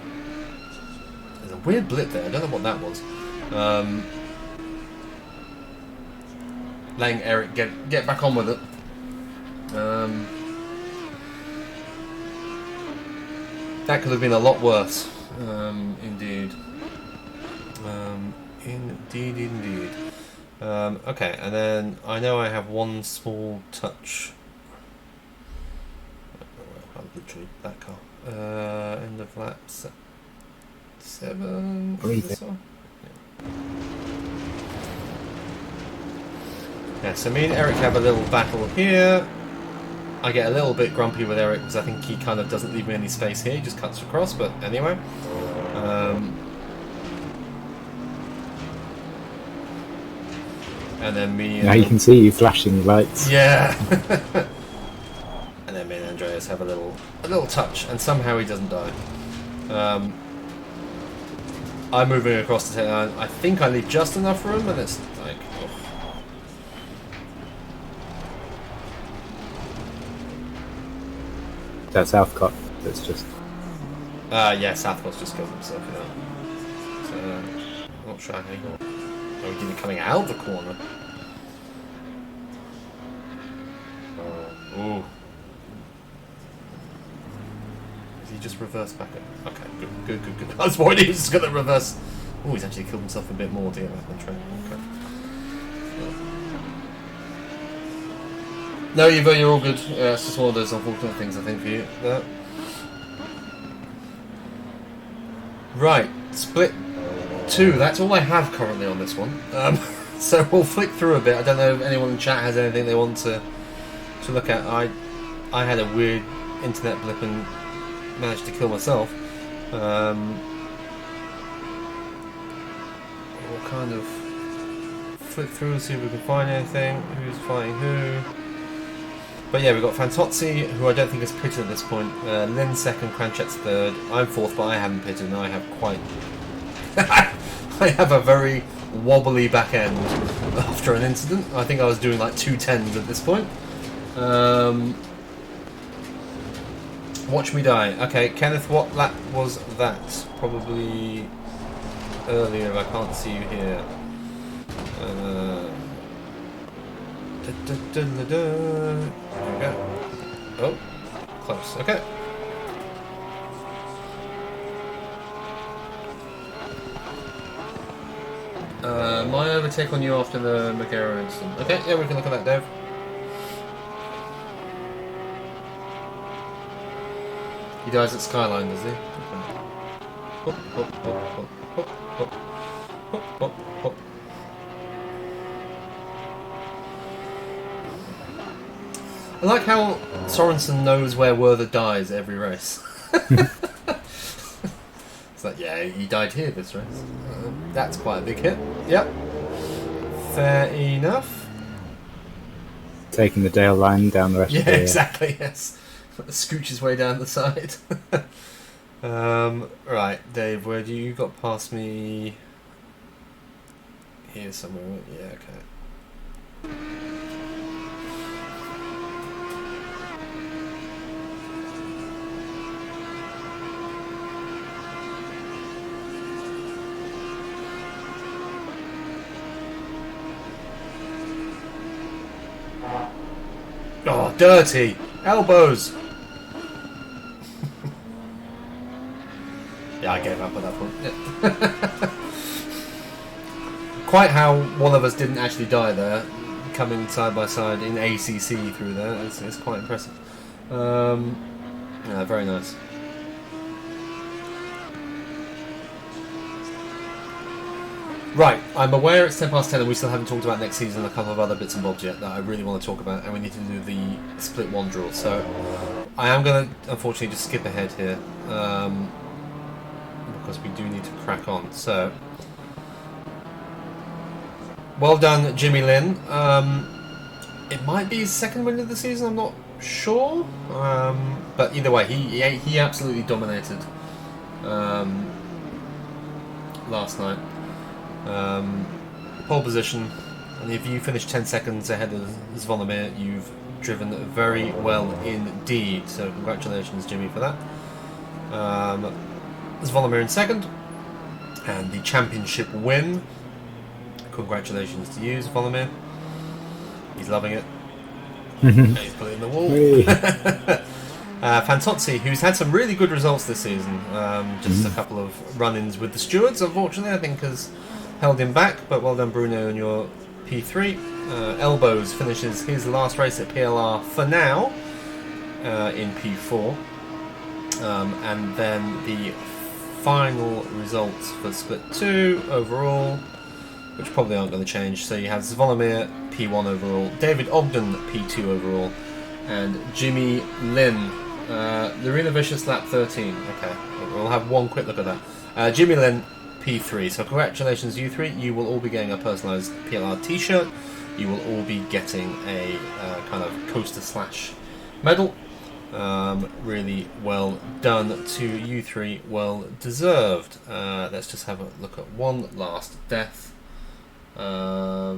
There's a weird blip there, I don't know what that was. Letting Eric get back on with it. That could have been a lot worse. Indeed. Indeed. Okay, and then I know I have one small touch. I'm literally that car. End of lap 7. Breathe it. Yeah, so me and Eric have a little battle here. I get a little bit grumpy with Eric because I think he kind of doesn't leave me any space here. He just cuts across, but anyway. And then me. Now you can see you flashing lights. Yeah. And then me and Andreas have a little touch, and somehow he doesn't die. I'm moving across the tail. I think I leave just enough room, and it's like. Oh. That's Southcott. That's just. Yeah, Southcott's just killed himself. Yeah. So I'm not sure how he got. Oh, he did it coming out of the corner. Oh, ooh. Did he just reverse back up? Okay, good. I was worried he was just going to reverse. Oh, he's actually killed himself a bit more to get back on track. Okay. No, you're all good. It's just one of those unfortunate things, I think, for you. Right, split 2. That's all I have currently on this one. So we'll flick through a bit. I don't know if anyone in chat has anything they want to look at. I had a weird internet blip and managed to kill myself. We'll kind of flick through and see if we can find anything. Who's fighting who? But yeah, we've got Fantozzi, who I don't think has pitted at this point. Lynn second, Cranchet's third. I'm fourth, but I haven't pitted, and I have quite... I have a very wobbly back end after an incident. I think I was doing like 210s at this point. Watch me die. Okay, Kenneth, what lap was that? Probably earlier, I can't see you here. There we go. Oh, close. Okay. My overtake on you after the Magero incident. Okay, yeah, we can look at that, Dev. He dies at Skyline, does he? Okay. Hop, hop, hop, hop, hop, hop, hop, hop, hop. I like how Sorensen knows where Werther dies every race. It's like, yeah, he died here this race. That's quite a big hit. Yep. Fair enough. Taking the Dale line down the rest of the... Yeah, exactly, yes. Scooch his way down the side. Right, Dave, where do you got past me? Here somewhere. Yeah, okay. Oh, dirty! Elbows! Yeah, I gave up at that point. Yeah. Quite how one of us didn't actually die there, coming side by side in ACC through there. It's quite impressive. Yeah, very nice. Right, I'm aware it's 10 past 10 and we still haven't talked about next season and a couple of other bits and bobs yet that I really want to talk about, and we need to do the split 1 drill. So I am going to unfortunately just skip ahead here because we do need to crack on. So well done, Jimmy Lynn. It might be his second win of the season, I'm not sure. But either way, he absolutely dominated last night. Pole position, and if you finish 10 seconds ahead of Zvonimir, you've driven very well indeed. So congratulations, Jimmy, for that. Zvonimir in second, and the championship win. Congratulations to you, Zvonimir. He's loving it. He's put it in the wall. Whee. Fantozzi, who's had some really good results this season. Just a couple of run-ins with the stewards, unfortunately, I think has held him back. But well done, Bruno, and your P3. Elbows finishes his last race at PLR for now in P4. And then the final results for Split 2 overall, which probably aren't going to change. So you have Zvolomir P1 overall, David Ogden P2 overall, and Jimmy Lin. Lorena Vicious lap 13. Okay, we'll have one quick look at that. Jimmy Lin P3. So congratulations, you three. You will all be getting a personalised PLR T-shirt. You will all be getting a kind of coaster slash medal. Really well done to you three. Well deserved. Let's just have a look at one last death. Lap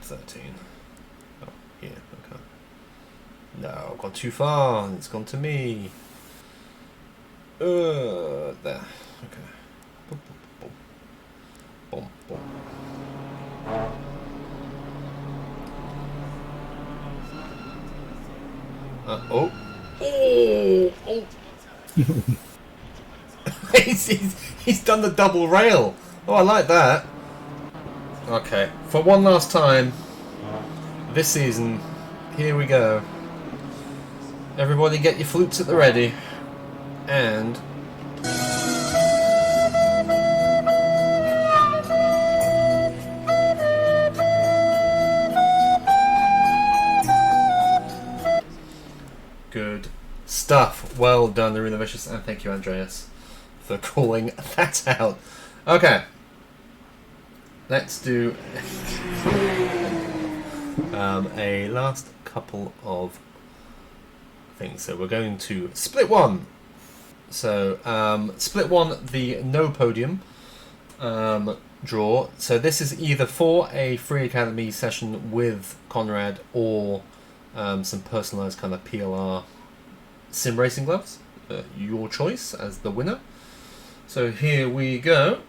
13. Oh, here. Okay. No, I've gone too far. It's gone to me. There. Okay. Boom, boom, boom. Boom, boom. Oh. He's done the double rail. Oh, I like that. Okay, for one last time this season, here we go. Everybody get your flutes at the ready. And good stuff. Well done, Arena Vicious, and thank you, Andreas, for calling that out. Okay. Let's do a last couple of things. So we're going to Split 1. So Split 1, the no podium draw. So this is either for a free academy session with Conrad or some personalised kind of PLR sim racing gloves. Your choice as the winner. So here we go.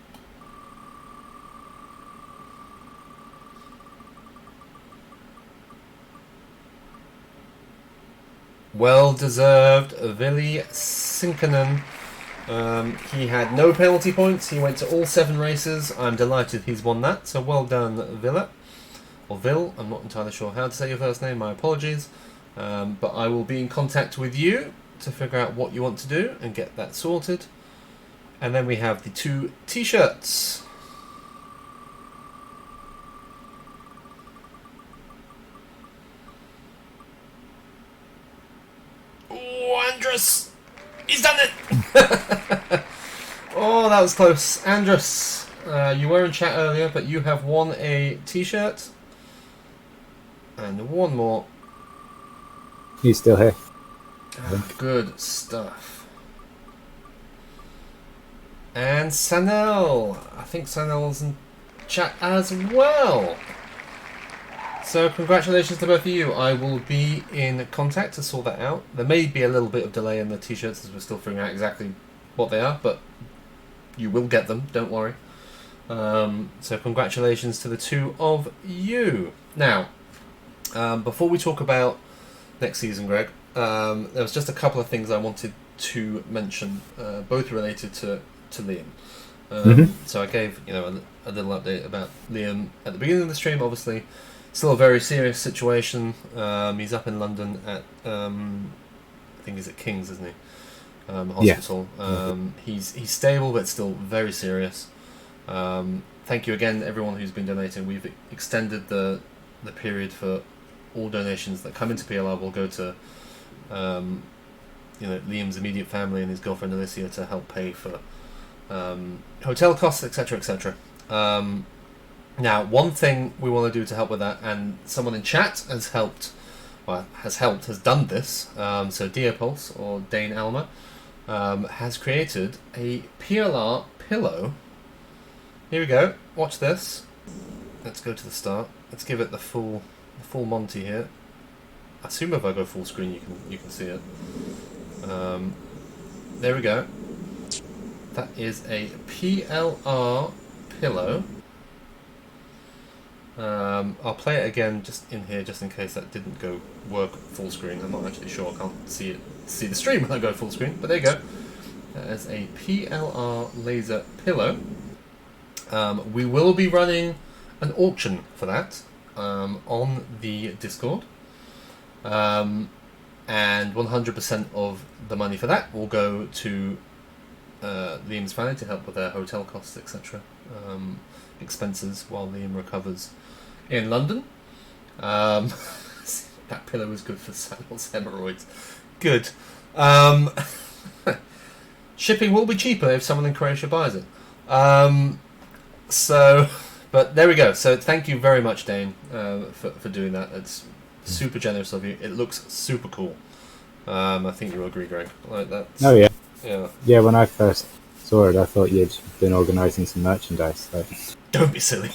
Well deserved, Vili Sinkinen. He had no penalty points. He went to all 7 races. I'm delighted he's won that. So well done, Villa. Or Vil. I'm not entirely sure how to say your first name. My apologies. But I will be in contact with you to figure out what you want to do and get that sorted. And then we have the 2 t-shirts. Andrus! He's done it! Oh, that was close. Andrus, you were in chat earlier, but you have won a t-shirt. And one more. He's still here. Good stuff. And Sanel. I think Sanel's in chat as well. So congratulations to both of you. I will be in contact to sort that out. There may be a little bit of delay in the t-shirts as we're still figuring out exactly what they are, but you will get them, don't worry. So congratulations to the 2 of you. Now, before we talk about next season, Greg, there was just a couple of things I wanted to mention, both related to Liam. So I gave a little update about Liam at the beginning of the stream. Obviously, still a very serious situation. He's up in London at I think he's at King's, isn't he? Hospital. Yeah. He's stable, but still very serious. Thank you again, everyone who's been donating. We've extended the period for all donations that come into PLR will go to Liam's immediate family and his girlfriend Alicia to help pay for hotel costs, etc., etc. Now, one thing we want to do to help with that, and someone in chat has done this. So Diapulse, or Dane Alma, has created a PLR pillow. Here we go. Watch this. Let's go to the start. Let's give it the full Monty here. I assume if I go full screen, you can see it. There we go. That is a PLR pillow. I'll play it again just in here, just in case that didn't go work full screen. I'm not actually sure. I can't see the stream when I go full screen. But there you go. As a PLR laser pillow. We will be running an auction for that on the Discord. And 100% of the money for that will go to Liam's family to help with their hotel costs, etc. Expenses while Liam recovers in London. That pillow was good for Samuel's hemorrhoids. Good. Shipping will be cheaper if someone in Croatia buys it. But there we go. So thank you very much, Dane, for doing that. It's super generous of you. It looks super cool. I think you agree, Greg. Like that. Oh yeah. Yeah. Yeah. When I first saw it, I thought you'd been organising some merchandise. So. Don't be silly.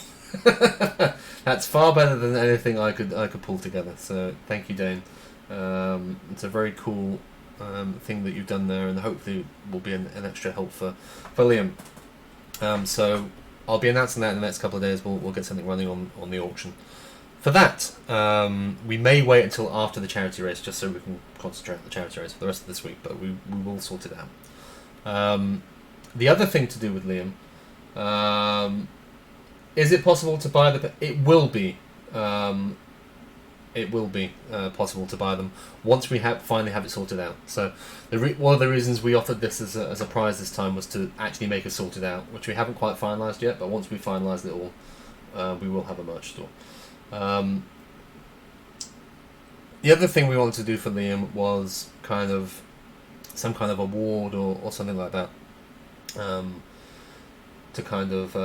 That's far better than anything I could pull together. So thank you, Dane. It's a very cool thing that you've done there, and hopefully will be an extra help for Liam. So I'll be announcing that in the next couple of days. We'll get something running on the auction. For that, we may wait until after the charity race, just so we can concentrate on the charity race for the rest of this week, but we will sort it out. The other thing to do with Liam, is it possible to buy the... It will be possible to buy them once we finally have it sorted out. So one of the reasons we offered this as a prize this time was to actually make it sorted out, which we haven't quite finalised yet, but once we finalise it all, we will have a merch store. The other thing we wanted to do for Liam was some kind of award or something like that, to kind of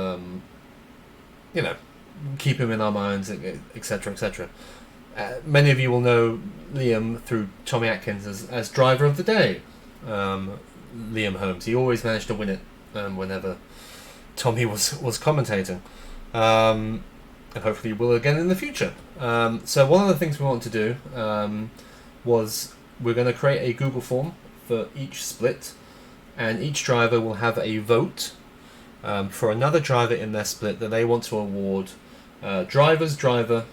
keep him in our minds, etc., etc. Many of you will know Liam through Tommy Atkins as driver of the day. Liam Holmes. He always managed to win it whenever Tommy was commentating. And hopefully will again in the future. So one of the things we want to do was we're going to create a Google form for each split, and each driver will have a vote for another driver in their split that they want to award driver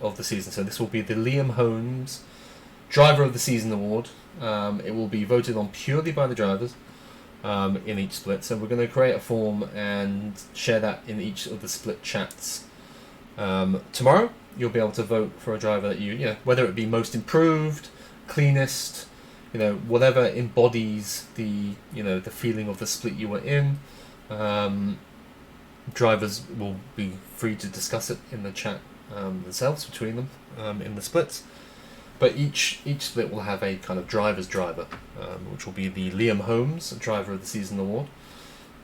of the season. So this will be the Liam Holmes Driver of the Season Award. It will be voted on purely by the drivers in each split. So we're going to create a form and share that in each of the split chats. Tomorrow you'll be able to vote for a driver that you whether it be most improved, cleanest, whatever embodies the the feeling of the split you were in. Drivers will be free to discuss it in the chat themselves between them in the splits, but each split will have a kind of driver's driver, which will be the Liam Holmes Driver of the Season Award.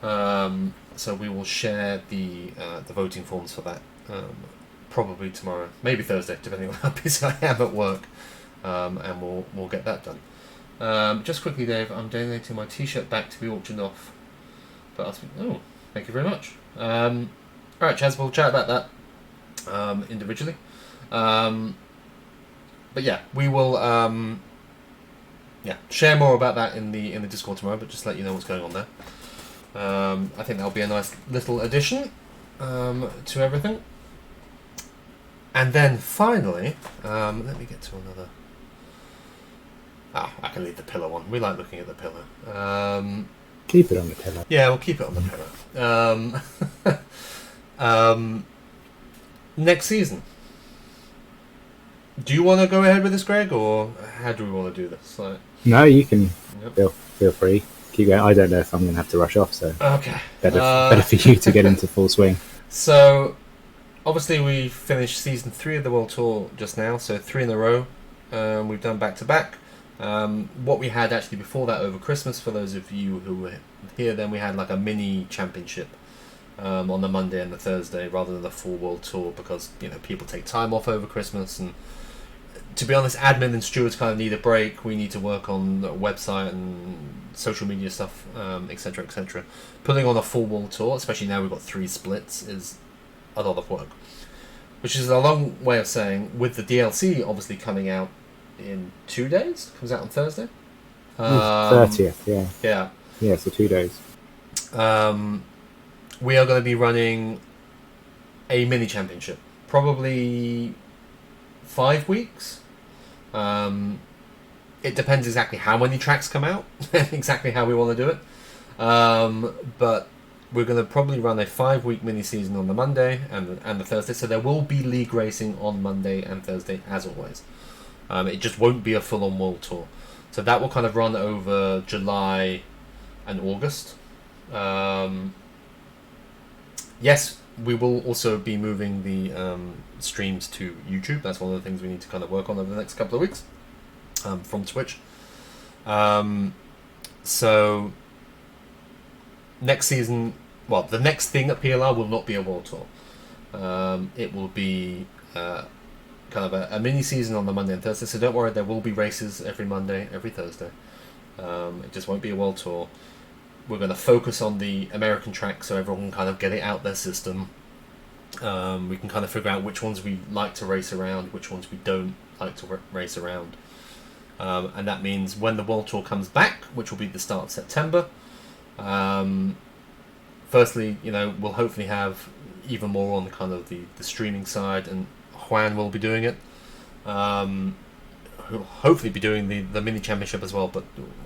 So we will share the voting forms for that probably tomorrow, maybe Thursday, depending on how busy I am at work, and we'll get that done. Just quickly, Dave, I'm donating my T-shirt back to be auctioned off. But thank you very much. All right, Chaz, we'll chat about that individually. But yeah, we will share more about that in the Discord tomorrow. But just to let you know what's going on there. I think that'll be a nice little addition to everything. And then finally, let me get to another. I can leave the pillow on. We like looking at the pillow. Keep it on the pillow. Yeah, we'll keep it on the pillow. Next season. Do you want to go ahead with this, Greg, or how do we want to do this? No, you can. Yep. Feel free. Keep going. I don't know if I'm going to have to rush off, so okay. Better for you to get into full swing. So, obviously, we finished season 3 of the World Tour just now, so 3 in a row. We've done back to back. What we had actually before that over Christmas, for those of you who were here then, we had like a mini championship on the Monday and the Thursday rather than the full World Tour, because people take time off over Christmas, and to be honest, admin and stewards kind of need a break. We need to work on the website and social media stuff, etc., etc. Putting on a full World Tour, especially now we've got 3 splits, is a lot of work, which is a long way of saying, with the DLC obviously coming out in 2 days, comes out on Thursday, 30th. Yeah, so 2 days. We are going to be running a mini championship probably 5 weeks. It depends exactly how many tracks come out, exactly how we want to do it. But we're going to probably run a 5-week mini season on the Monday and the Thursday, so there will be league racing on Monday and Thursday as always. It just won't be a full-on World Tour. So that will kind of run over July and August. Yes, we will also be moving the streams to YouTube. That's one of the things we need to kind of work on over the next couple of weeks from Twitch. So next season, well, the next thing at PLR will not be a World Tour. It will be kind of a mini season on the Monday and Thursday. So don't worry, there will be races every Monday, every Thursday. It just won't be a World Tour. We're going to focus on the American track so everyone can kind of get it out their system. We can kind of figure out which ones we like to race around, which ones we don't like to race around. And that means when the World Tour comes back, which will be the start of September, firstly, we'll hopefully have even more on the kind of the streaming side, and Juan will be doing it. Who'll hopefully be doing the mini championship as well, but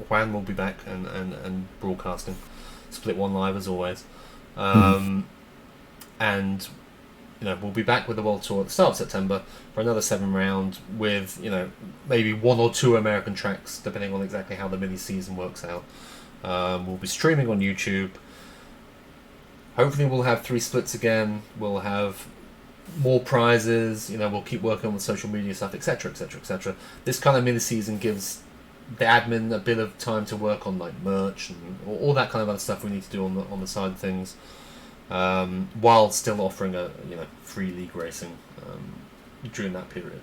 Juan will be back and broadcasting Split One Live as always. And we'll be back with the World Tour at the start of September for another 7 round with maybe 1 or 2 American tracks depending on exactly how the mini season works out. We'll be streaming on YouTube. Hopefully we'll have 3 splits again. We'll have more prizes, we'll keep working on the social media stuff, etc, etc, etc. This kind of mini season gives the admin a bit of time to work on like merch and all that kind of other stuff we need to do on the side of things, while still offering a free league racing during that period.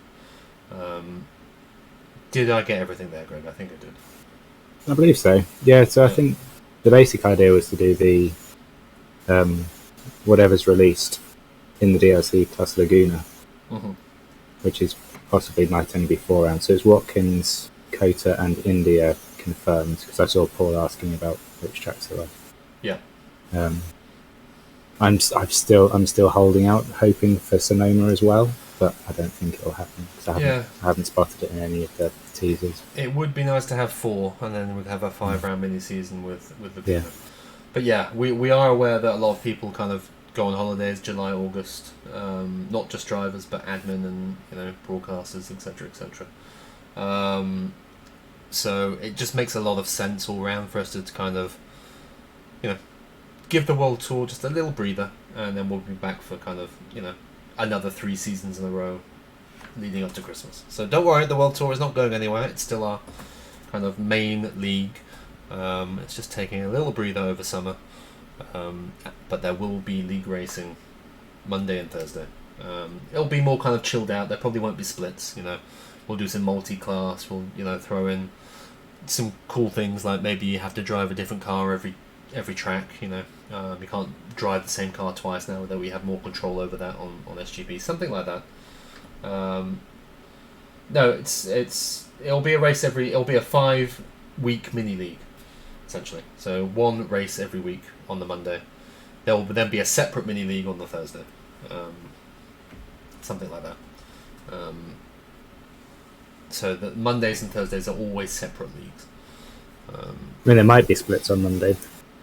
Did I get everything there, Greg? I think I did. I believe so. Yeah, so I think the basic idea was to do the whatever's released in the DLC plus Laguna, which is possibly might only be 4 rounds. So it's Watkins, Kota, and India confirmed, because I saw Paul asking about which tracks there are. Yeah. I'm still holding out, hoping for Sonoma as well, but I don't think it'll happen because I haven't spotted it in any of the teasers. It would be nice to have 4, and then we'd have a 5-round mini season with the. Yeah. But yeah, we are aware that a lot of people kind of go on holidays July, August, not just drivers but admin and broadcasters, etc, etc. So it just makes a lot of sense all round for us to kind of give the World Tour just a little breather, and then we'll be back for kind of another 3 seasons in a row leading up to Christmas. So don't worry, the World Tour is not going anywhere. It's still our kind of main league. It's just taking a little breather over summer. But there will be league racing Monday and Thursday. It'll be more kind of chilled out. There probably won't be splits. We'll do some multi-class. We'll throw in some cool things like maybe you have to drive a different car every track. You can't drive the same car twice now, that we have more control over that on SGP. Something like that. No, it'll be a race it'll be a 5-week mini league, essentially. So 1 race every week on the Monday. There will then be a separate mini league on the Thursday. Something like that. So the Mondays and Thursdays are always separate leagues. There might be splits on Monday,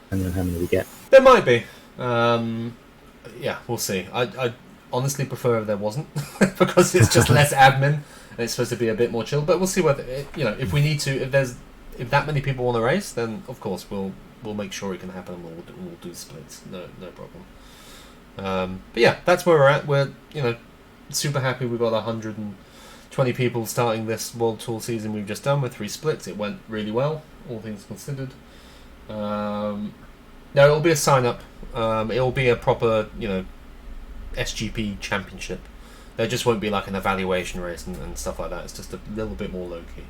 depending on how many we get. There might be. Yeah, we'll see. I honestly prefer if there wasn't, because it's just less admin and it's supposed to be a bit more chill. But we'll see whether if we need to, if that many people want to race, then of course we'll make sure it can happen. And we'll do splits. No problem. But yeah, that's where we're at. We're super happy. We've got 120 people starting this World Tour season we've just done with 3 splits. It went really well, all things considered. No, it'll be a sign up. It'll be a proper SGP championship. There just won't be like an evaluation race and stuff like that. It's just a little bit more low key.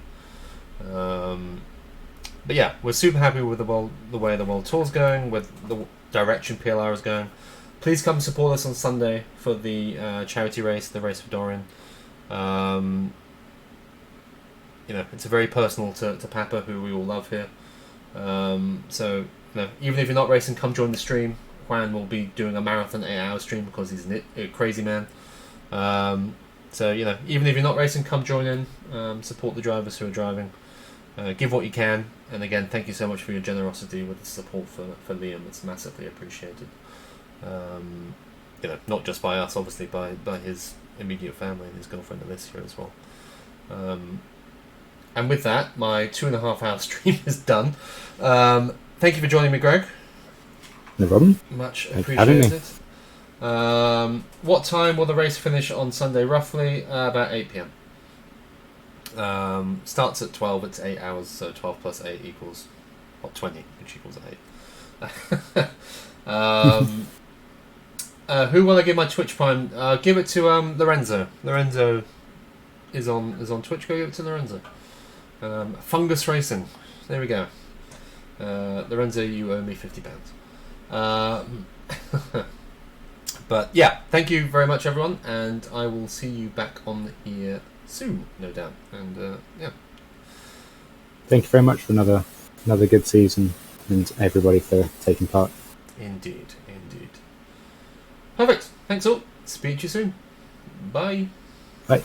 But yeah, we're super happy with the way the World Tour's going, with the direction PLR is going. Please come support us on Sunday for the charity race, the race for Dorian. It's a very personal to Papa, who we all love here. So even if you're not racing, come join the stream. Juan will be doing a marathon 8-hour stream because he's a crazy man. So even if you're not racing, come join in, support the drivers who are driving, give what you can, and again, thank you so much for your generosity with the support for Liam. It's massively appreciated. Not just by us, obviously by his immediate family and his girlfriend Alicia as well. And with that, my 2.5-hour stream is done. Thank you for joining me, Greg. No problem. Much Thanks for having me. appreciated. What time will the race finish on Sunday? Roughly about 8 p.m. Starts at 12. It's 8 hours, so 12 plus 8 equals 20, which equals 8. Who will I give my Twitch Prime? Give it to Lorenzo. Lorenzo is on Twitch. Go give it to Lorenzo. Fungus Racing. There we go. Lorenzo, you owe me £50. But yeah, thank you very much, everyone, and I will see you back on here soon, no doubt. And yeah, Thank you very much for another good season, and everybody for taking part. indeed. Perfect. Thanks all. Speak to you soon. Bye. Bye.